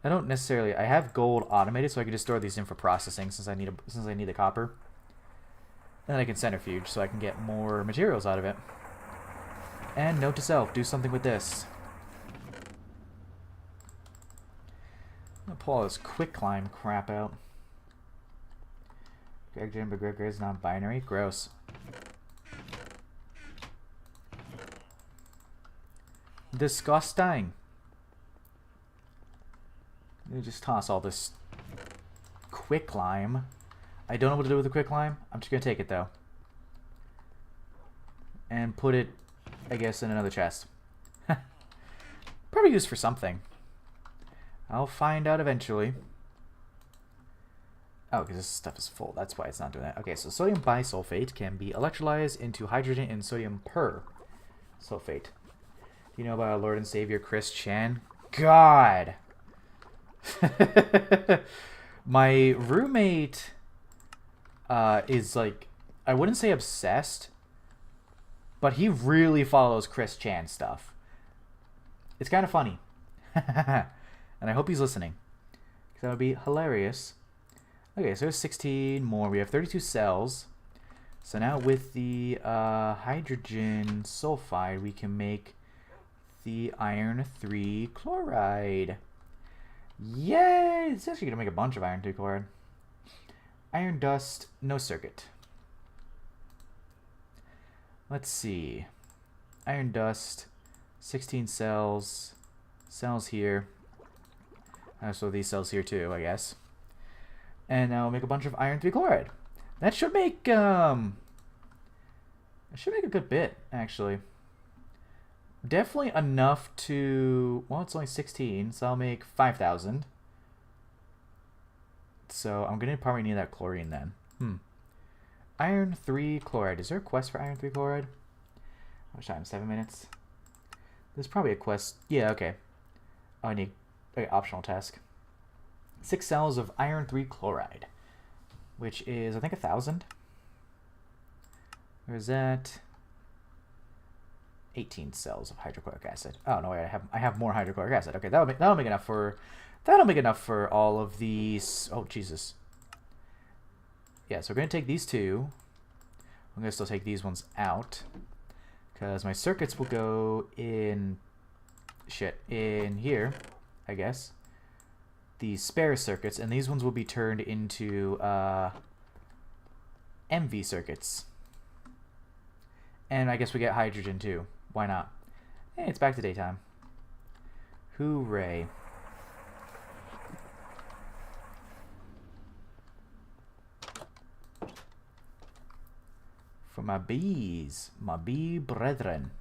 S1: I don't necessarily... I have gold automated, so I can just throw these in for processing since I need the copper. And then I can centrifuge so I can get more materials out of it. And note to self, do something with this. I'm gonna pull all this quick climb crap out. Greg Jim, but Greg is non-binary. Gross. Disgusting. Let me just toss all this quick climb. I don't know what to do with the quick climb. I'm just gonna take it though. And put it, I guess, in another chest. Probably used for something. I'll find out eventually. Oh, because this stuff is full. That's why it's not doing that. Okay, so sodium bisulfate can be electrolyzed into hydrogen and sodium persulfate. Do you know about our Lord and Savior Chris Chan? God! My roommate is like, I wouldn't say obsessed, but he really follows Chris Chan stuff. It's kind of funny. And I hope he's listening, because that would be hilarious. Okay, so there's 16 more. We have 32 cells. So now with the hydrogen sulfide, we can make the iron 3 chloride. Yay! It's actually going to make a bunch of iron 3 chloride. Iron dust, no circuit. Let's see. Iron dust, 16 cells. Cells here. So these cells here too, I guess. And now we'll make a bunch of iron 3 chloride. That should make a good bit, actually. Definitely enough to, well, it's only 16, so I'll make 5,000. So I'm gonna probably need that chlorine then. Iron 3 chloride. Is there a quest for iron 3 chloride? How much time? 7 minutes? There's probably a quest. Yeah, okay. Oh, I need optional task. 6 cells of iron 3 chloride, which is, I think, 1,000. Or is that 18 cells of hydrochloric acid? Oh no, wait, I have more hydrochloric acid. Okay, that'll make enough for all of these. Oh Jesus. Yeah, so we're gonna take these two. I'm gonna still take these ones out because my circuits will go in in here, I guess. The spare circuits, and these ones will be turned into MV circuits. And I guess we get hydrogen too. Why not? Hey, it's back to daytime. Hooray. For my bees, my bee brethren.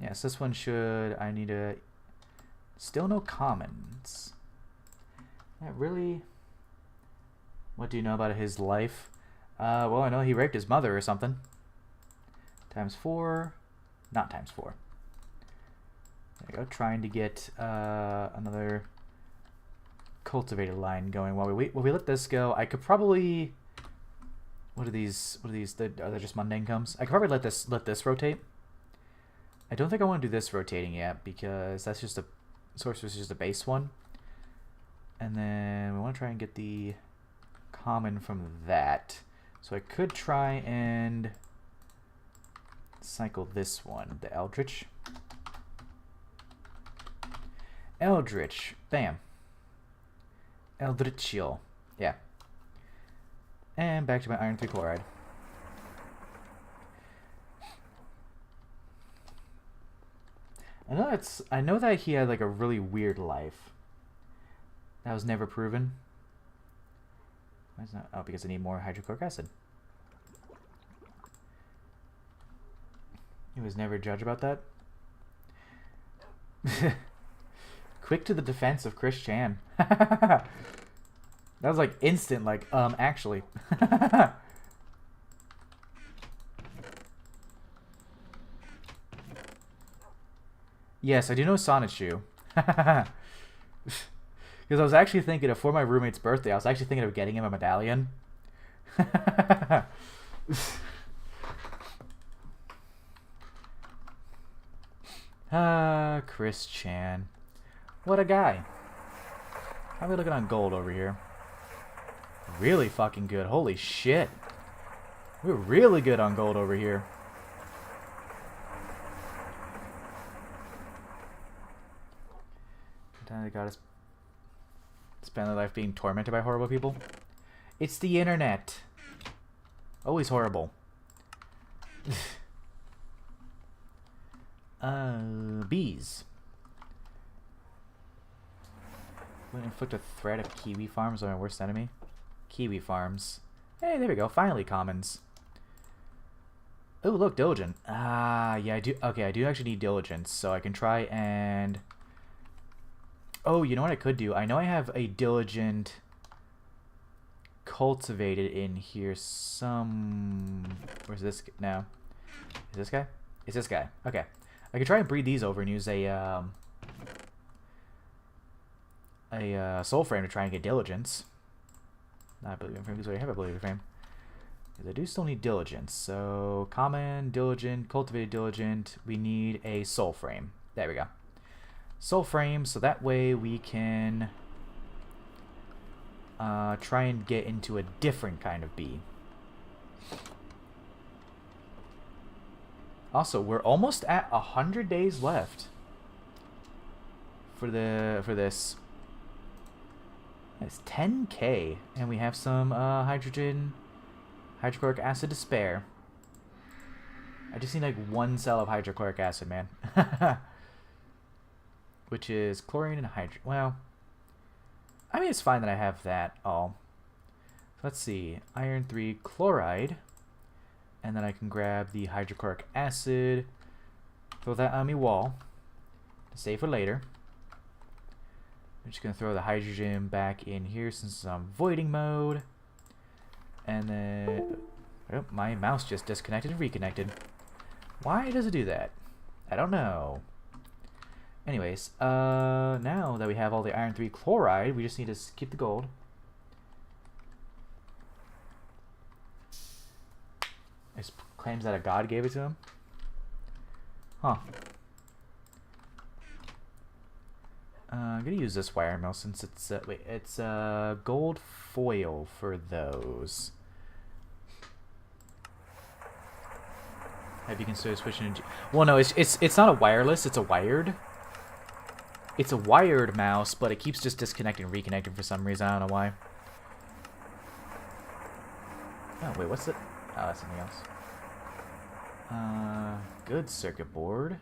S1: Yes, this one should, I need a, still no commons. Yeah, really? What do you know about his life? Well, I know he raped his mother or something. Times 4. Not times 4. There we go. Trying to get another cultivated line going while we let this go. I could probably... What are these? Are they just mundane comes? I could probably let this rotate. I don't think I want to do this rotating yet because that's just a sorceress is just a base one. And then we want to try and get the common from that. So I could try and cycle this one, the Eldritch. Eldritch, bam. Eldritchio, yeah. And back to my iron 3 chloride. I know that he had like a really weird life. That was never proven. Why is that? Oh, because I need more hydrochloric acid. He was never a judge about that. Quick to the defense of Chris Chan. That was like instant, like, actually. Yes, I do know Sonichu. Because I was actually thinking of, for my roommate's birthday, I was actually thinking of getting him a medallion. Chris Chan. What a guy. How are we looking on gold over here? Really fucking good. Holy shit. We're really good on gold over here. They gotta spend their life being tormented by horrible people. It's the internet. Always horrible. Bees. Would inflict a threat of kiwi farms on my worst enemy. Kiwi farms. Hey, there we go. Finally, commons. Oh, look, diligent. Yeah, I do. Okay, I do actually need diligence, so I can try and. Oh, you know what I could do? I know I have a diligent cultivated in here some... Where's this now? Is this guy? It's this guy. Okay. I could try and breed these over and use a soul frame to try and get diligence. Not ability frame, because I have ability frame. Because I do still need diligence. So, common, diligent, cultivated diligent. We need a soul frame. There we go. Soul frame, so that way we can try and get into a different kind of bee. Also, we're almost at 100 days left for this. It's 10K, and we have some hydrochloric acid to spare. I just need like 1 cell of hydrochloric acid, man. Which is chlorine and hydrogen. Well, I mean, it's fine that I have that all. Let's see. Iron 3 chloride. And then I can grab the hydrochloric acid. Throw that on my wall. To save for later. I'm just going to throw the hydrogen back in here since I'm voiding mode. And then... Oh, my mouse just disconnected and reconnected. Why does it do that? I don't know. Anyways, now that we have all the iron 3 chloride, we just need to keep the gold. It claims that a god gave it to him. Huh. I'm gonna use this wire mill since it's it's gold foil for those. Have you considered switching into... Well, no, it's not a wireless. It's a wired. It's a wired mouse, but it keeps just disconnecting and reconnecting for some reason. I don't know why. Oh, wait, what's it? Oh, that's something else. Good circuit board.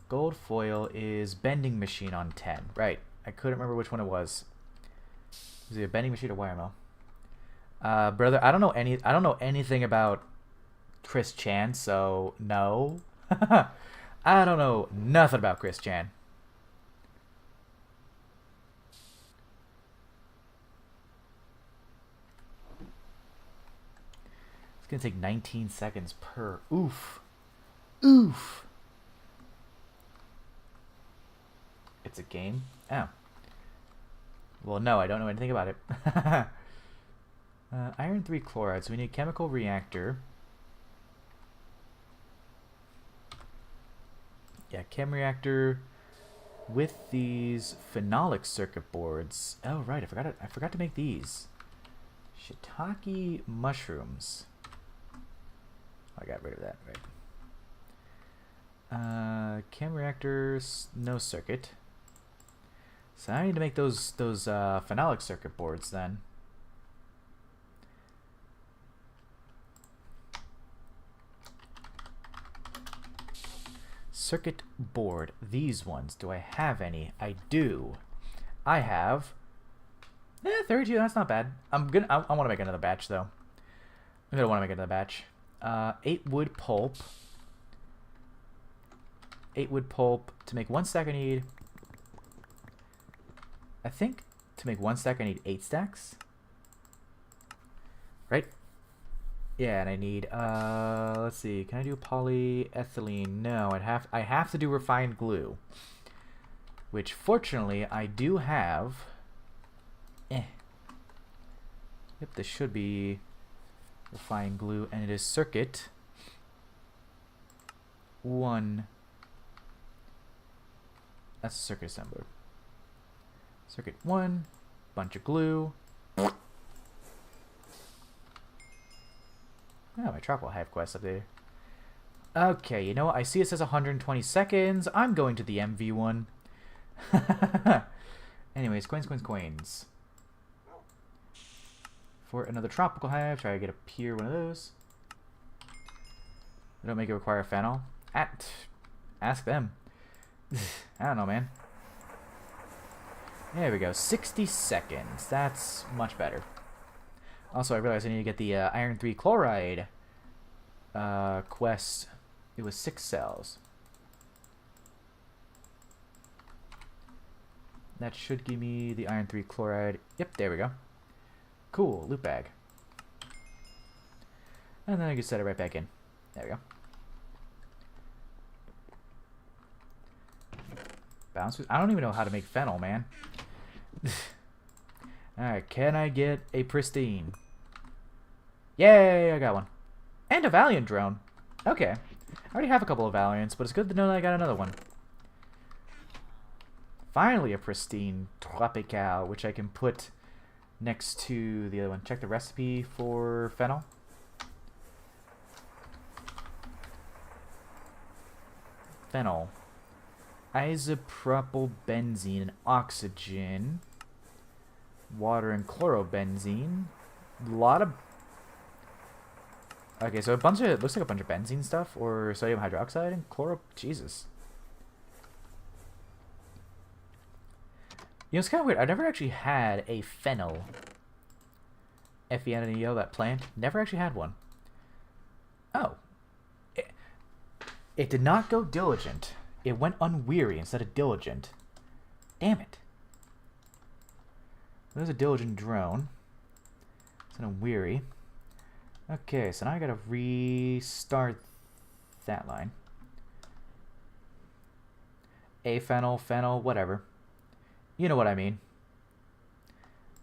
S1: Gold foil is bending machine on 10. Right. I couldn't remember which one it was. Was it a bending machine or wire mill? Brother, I don't know anything about Chris Chan, so no. I don't know nothing about Chris Chan. It's gonna take 19 seconds per. Oof. Oof. It's a game? Oh. Well, no, I don't know anything about it. Iron 3 chloride, so we need a chemical reactor. Yeah, chem reactor with these phenolic circuit boards. Oh, right, I forgot to make these. Shiitake mushrooms. I got rid of that, right. Chem reactors, no circuit. So I need to make those phenolic circuit boards then. Circuit board, these ones. Do I have any? I do. I have 32, that's not bad. I want to make another batch though. I'm gonna want to make another batch. 8 wood pulp. 8 wood pulp. To make 1 stack I need... I think to make 1 stack I need 8 stacks. Right? Yeah, and I need let's see, can I do polyethylene? No, I have to do refined glue. Which fortunately I do have. Yep, this should be refined glue, and it is circuit 1. That's a circuit assembler. Circuit 1, bunch of glue. Oh, my truck will have quest updated. Okay, you know what? I see it says 120 seconds. I'm going to the MV one. Anyways, coins. For another tropical hive, try to get a pier one of those. They don't make it require phenol. Ask them. I don't know, man. There we go. 60 seconds. That's much better. Also, I realized I need to get the iron 3 chloride quest. It was 6 cells. That should give me the iron 3 chloride. Yep, there we go. Cool, loot bag. And then I can set it right back in. There we go. Bounce. I don't even know how to make phenol, man. Alright, can I get a pristine? Yay, I got one. And a Valiant drone. Okay. I already have a couple of Valiants, but it's good to know that I got another one. Finally a pristine Tropical, which I can put next to the other one. Check the recipe for phenol. Phenol. Isopropylbenzene and oxygen. Water and chlorobenzene. A lot of... Okay, so a bunch of... It looks like a bunch of benzene stuff. Or sodium hydroxide and chloro... Jesus. You know, it's kind of weird. I never actually had a phenol. F-E-N-N-E-O, that plant. Never actually had one. Oh. It did not go diligent. It went unweary instead of diligent. Damn it. There's a diligent drone. It's an unweary. Okay, so now I gotta restart that line. A phenol, phenol, whatever. You know what I mean.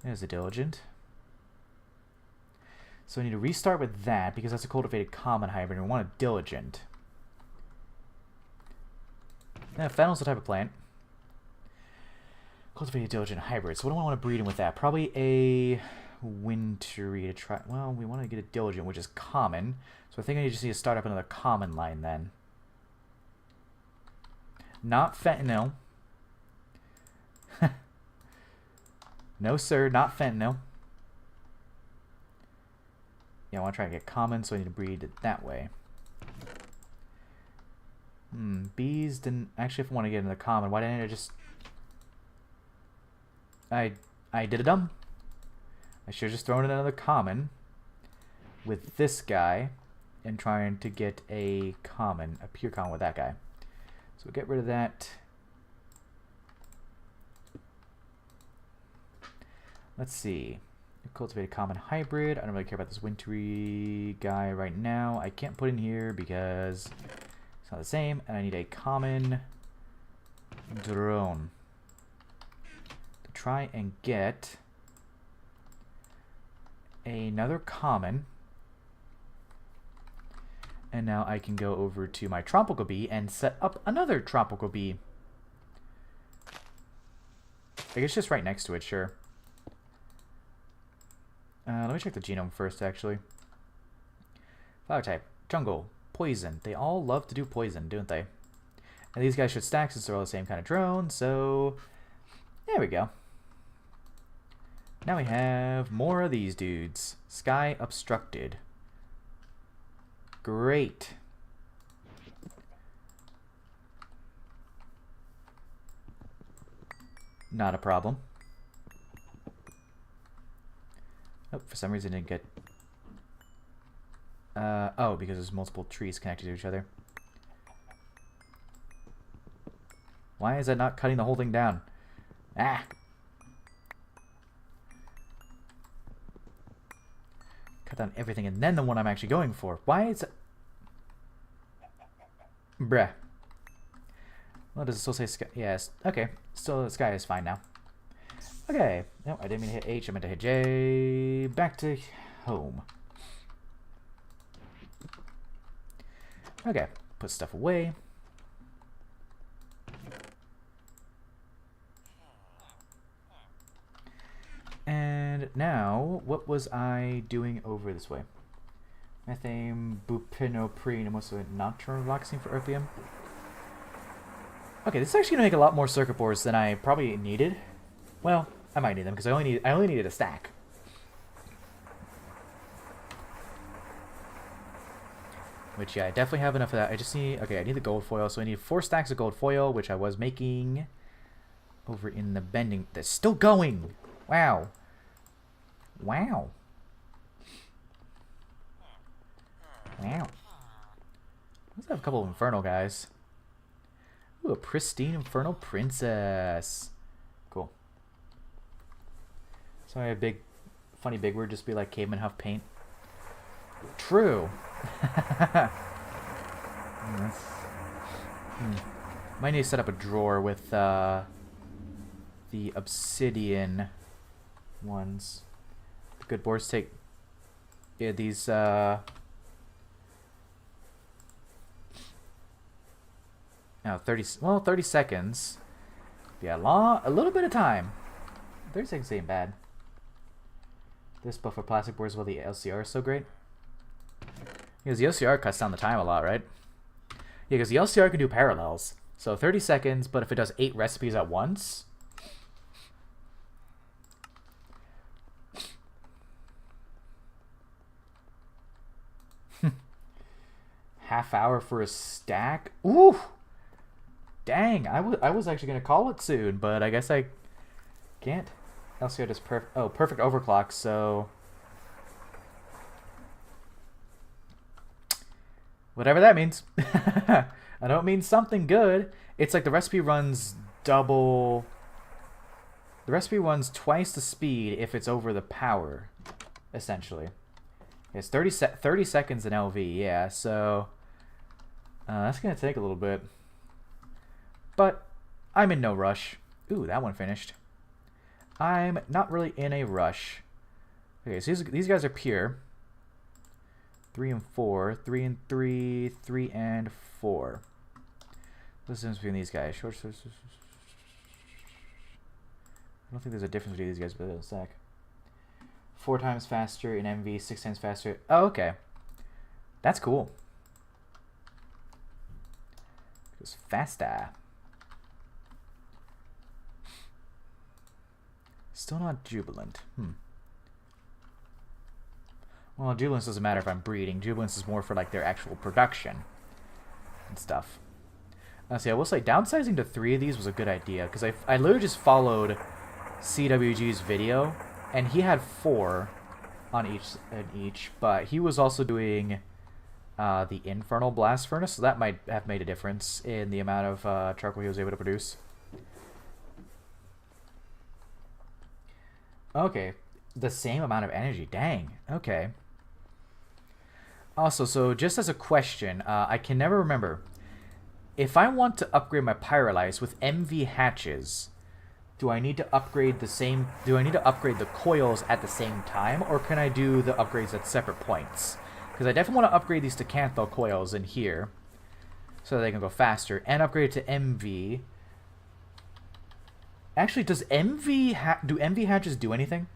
S1: There's a diligent. So I need to restart with that because that's a cultivated common hybrid and we want a diligent. Now, phenol's the type of plant. Cultivated diligent hybrid. So what do I want to breed in with that? Probably a wintry to try. Well, we want to get a diligent, which is common. So I think I just need to start up another common line then. Not fentanyl. No, sir, not fentanyl. Yeah, I want to try and get common, so I need to breed it that way. Bees didn't... Actually, if I want to get into the common, why didn't I just... I did a dumb. I should have just thrown in another common with this guy and trying to get a common, a pure common with that guy. So we'll get rid of that. Let's see. Cultivated common hybrid. I don't really care about this wintry guy right now. I can't put in here because it's not the same. And I need a common drone to try and get another common. And now I can go over to my tropical bee and set up another tropical bee. I guess just right next to it, sure. Let me check the genome first, actually. Flower type, jungle, poison. They all love to do poison, don't they? And these guys should stack since they're all the same kind of drone, so... There we go. Now we have more of these dudes. Sky obstructed. Great. Not a problem. Oh, for some reason it didn't get... oh, because there's multiple trees connected to each other. Why is that not cutting the whole thing down? Ah! Cut down everything and then the one I'm actually going for. Why is it... Bruh. Well, does it still say sky? Yes. Okay. Still, the sky is fine now. Okay. No, I didn't mean to hit H. I meant to hit J. Back to home. Okay. Put stuff away. And now, what was I doing over this way? Methane, buprenorphine, and what's the nocturnal relaxing for opium? Okay, this is actually gonna make a lot more circuit boards than I probably needed. Well, I might need them because I only needed a stack. Which, yeah, I definitely have enough of that. I just need... Okay, I need the gold foil, so I need 4 stacks of gold foil, which I was making over in the bending... That's still going! Wow. Wow. Wow. Let's have a couple of infernal guys. Ooh, a pristine infernal princess. Cool. Sorry, a big, funny big word just be like caveman huff paint. True. Might need to set up a drawer with the obsidian ones. The good boards take these now 30 seconds. Yeah, a little bit of time. 30 seconds ain't bad. This but for plastic boards while the LCR is so great. Because the LCR cuts down the time a lot, right? Yeah, because the LCR can do parallels. So 30 seconds, but if it does 8 recipes at once... Half hour for a stack? Ooh! Dang, I was actually going to call it soon, but I guess I can't. LCR does perfect overclock, so... Whatever that means. I don't mean something good. It's like the recipe runs double... The recipe runs twice the speed if it's over the power, essentially. It's 30 seconds in LV, yeah, so... that's going to take a little bit. But I'm in no rush. Ooh, that one finished. I'm not really in a rush. Okay, so these guys are pure. 3 and 4. 3 and 3. 3 and 4. What's the difference between these guys? I don't think there's a difference between these guys, but a sec. 4 times faster in MV, 6 times faster. Oh, okay. That's cool. It goes faster. Still not jubilant. Well, jubilance doesn't matter if I'm breeding. Jubilance is more for like their actual production and stuff. See, I will say downsizing to 3 of these was a good idea because I literally just followed CWG's video and he had 4 on each, but he was also doing the Infernal Blast Furnace, so that might have made a difference in the amount of charcoal he was able to produce. Okay, the same amount of energy. Dang. Okay. Also, so just as a question, I can never remember. If I want to upgrade my Pyrolyse with MV hatches, do I need to upgrade the same... Do I need to upgrade the coils at the same time, or can I do the upgrades at separate points? Because I definitely want to upgrade these to Canthal coils in here, so that they can go faster, and upgrade it to MV. Actually, does MV do MV hatches do anything?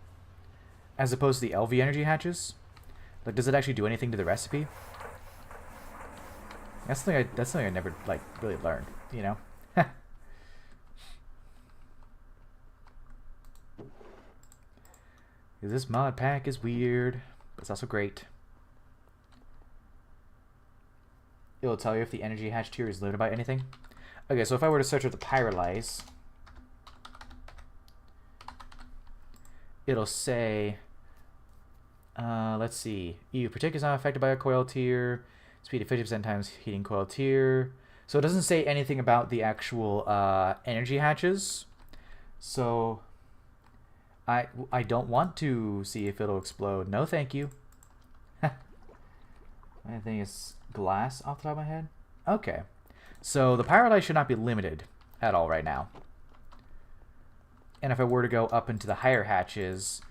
S1: As opposed to the LV energy hatches? Like, does it actually do anything to the recipe? That's something I never, like, really learned, you know? This mod pack is weird, but it's also great. It'll tell you if the energy hatch tier is limited by anything. Okay, so if I were to search with the Pyrolyse, it'll say, let's see, EU particulate is not affected by a coil tier, speed of 50% times heating coil tier. So it doesn't say anything about the actual energy hatches. So I don't want to see if it'll explode. No, thank you. I think it's glass off the top of my head. Okay. So the Pyrolyse should not be limited at all right now. And if I were to go up into the higher hatches...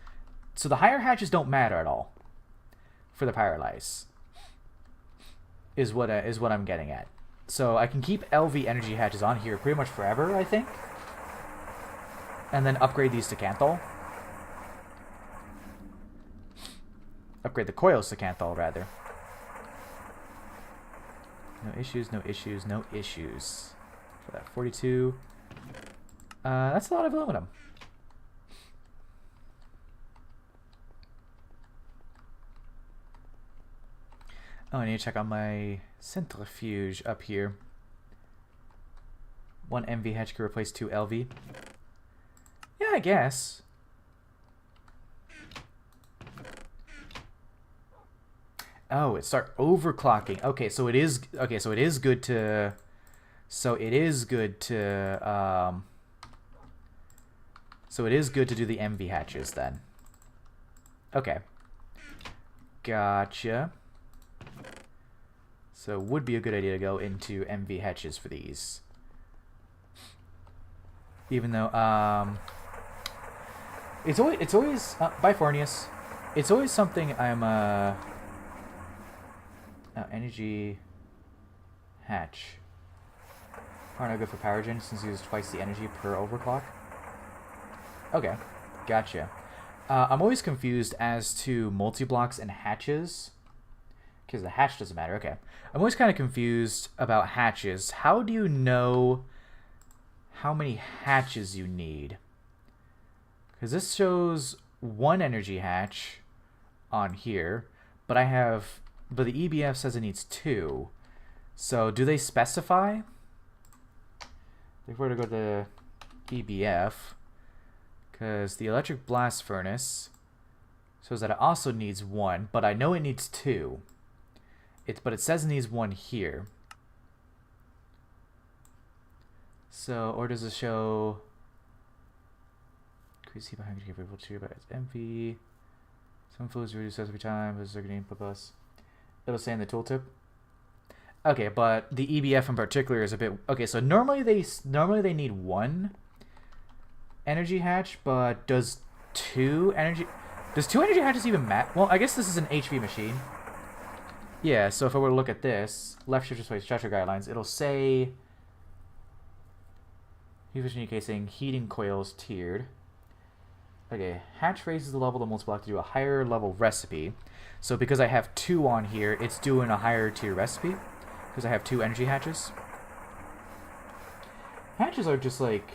S1: So the higher hatches don't matter at all for the Pyrolyse. Is what I'm getting at. So I can keep LV energy hatches on here pretty much forever, I think. And then upgrade these to Canthal. Upgrade the coils to Canthal, rather. No issues, no issues, no issues. For that 42. That's a lot of aluminum. Oh, I need to check on my centrifuge up here. 1 MV hatch can replace 2 LV. Yeah, I guess. Oh, it start overclocking. Okay, so it is good to so it is good to do the MV hatches then. Okay. Gotcha. So it would be a good idea to go into MV hatches for these. Even though it's always by Fornius. It's always something I'm energy hatch. Probably not good for power gen since it uses twice the energy per overclock. Okay, gotcha. I'm always confused as to multi-blocks and hatches. Because the hatch doesn't matter. Okay. I'm always kind of confused about hatches. How do you know how many hatches you need? Because this shows one energy hatch on here, but but the EBF says it needs 2. So do they specify? If we were to go to EBF, because the electric blast furnace shows that it also needs 1, but I know it needs 2. But it says it needs 1 here. So, or does it show? Increase heat behind give variable 2, but it's MV. Some fluids reduce every time. This is going to input bus. It'll say in the tooltip. Okay, but the EBF in particular is a bit okay. So normally they need 1 energy hatch, but does 2 energy hatches even matter? Well, I guess this is an HV machine. Yeah, so if I were to look at this, left shift display structure guidelines, it'll say heat efficient casing, heating coils tiered. Okay, hatch raises the level of the multi-block to do a higher level recipe. So because I have 2 on here, it's doing a higher tier recipe. Because I have 2 energy hatches. Hatches are just like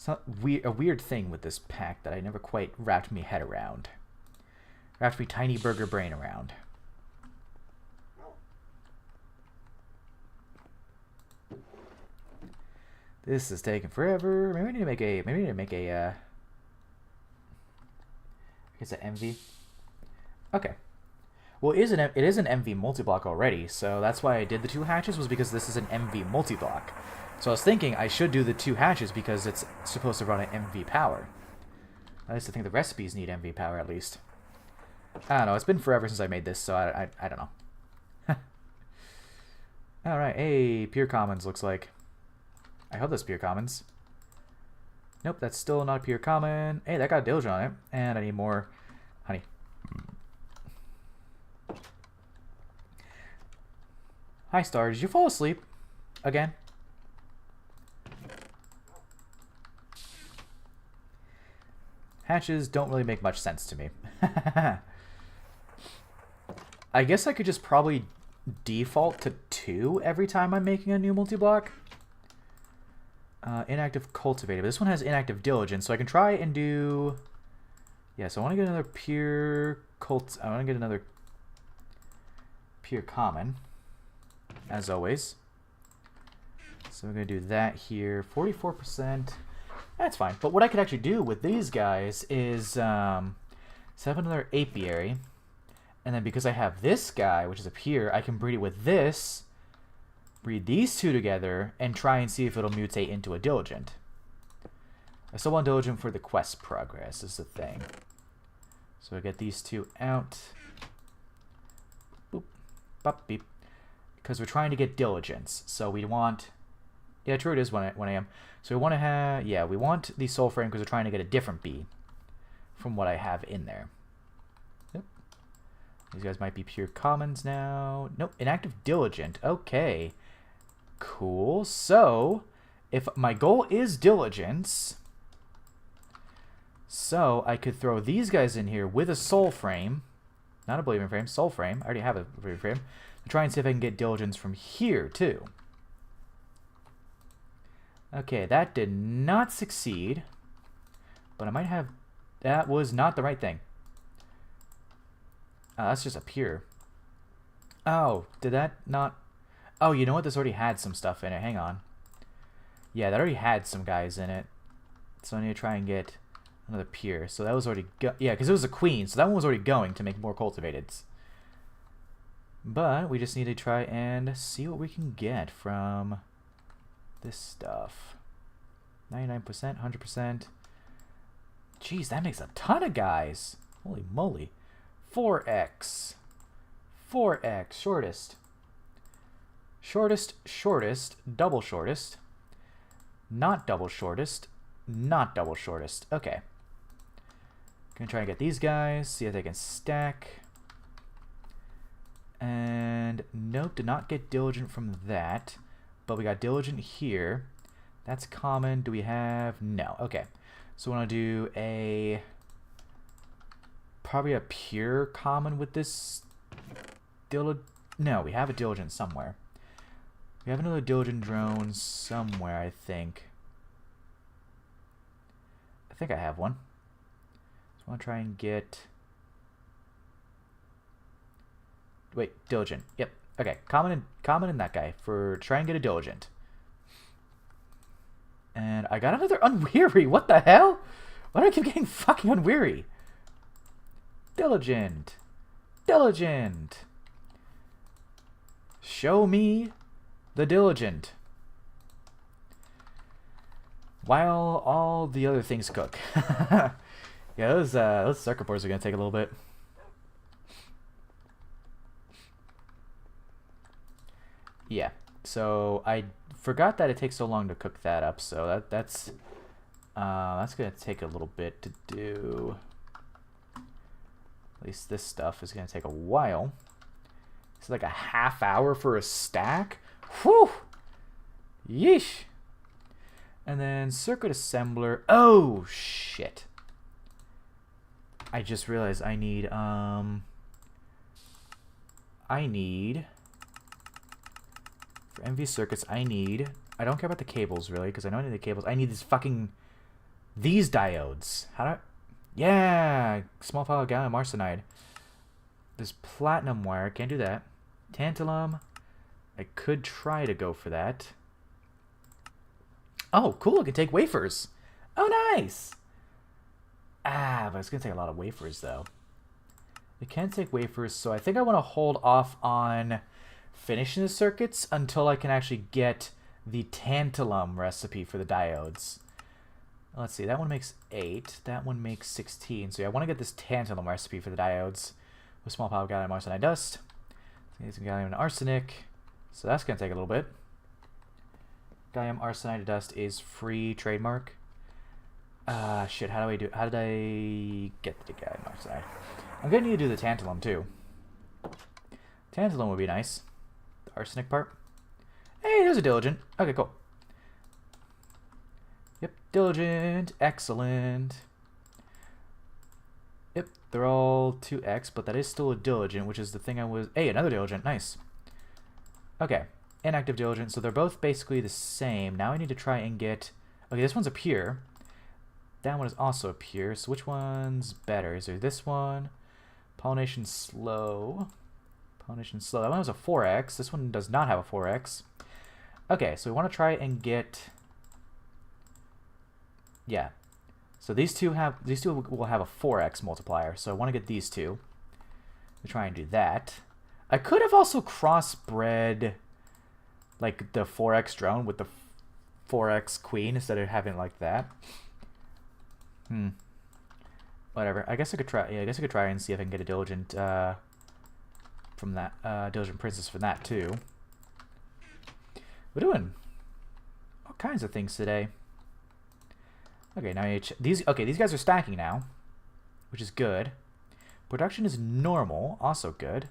S1: a weird thing with this pack that I never quite wrapped my head around. Wrapped my tiny burger brain around. This is taking forever. Maybe I need to make a it's an MV. Okay. Well, it is an MV multi-block already, so that's why I did the 2 hatches, was because this is an MV multi-block. So I was thinking I should do the 2 hatches because it's supposed to run at MV power. I used to think the recipes need MV power at least. I don't know. It's been forever since I made this, so I don't know. Alright, hey, Pure Commons looks like. I hope that's Pure Commons. Nope, that's still not Pure Common. Hey, that got Diligent on it. And I need more honey. Hi, Star. Did you fall asleep? Again? Hatches don't really make much sense to me. I guess I could just probably default to 2 every time I'm making a new multi-block. Inactive cultivated. But this one has inactive diligence, so I can try and do. Yeah, so I want to get another pure I want to get another pure common, as always. So we're gonna do that here. 44%. That's fine. But what I could actually do with these guys is set up another apiary, and then because I have this guy, which is up here, I can breed it with this. Breed these 2 together and try and see if it'll mutate into a diligent. I still want diligent for the quest progress is the thing. So I get these 2 out. Boop, bop, beep. Because we're trying to get diligence. So we want. Yeah, true, it is 1 a.m. So we want to have. Yeah, we want the soul frame because we're trying to get a different bee from what I have in there. Yep. These guys might be pure commons now. Nope, inactive diligent. Okay. Cool. So, if my goal is diligence, so I could throw these guys in here with a soul frame, not a believing frame, soul frame. I already have a believing frame. To try and see if I can get diligence from here too. Okay, that did not succeed, but I might have. That was not the right thing. That's just a pure. Oh, did that not? Oh, you know what? This already had some stuff in it. Hang on. Yeah, that already had some guys in it. So I need to try and get another pure. So that was already yeah, because it was a queen. So that one was already going to make more cultivateds. But we just need to try and see what we can get from this stuff. 99%, 100%. Jeez, that makes a ton of guys. Holy moly. 4x. 4x. Shortest. Shortest, shortest, double shortest. Not double shortest. Not double shortest. Okay. Gonna try and get these guys. See if they can stack. And nope, did not get diligent from that. But we got diligent here. That's common. Do we have? No. Okay. So we want to do a probably a pure common with this no, we have a diligent somewhere. We have another diligent drone somewhere, I think. I think I have one. So I want to try and get... Wait, diligent. Yep. Okay, common in that guy for try and get a diligent. And I got another unweary. What the hell? Why do I keep getting fucking unweary? Diligent. Diligent. Show me the diligent. While all the other things cook. Yeah, those circuit boards are gonna take a little bit. Yeah. So I forgot that it takes so long to cook that up. So that's gonna take a little bit to do. At least this stuff is gonna take a while. It's like a half hour for a stack. Whew! Yeesh! And then circuit assembler. Oh shit! I just realized I need for MV circuits I don't care about the cables really because I know I need the cables. I need these diodes. How do I... Yeah, small pile of gallium arsenide. This platinum wire, can't do that. Tantalum, I could try to go for that. Oh, cool, I can take wafers. Oh, nice. But it's going to take a lot of wafers, though. It can take wafers, so I think I want to hold off on finishing the circuits until I can actually get the tantalum recipe for the diodes. Let's see, that one makes 8, that one makes 16. So yeah, I want to get this tantalum recipe for the diodes with small pile of gallium arsenide dust. Need some gallium and arsenic, so that's going to take a little bit. Gallium arsenide dust is free trademark. Shit, how did I get the gallium arsenide? I'm going to need to do the tantalum too. Tantalum would be nice. The arsenic part. Hey, there's a diligent. Okay, cool. Yep, diligent, excellent. Yep, they're all 2x, but that is still a diligent, which is the thing I was... Hey, another diligent, nice. Okay, inactive diligent, so they're both basically the same. Now I need to try and get... Okay, this one's a pure. That one is also a pure, so which one's better? Is there this one? Pollination slow. Pollination slow. That one has a 4x. This one does not have a 4x. Okay, so we want to try and get... Yeah. So these two will have a 4x multiplier. So I want to get these two. We try and do that. I could have also crossbred like the 4x drone with the 4x queen instead of having it like that. Whatever. I guess I could try. Yeah, I guess I could try and see if I can get a diligent from that diligent princess from that too. We're doing all kinds of things today. Okay, now these guys are stacking now, which is good. Production is normal, also good.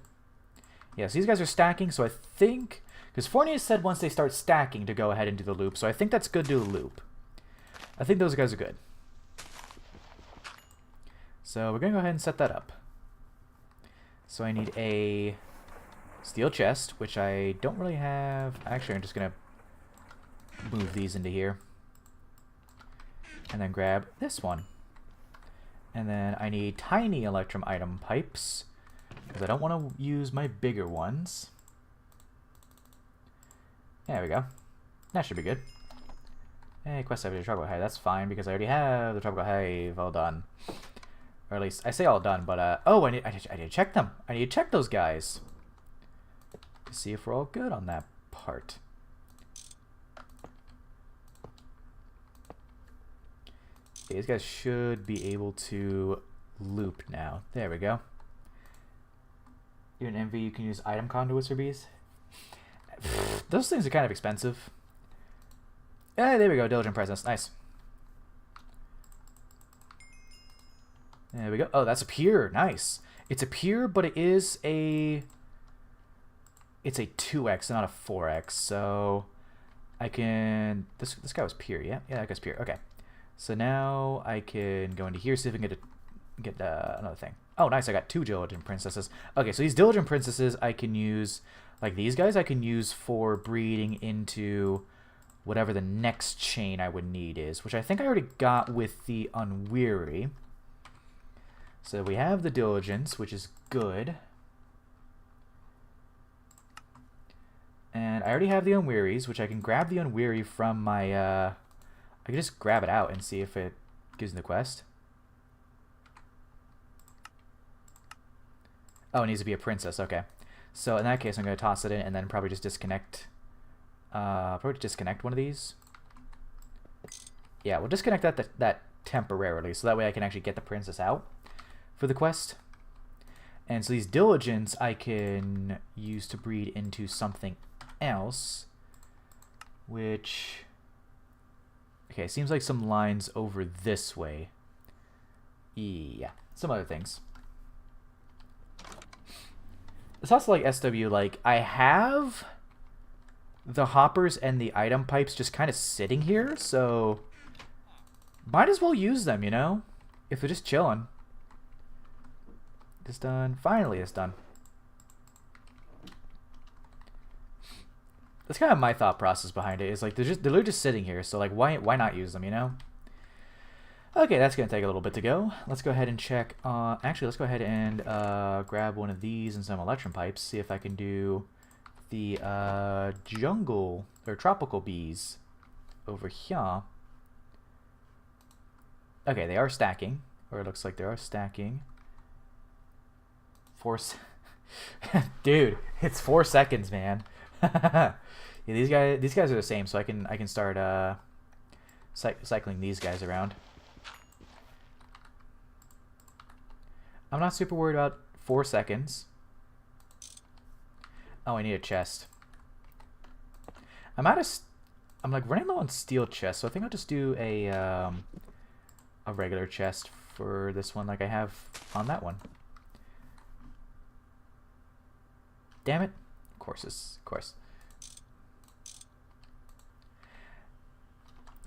S1: Yes, these guys are stacking, so I think... Because Fournier said once they start stacking to go ahead and do the loop, so I think that's good to do the loop. I think those guys are good. So we're going to go ahead and set that up. So I need a steel chest, which I don't really have... Actually, I'm just going to move these into here. And then grab this one. And then I need tiny electrum item pipes, because I don't want to use my bigger ones. There we go. That should be good. Hey, quest over the tropical hive. That's fine, because I already have the tropical hive all done. Or at least, I say all done, but, oh, I need to check them. I need to check those guys. To see if we're all good on that part. These guys should be able to loop now. There we go. You're an MV, you can use item conduits for bees. Those things are kind of expensive. Hey, there we go. Diligent presence. Nice. There we go. Oh, that's a pure. Nice. It's a pure, but it is a... It's a 2x, not a 4x. So I can... This guy was pure, yeah? Yeah, that guy's pure. Okay. So now I can go into here, see if I can get another thing. Oh, nice, I got 2 diligent princesses. Okay, so these diligent princesses I can use, like these guys I can use for breeding into whatever the next chain I would need is, which I think I already got with the Unweary. So we have the diligence, which is good. And I already have the Unwearies, which I can grab the Unweary from my, I can just grab it out and see if it gives me the quest. Oh, it needs to be a princess, okay. So in that case, I'm going to toss it in and then probably just disconnect, one of these. Yeah, we'll disconnect that temporarily, so that way I can actually get the princess out for the quest. And so these diligence I can use to breed into something else, which, okay, seems like some lines over this way. Yeah, some other things. It's also like SW, like, I have the hoppers and the item pipes just kind of sitting here, so might as well use them, you know? If they're just chilling. It's done. Finally, it's done. That's kind of my thought process behind it. Is like they're literally just sitting here, so like why not use them, you know? Okay, that's gonna take a little bit to go. Let's go ahead and check. Actually, let's go ahead and grab one of these and some electrum pipes. See if I can do the jungle or tropical bees over here. Okay, they are stacking, or it looks like they are stacking. Dude, it's 4 seconds, man. Yeah, these guys are the same, so I can start cycling these guys around. I'm not super worried about 4 seconds. Oh, I need a chest. I'm like running low on steel chests, so I think I'll just do a regular chest for this one, like I have on that one. Damn it! Of course.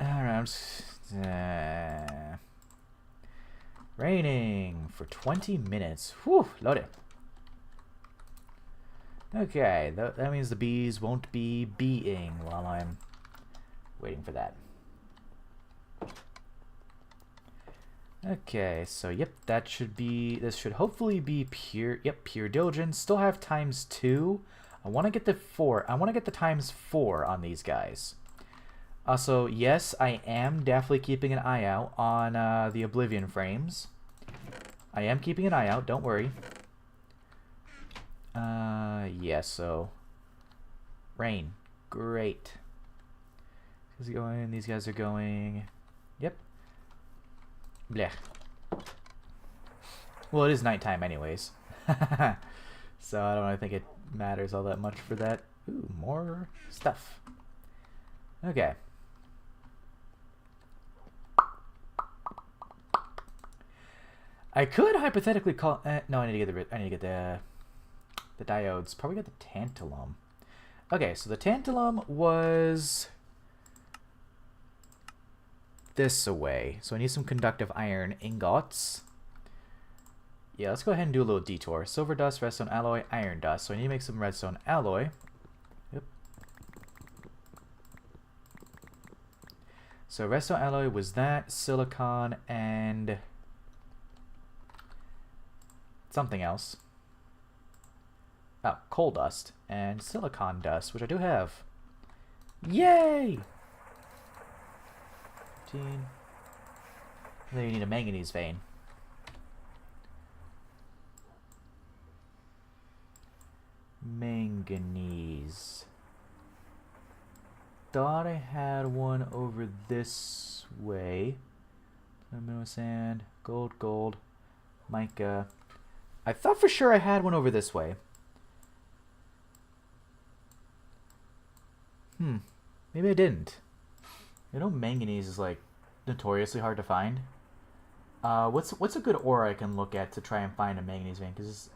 S1: Alright, raining for 20 minutes. Whew, loaded. Okay, that means the bees won't be beeing while I'm waiting for that. Okay, so yep, this should hopefully be pure, yep, pure diligence. Still have ×2. I want to get the 4. I want to get the ×4 on these guys. Also, yes, I am definitely keeping an eye out on the Oblivion frames. I am keeping an eye out, don't worry. Yeah, so rain, great. These guys are going. Yep. Blech. Well, it is nighttime anyways. So I don't really think it matters all that much for that. Ooh, more stuff. Okay. I could hypothetically call. No, I need to get the diodes. Probably get the tantalum. Okay, so the tantalum was this away. So I need some conductive iron ingots. Yeah, let's go ahead and do a little detour. Silver dust, redstone alloy, iron dust. So I need to make some redstone alloy. Yep. So redstone alloy was that, silicon, and something else. Oh, coal dust and silicon dust, which I do have. Yay! 15. And then you need a manganese vein. Manganese. Thought I had one over this way. Mineral sand, gold, mica. I thought for sure I had one over this way. Maybe I didn't. You know, manganese is like notoriously hard to find. What's a good ore I can look at to try and find a manganese vein? Because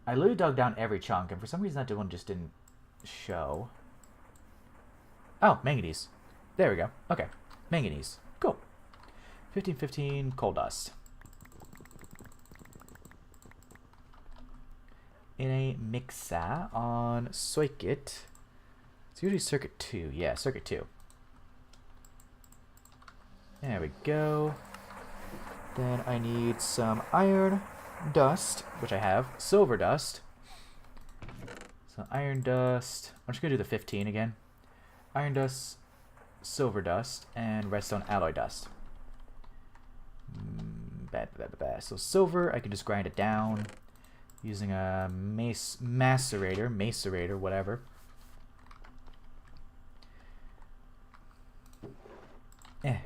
S1: I literally dug down every chunk, and for some reason that one just didn't show. Oh, manganese. There we go. Okay, manganese. Cool. 1515 coal dust. in a mixer on circuit. It's usually circuit 2. Yeah, circuit 2. There we go. Then I need some iron dust, which I have. Silver dust. So iron dust. I'm just going to do the 15 again. Iron dust, silver dust, and redstone alloy dust. So silver, I can just grind it down using a macerator, whatever. And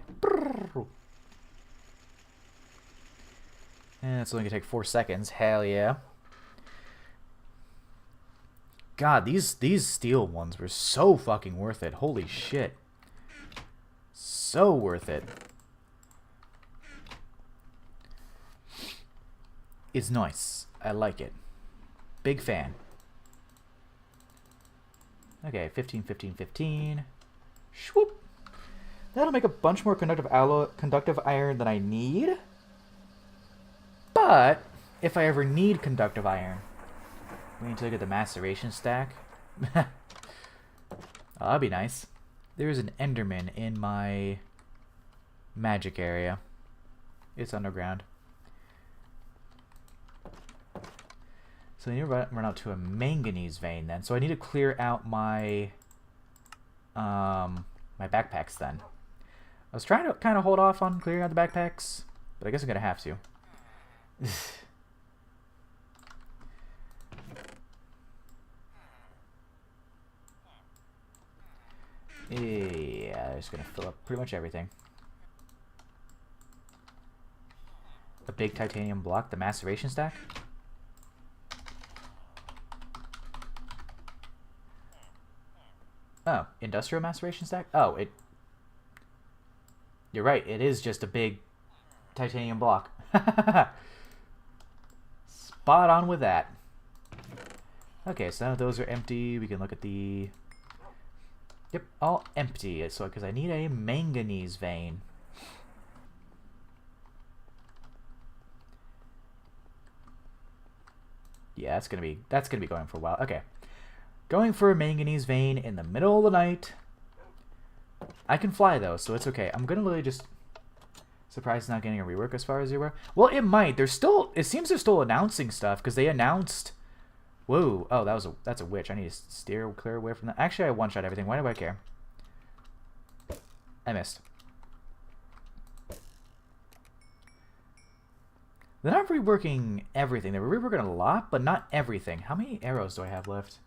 S1: it's only gonna take 4 seconds. Hell yeah. God, these steel ones were so fucking worth it. Holy shit. So worth it. It's nice. I like it. Big fan. Okay, 15, 15, 15. Swoop. That'll make a bunch more conductive iron than I need. But if I ever need conductive iron, wait until I get the maceration stack. Oh, that'd be nice. There's an Enderman in my magic area. It's underground. So I need to run out to a manganese vein then. So I need to clear out my my backpacks then. I was trying to kind of hold off on clearing out the backpacks, but I guess I'm gonna have to. Yeah, I'm just gonna fill up pretty much everything. A big titanium block, the maceration stack. Oh, industrial maceration stack? Oh, you're right, it is just a big titanium block. Spot on with that. Okay, so now those are empty. We can look at the... Yep, all empty. So, because I need a manganese vein. Yeah, that's gonna be going for a while. Okay. Going for a manganese vein in the middle of the night. I can fly though, so it's okay. I'm gonna literally just surprised not getting a rework as far as you were. Well, it might. It seems they're still announcing stuff because they announced. Whoa! Oh, that's a witch. I need to steer clear away from that. Actually, I one-shot everything. Why do I care? I missed. They're not reworking everything. They're reworking a lot, but not everything. How many arrows do I have left?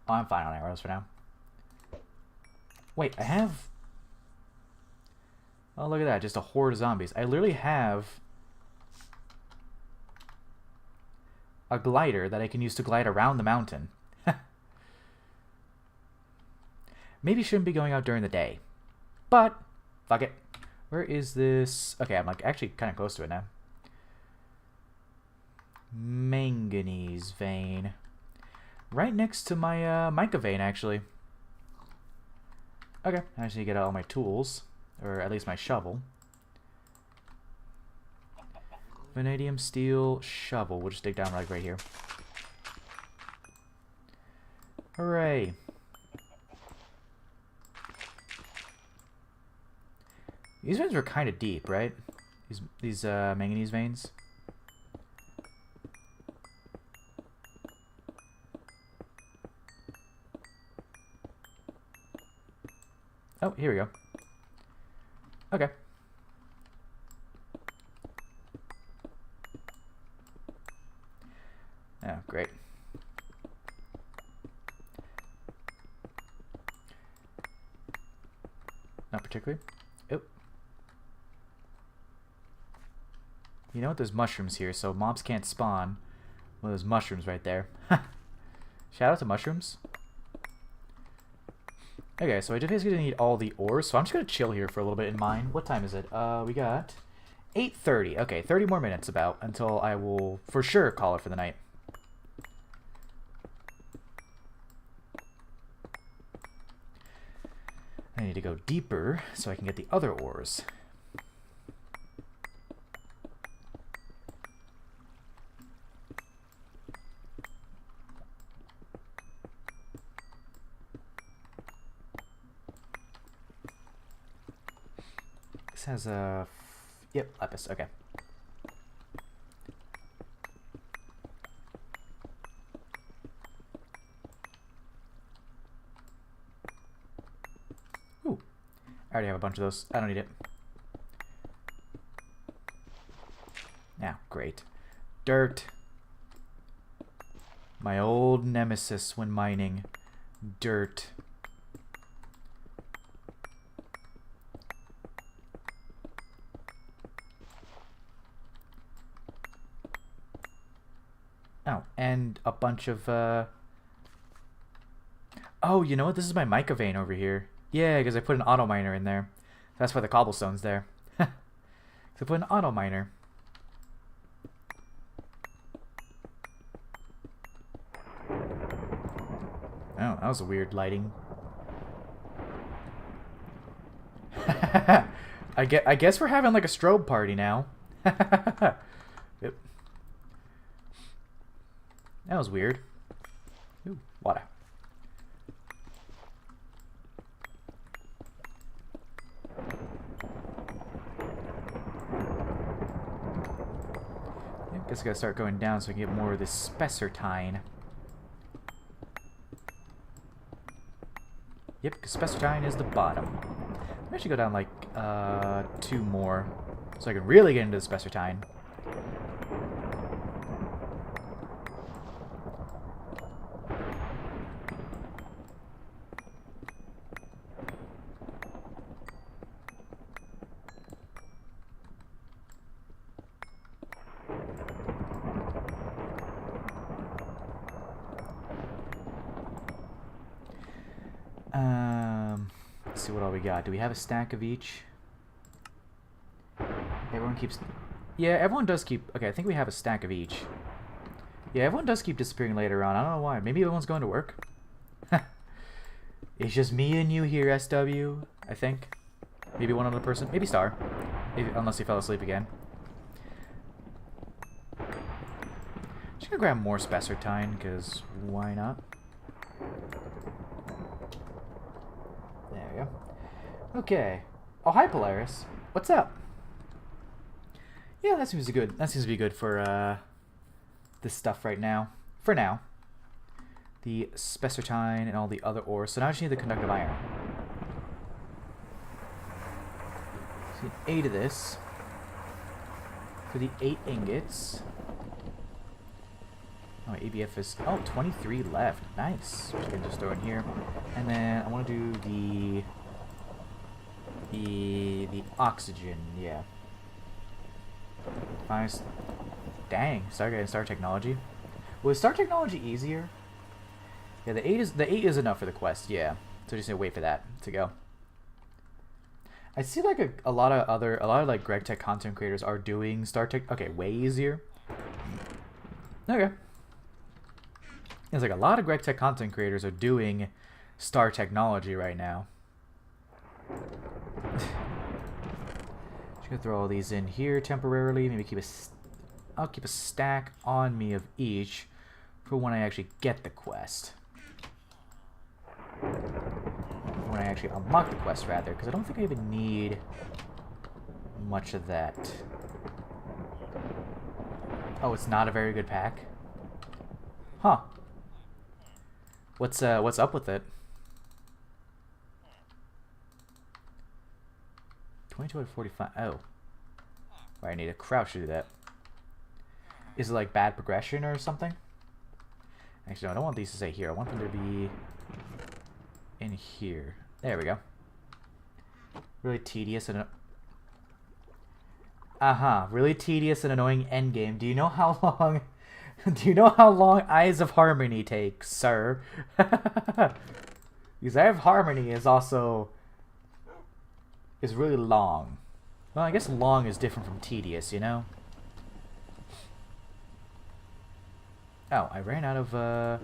S1: Oh, I'm fine on arrows for now. Wait, I have... Oh, look at that. Just a horde of zombies. I literally have a glider that I can use to glide around the mountain. Maybe shouldn't be going out during the day. But, fuck it. Where is this? Okay, I'm like actually kind of close to it now. Manganese vein. Right next to my mica vein, actually. Okay, I just need to get all my tools. Or at least my shovel. Vanadium, steel, shovel. We'll just dig down right here. Hooray. These veins were kind of deep, right? These manganese veins. Oh, here we go. Okay. Oh, great. Not particularly. Oh. You know what? There's mushrooms here, so mobs can't spawn. Well, there's mushrooms right there. Shout out to mushrooms. Okay, so I just basically need all the ores, so I'm just going to chill here for a little bit in mine. What time is it? We got 8:30. Okay, 30 more minutes about until I will for sure call it for the night. I need to go deeper so I can get the other ores. This has a... Yep, lapis. Okay. Ooh. I already have a bunch of those. I don't need it. Now, great. Dirt. My old nemesis when mining. Dirt. Oh, and a bunch of, Oh, you know what? This is my mica vein over here. Yeah, because I put an auto miner in there. That's why the cobblestone's there. So I put an auto miner. Oh, that was a weird lighting. I guess we're having like a strobe party now. Yep. That was weird. Ooh, water. I guess I gotta start going down so I can get more of this spessartine. Yep, because spessartine is the bottom. I should go down like 2 more so I can really get into the spessartine. Let's see what all we got. Do we have a stack of each? Everyone keeps... Yeah, everyone does keep... Okay, I think we have a stack of each. Yeah, everyone does keep disappearing later on. I don't know why. Maybe everyone's going to work? It's just me and you here, SW, I think. Maybe one other person. Maybe Star. Maybe, unless he fell asleep again. Just gonna grab more spessartine, because why not? There we go. Okay. Oh, hi, Polaris. What's up? Yeah, that seems good. That seems to be good for this stuff right now. For now. The spessartine and all the other ores. So now I just need the conductive iron. So 8 of this. For the 8 ingots. Oh, ABF is... Oh, 23 left. Nice. Which I can just throw in here. And then I want to do the oxygen. Yeah. Nice. Dang. Star Technology. Was Star Technology easier? Yeah, the 8 is enough for the quest. Yeah. So just need to wait for that to go. I see like a lot of like Greg Tech content creators are doing Star Tech. Okay, way easier. Okay. It's like a lot of Greg Tech content creators are doing Star Technology right now. Just gonna throw all these in here temporarily. Maybe I'll keep a stack on me of each for when I actually get the quest. When I actually unlock the quest, rather, because I don't think I even need much of that. Oh, it's not a very good pack? Huh. What's up with it? 22 out of 45. Oh. I need a crouch to do that. Is it like bad progression or something? Actually, no, I don't want these to stay here. I want them to be in here. There we go. Really tedious and... Really tedious and annoying endgame. Do you know how long... Do you know how long Eyes of Harmony takes, sir? Because Eye of Harmony is also... is really long. Well, I guess long is different from tedious, you know? Oh, I ran out of the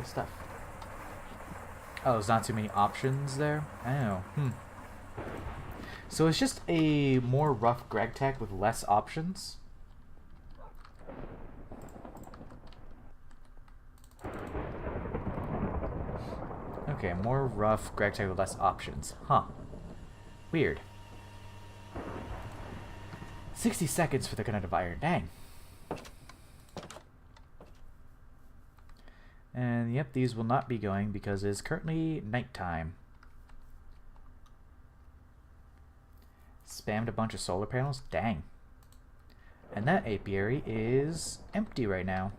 S1: stuff. Oh, there's not too many options there? Oh, So it's just a more rough Greg Tech with less options? Okay, more rough Greg tag with less options. Huh. Weird. 60 seconds for the conductive iron. Dang. And yep, these will not be going because it is currently nighttime. Spammed a bunch of solar panels? Dang. And that apiary is empty right now.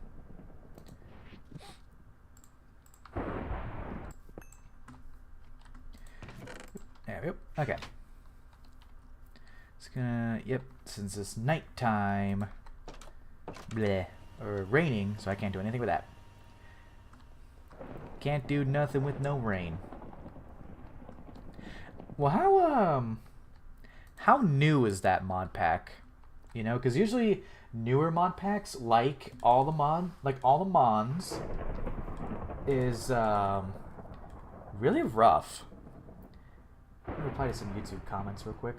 S1: There we go. Okay. It's gonna, yep, since it's nighttime, bleh, or raining, so I can't do anything with that. Can't do nothing with no rain. Well, how new is that mod pack? You know, because usually newer mod packs, like all the mons, is really rough. Let me reply to some YouTube comments real quick.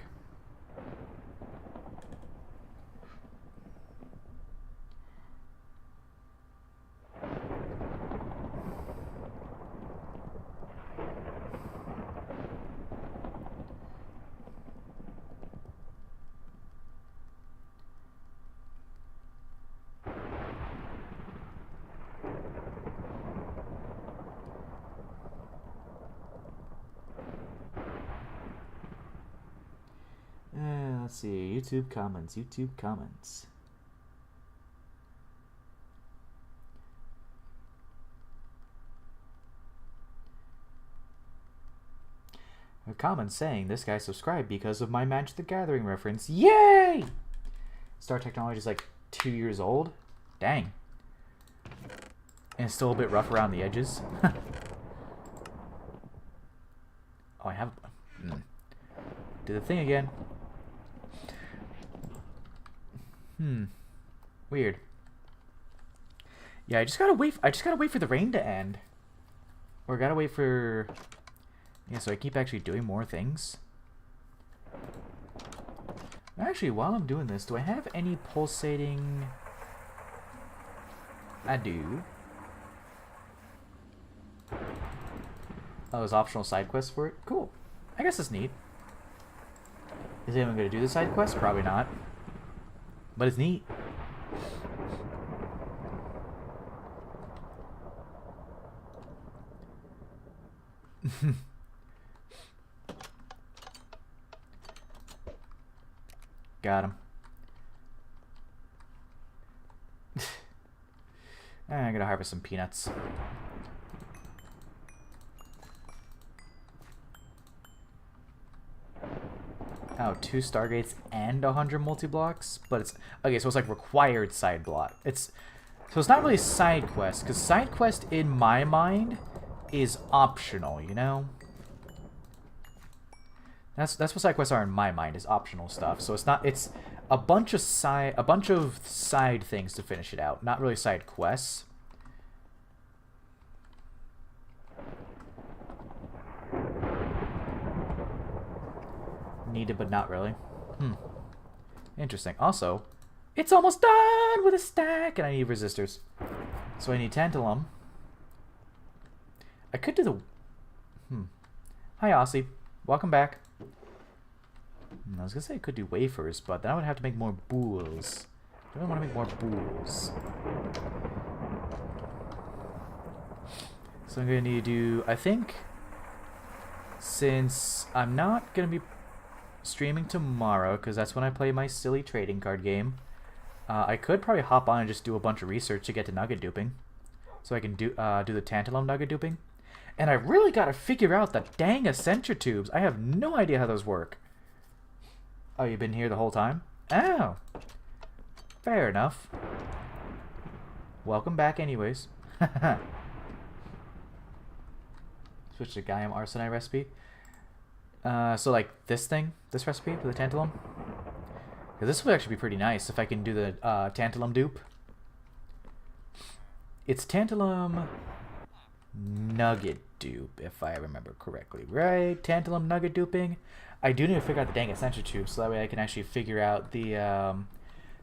S1: Let's see, YouTube comments. A comment saying this guy subscribed because of my Magic the Gathering reference. Yay! Star Technology is like 2 years old. Dang. And it's still a bit rough around the edges. Oh, I have... Do the thing again. Weird. Yeah, I just gotta wait for the rain to end. Or gotta wait for... Yeah, so I keep actually doing more things. Actually, while I'm doing this, do I have any pulsating... I do. Oh, there's optional side quests for it? Cool. I guess that's neat. Is anyone going to do the side quest? Probably not. But it's neat. Got him. I'm gonna harvest some peanuts. Oh, 2 Stargates and 100 multi-blocks? But it's... Okay, so it's like required side block. So it's not really side quest, because side quest in my mind is optional, you know? That's what side quests are in my mind, is optional stuff. So it's not... It's a bunch of side things to finish it out, not really side quests. Needed, but not really. Interesting. Also, it's almost done with a stack, and I need resistors. So I need tantalum. I could do the... Hi, Aussie. Welcome back. I was gonna say I could do wafers, but then I would have to make more bools. I don't want to make more bools. So I'm gonna need to do... I think... Since I'm not gonna be streaming tomorrow, because that's when I play my silly trading card game, I could probably hop on and just do a bunch of research to get to nugget duping, so I can do the tantalum nugget duping. And I really gotta figure out the dang eccentric tubes. I have no idea how those work. Oh, you've been here the whole time? Oh, fair enough. Welcome back anyways. Switch to Gaium arsenite recipe. So like this recipe for the tantalum. This would actually be pretty nice if I can do the tantalum dupe. It's tantalum nugget dupe, if I remember correctly, right? Tantalum nugget duping. I do need to figure out the dang eccentric tube, so that way I can actually figure out the,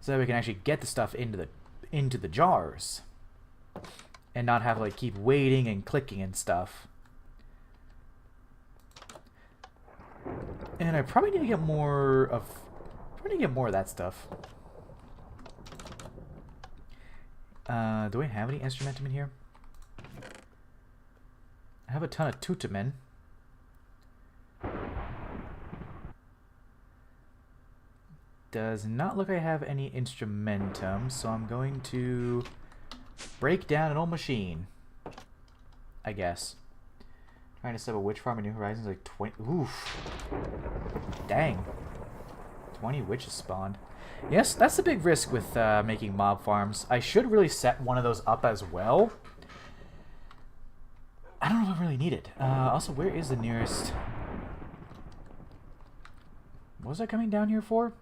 S1: so that we can actually get the stuff into the jars, and not have to like keep waiting and clicking and stuff. And I probably need to get more of... that stuff. Do I have any instrumentum in here? I have a ton of tutamen. Does not look like I have any instrumentum, so I'm going to break down an old machine. I guess. Trying to set up a witch farm in New Horizons, like 20... Oof. Dang. 20 witches spawned. Yes, that's the big risk with making mob farms. I should really set one of those up as well. I don't know if I really need it. Also, where is the nearest... What was I coming down here for?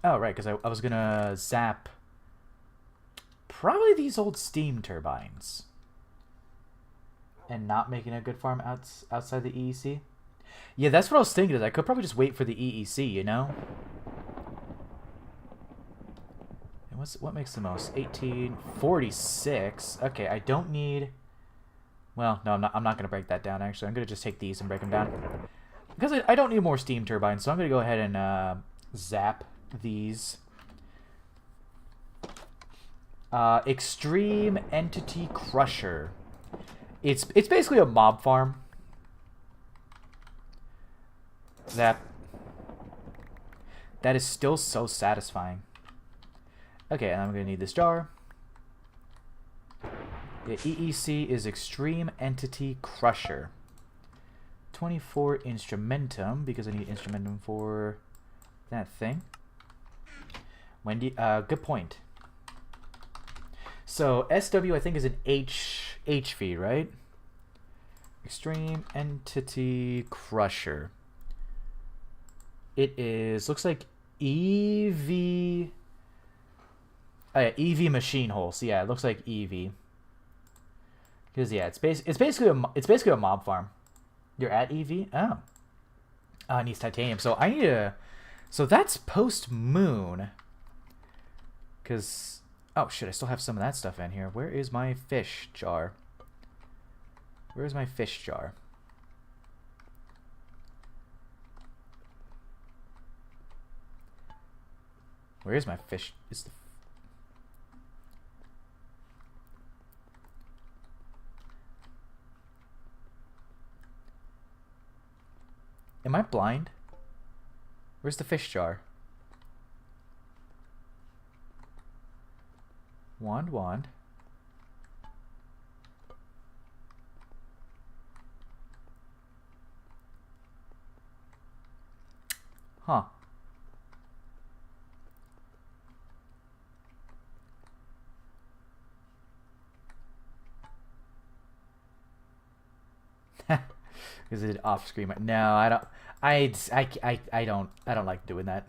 S1: Oh, right, because I was going to zap probably these old steam turbines. And not making a good farm outside the EEC. Yeah, that's what I was thinking. Is I could probably just wait for the EEC, you know? And what makes the most? 1846. Okay, I don't need... Well, no, I'm not going to break that down, actually. I'm going to just take these and break them down. Because I don't need more steam turbines, so I'm going to go ahead and zap these. Extreme Entity Crusher. It's basically a mob farm. That is still so satisfying. Okay, and I'm going to need this jar. The EEC is Extreme Entity Crusher. 24 instrumentum, because I need instrumentum for that thing. Wendy, good point. So SW I think is an H feed, right? Extreme Entity Crusher. It is, looks like EV. Oh yeah, EV machine hole. So yeah, it looks like EV. Because yeah, it's basically a mob farm. You're at EV. Oh, it needs titanium. So I need a. So that's post moon. Because oh shit, I still have some of that stuff in here. Where is my fish jar? Where's my fish jar? Where is my fish? Is the Am I blind? Where's the fish jar? Wand. Huh. Because it did off screen. No, I don't. I don't like doing that.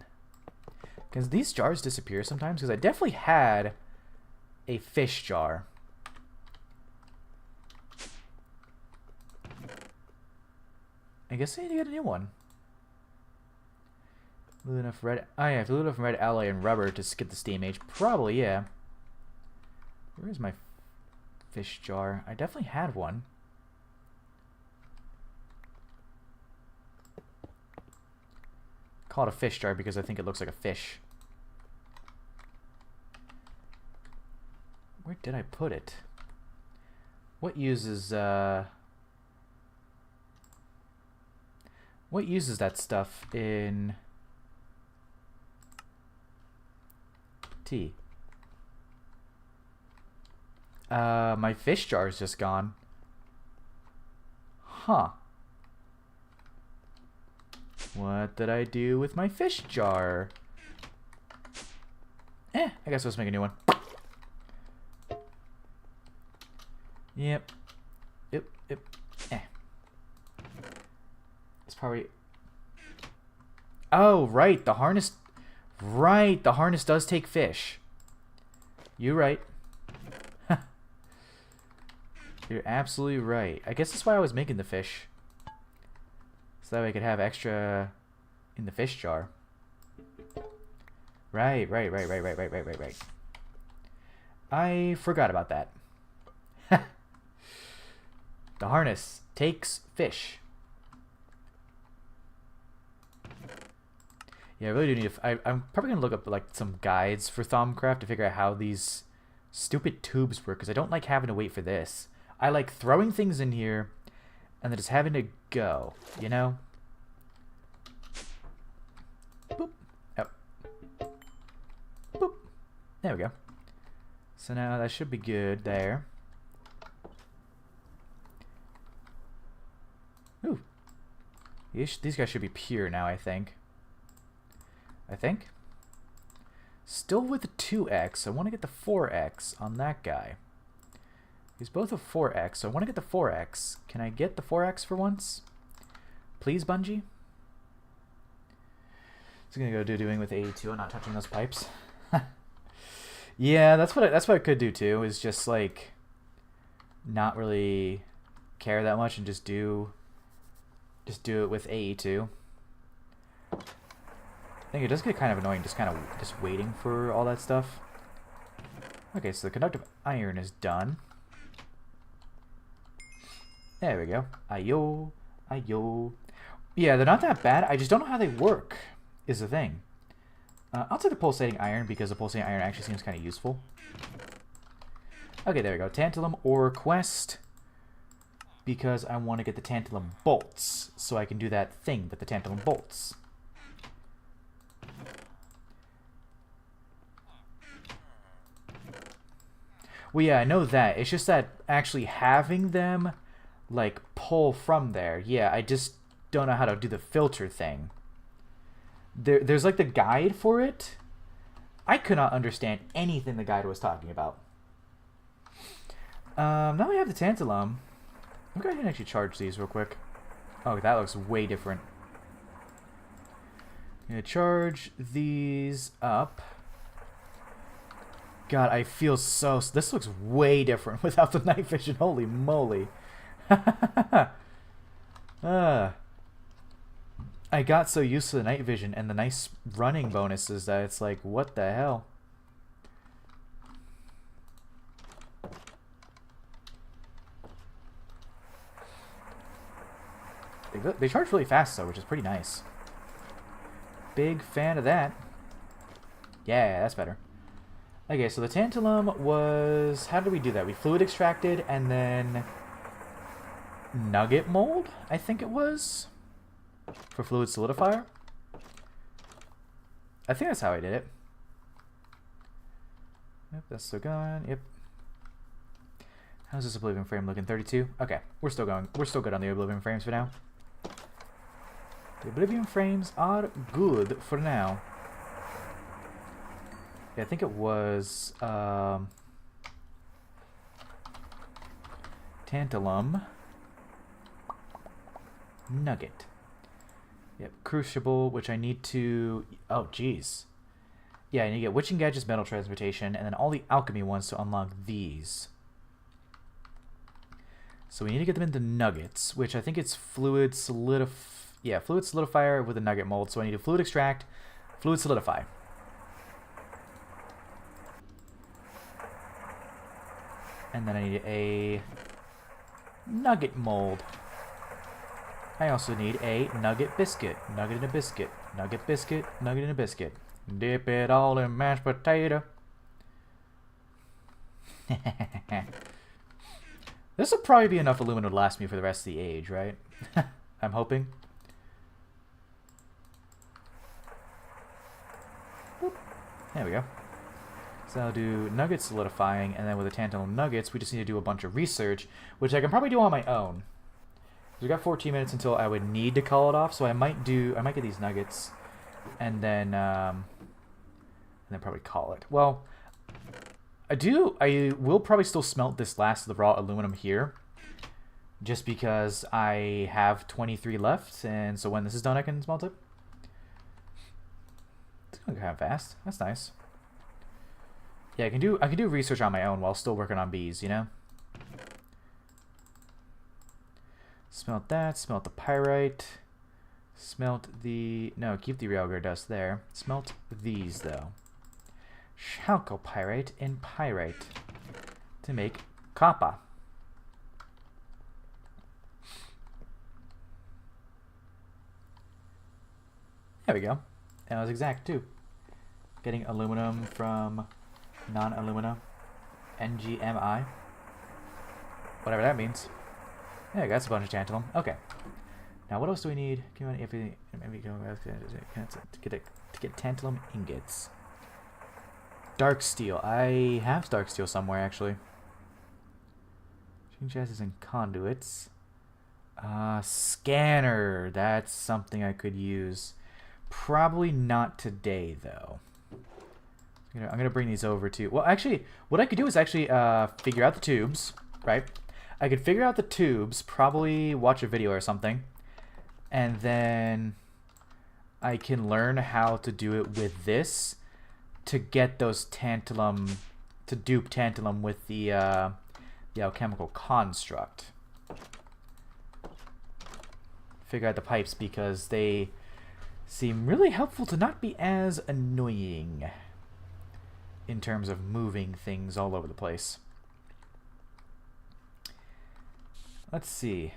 S1: Because these jars disappear sometimes. Because I definitely had a fish jar. I guess I need to get a new one. Blue enough red. Oh yeah, blue enough red alloy and rubber to skip the steam age. Probably, yeah. Where is my fish jar? I definitely had one. Call it a fish jar because I think it looks like a fish. Where did I put it? What uses that stuff in tea? My fish jar is just gone. Huh. What did I do with my fish jar? I guess let's make a new one. Yep. It's probably... Oh, right. The harness... Right. The harness does take fish. You're right. You're absolutely right. I guess that's why I was making the fish. So that way I could have extra in the fish jar. Right. I forgot about that. The harness takes fish. Yeah, I really do need to... I'm probably going to look up like some guides for Thaumcraft to figure out how these stupid tubes work, because I don't like having to wait for this. I like throwing things in here and then just having to go, you know? Boop. Oh. Boop. There we go. So now that should be good there. Ooh. These guys should be pure now, I think. Still with the 2x. I want to get the 4x on that guy. He's both a 4x, so I want to get the 4x. Can I get the 4x for once? Please, Bungie? It's gonna go doing with A2 and not touching those pipes. Yeah, that's what I could do too, is just like not really care that much and just do it with AE2. I think it does get kind of annoying just waiting for all that stuff. Okay, so the conductive iron is done. There we go. Ayo, ayo. Yeah, they're not that bad. I just don't know how they work, is the thing. I'll take the pulsating iron because the pulsating iron actually seems kind of useful. Okay, there we go. Tantalum ore quest. Because I want to get the tantalum bolts, so I can do that thing with the tantalum bolts. Well, yeah, I know that. It's just that actually having them, like, pull from there. Yeah, I just don't know how to do the filter thing. There's, like, the guide for it. I could not understand anything the guide was talking about. Now we have the tantalum. I'm going to actually charge these real quick. Oh, that looks way different. I'm going to charge these up. God, I feel so... This looks way different without the night vision. Holy moly. I got so used to the night vision and the nice running bonuses that it's like, what the hell? They charge really fast, though, which is pretty nice. Big fan of that. Yeah, that's better. Okay, so the tantalum was... How did we do that? We fluid extracted and then... Nugget mold, I think it was? For fluid solidifier? I think that's how I did it. Yep, that's still gone. Yep. How's this Oblivion frame looking? 32? Okay, we're still going. We're still good on the Oblivion frames for now. The Oblivion frames are good for now. Yeah, I think it was tantalum nugget. Yep, crucible, which I need to... Oh, jeez. Yeah, I need to get Witching Gadget's metal transmutation, and then all the alchemy ones to unlock these. So we need to get them into nuggets, which I think it's fluid yeah, fluid solidifier with a nugget mold. So I need to fluid extract, fluid solidify. And then I need a nugget mold. I also need a nugget biscuit. Nugget and a biscuit. Nugget biscuit. Nugget and a biscuit. Dip it all in mashed potato. This will probably be enough aluminum to last me for the rest of the age, right? I'm hoping. Boop. There we go. So I'll do nugget solidifying, and then with the tantalum nuggets, we just need to do a bunch of research, which I can probably do on my own. We got 14 minutes until I would need to call it off, so I might get these nuggets, and then probably call it. Well, I will probably still smelt this last of the raw aluminum here, just because I have 23 left, and so when this is done, I can smelt it. It's going kind of fast. That's nice. Yeah, I can do research on my own while still working on bees, you know. Smelt that. Smelt the pyrite. Smelt the... No, keep the realgar dust there. Smelt these, though. Chalcopyrite and pyrite to make copper. There we go. And it was exact, too. Getting aluminum from non-alumina. NGMI. Whatever that means. Yeah, that's a bunch of tantalum. Okay. Now, what else do we need? To get tantalum ingots. Dark steel. I have dark steel somewhere, actually. Machine chassis and conduits. Scanner. That's something I could use. Probably not today, though. I'm gonna bring these over to... Well, actually, what I could do is actually figure out the tubes, right? I could figure out the tubes, probably watch a video or something, and then I can learn how to do it with this to get those tantalum, to dupe tantalum with the alchemical construct. Figure out the pipes because they seem really helpful to not be as annoying in terms of moving things all over the place. Let's see.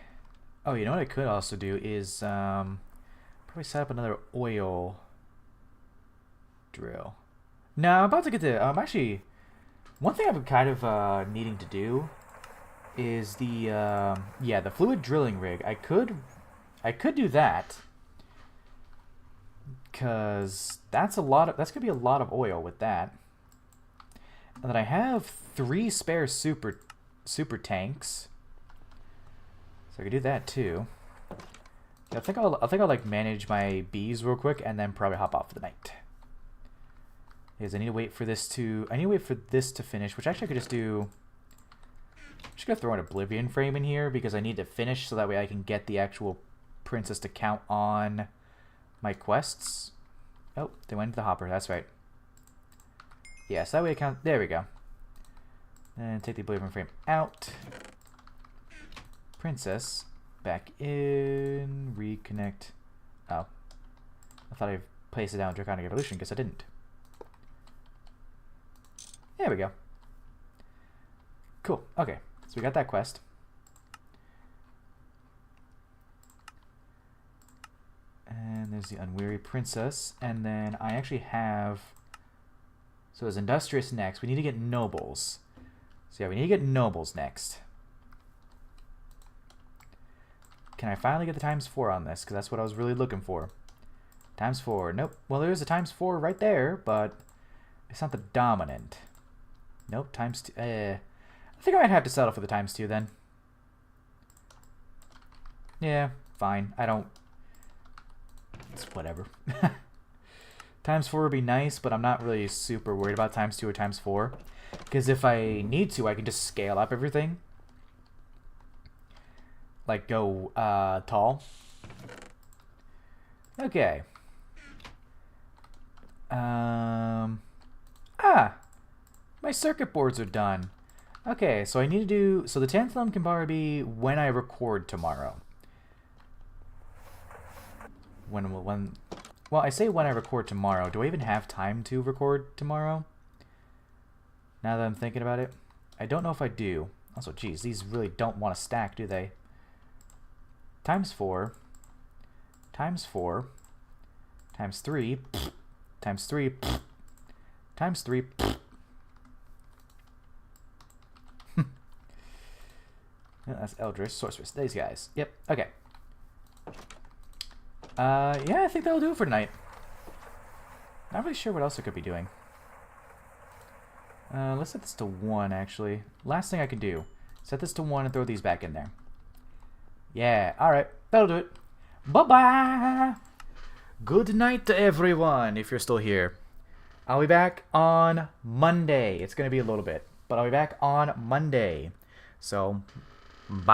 S1: Oh, you know what I could also do is probably set up another oil drill. No, I'm about to get to... actually, one thing I'm kind of needing to do is the the fluid drilling rig. I could do that because that's gonna be a lot of oil with that. And then I have 3 spare super tanks, so I could do that too. I think I'll like manage my bees real quick and then probably hop off for the night. Because I need to wait for this to finish, which actually I could just do. I'm just gonna throw an Oblivion frame in here because I need to finish so that way I can get the actual princess to count on my quests. Oh, they went into the hopper. That's right. Yes, that way I count. There we go. And take the Oblivion frame out. Princess back in. Reconnect. Oh, I thought I placed it down in Draconic Evolution. Guess I didn't. There we go. Cool. Okay, so we got that quest. And there's the Unweary Princess. And then I actually have... So it's Industrious next. We need to get Nobles. So yeah, we need to get Nobles next. Can I finally get the ×4 on this? Because that's what I was really looking for. ×4. Nope. Well, there's a ×4 right there, but it's not the dominant. Nope. ×2. I think I might have to settle for the ×2 then. Yeah, fine. I don't... It's whatever. ×4 would be nice, but I'm not really super worried about ×2 or ×4. Because if I need to, I can just scale up everything. Like, go tall. Okay. My circuit boards are done. Okay, so I need to do... So the tantalum can probably be when I record tomorrow. When... Well, I say when I record tomorrow. Do I even have time to record tomorrow? Now that I'm thinking about it. I don't know if I do. Also, geez, these really don't want to stack, do they? ×4. ×4. ×3. ×3. ×3. That's Eldritch, Sorceress. These guys. Yep. Okay. Yeah, I think that'll do it for tonight. Not really sure what else I could be doing. Let's set this to 1, actually. Last thing I can do. Set this to 1 and throw these back in there. Yeah, alright. That'll do it. Bye-bye! Good night to everyone, if you're still here. I'll be back on Monday. It's going to be a little bit, but I'll be back on Monday. So, bye.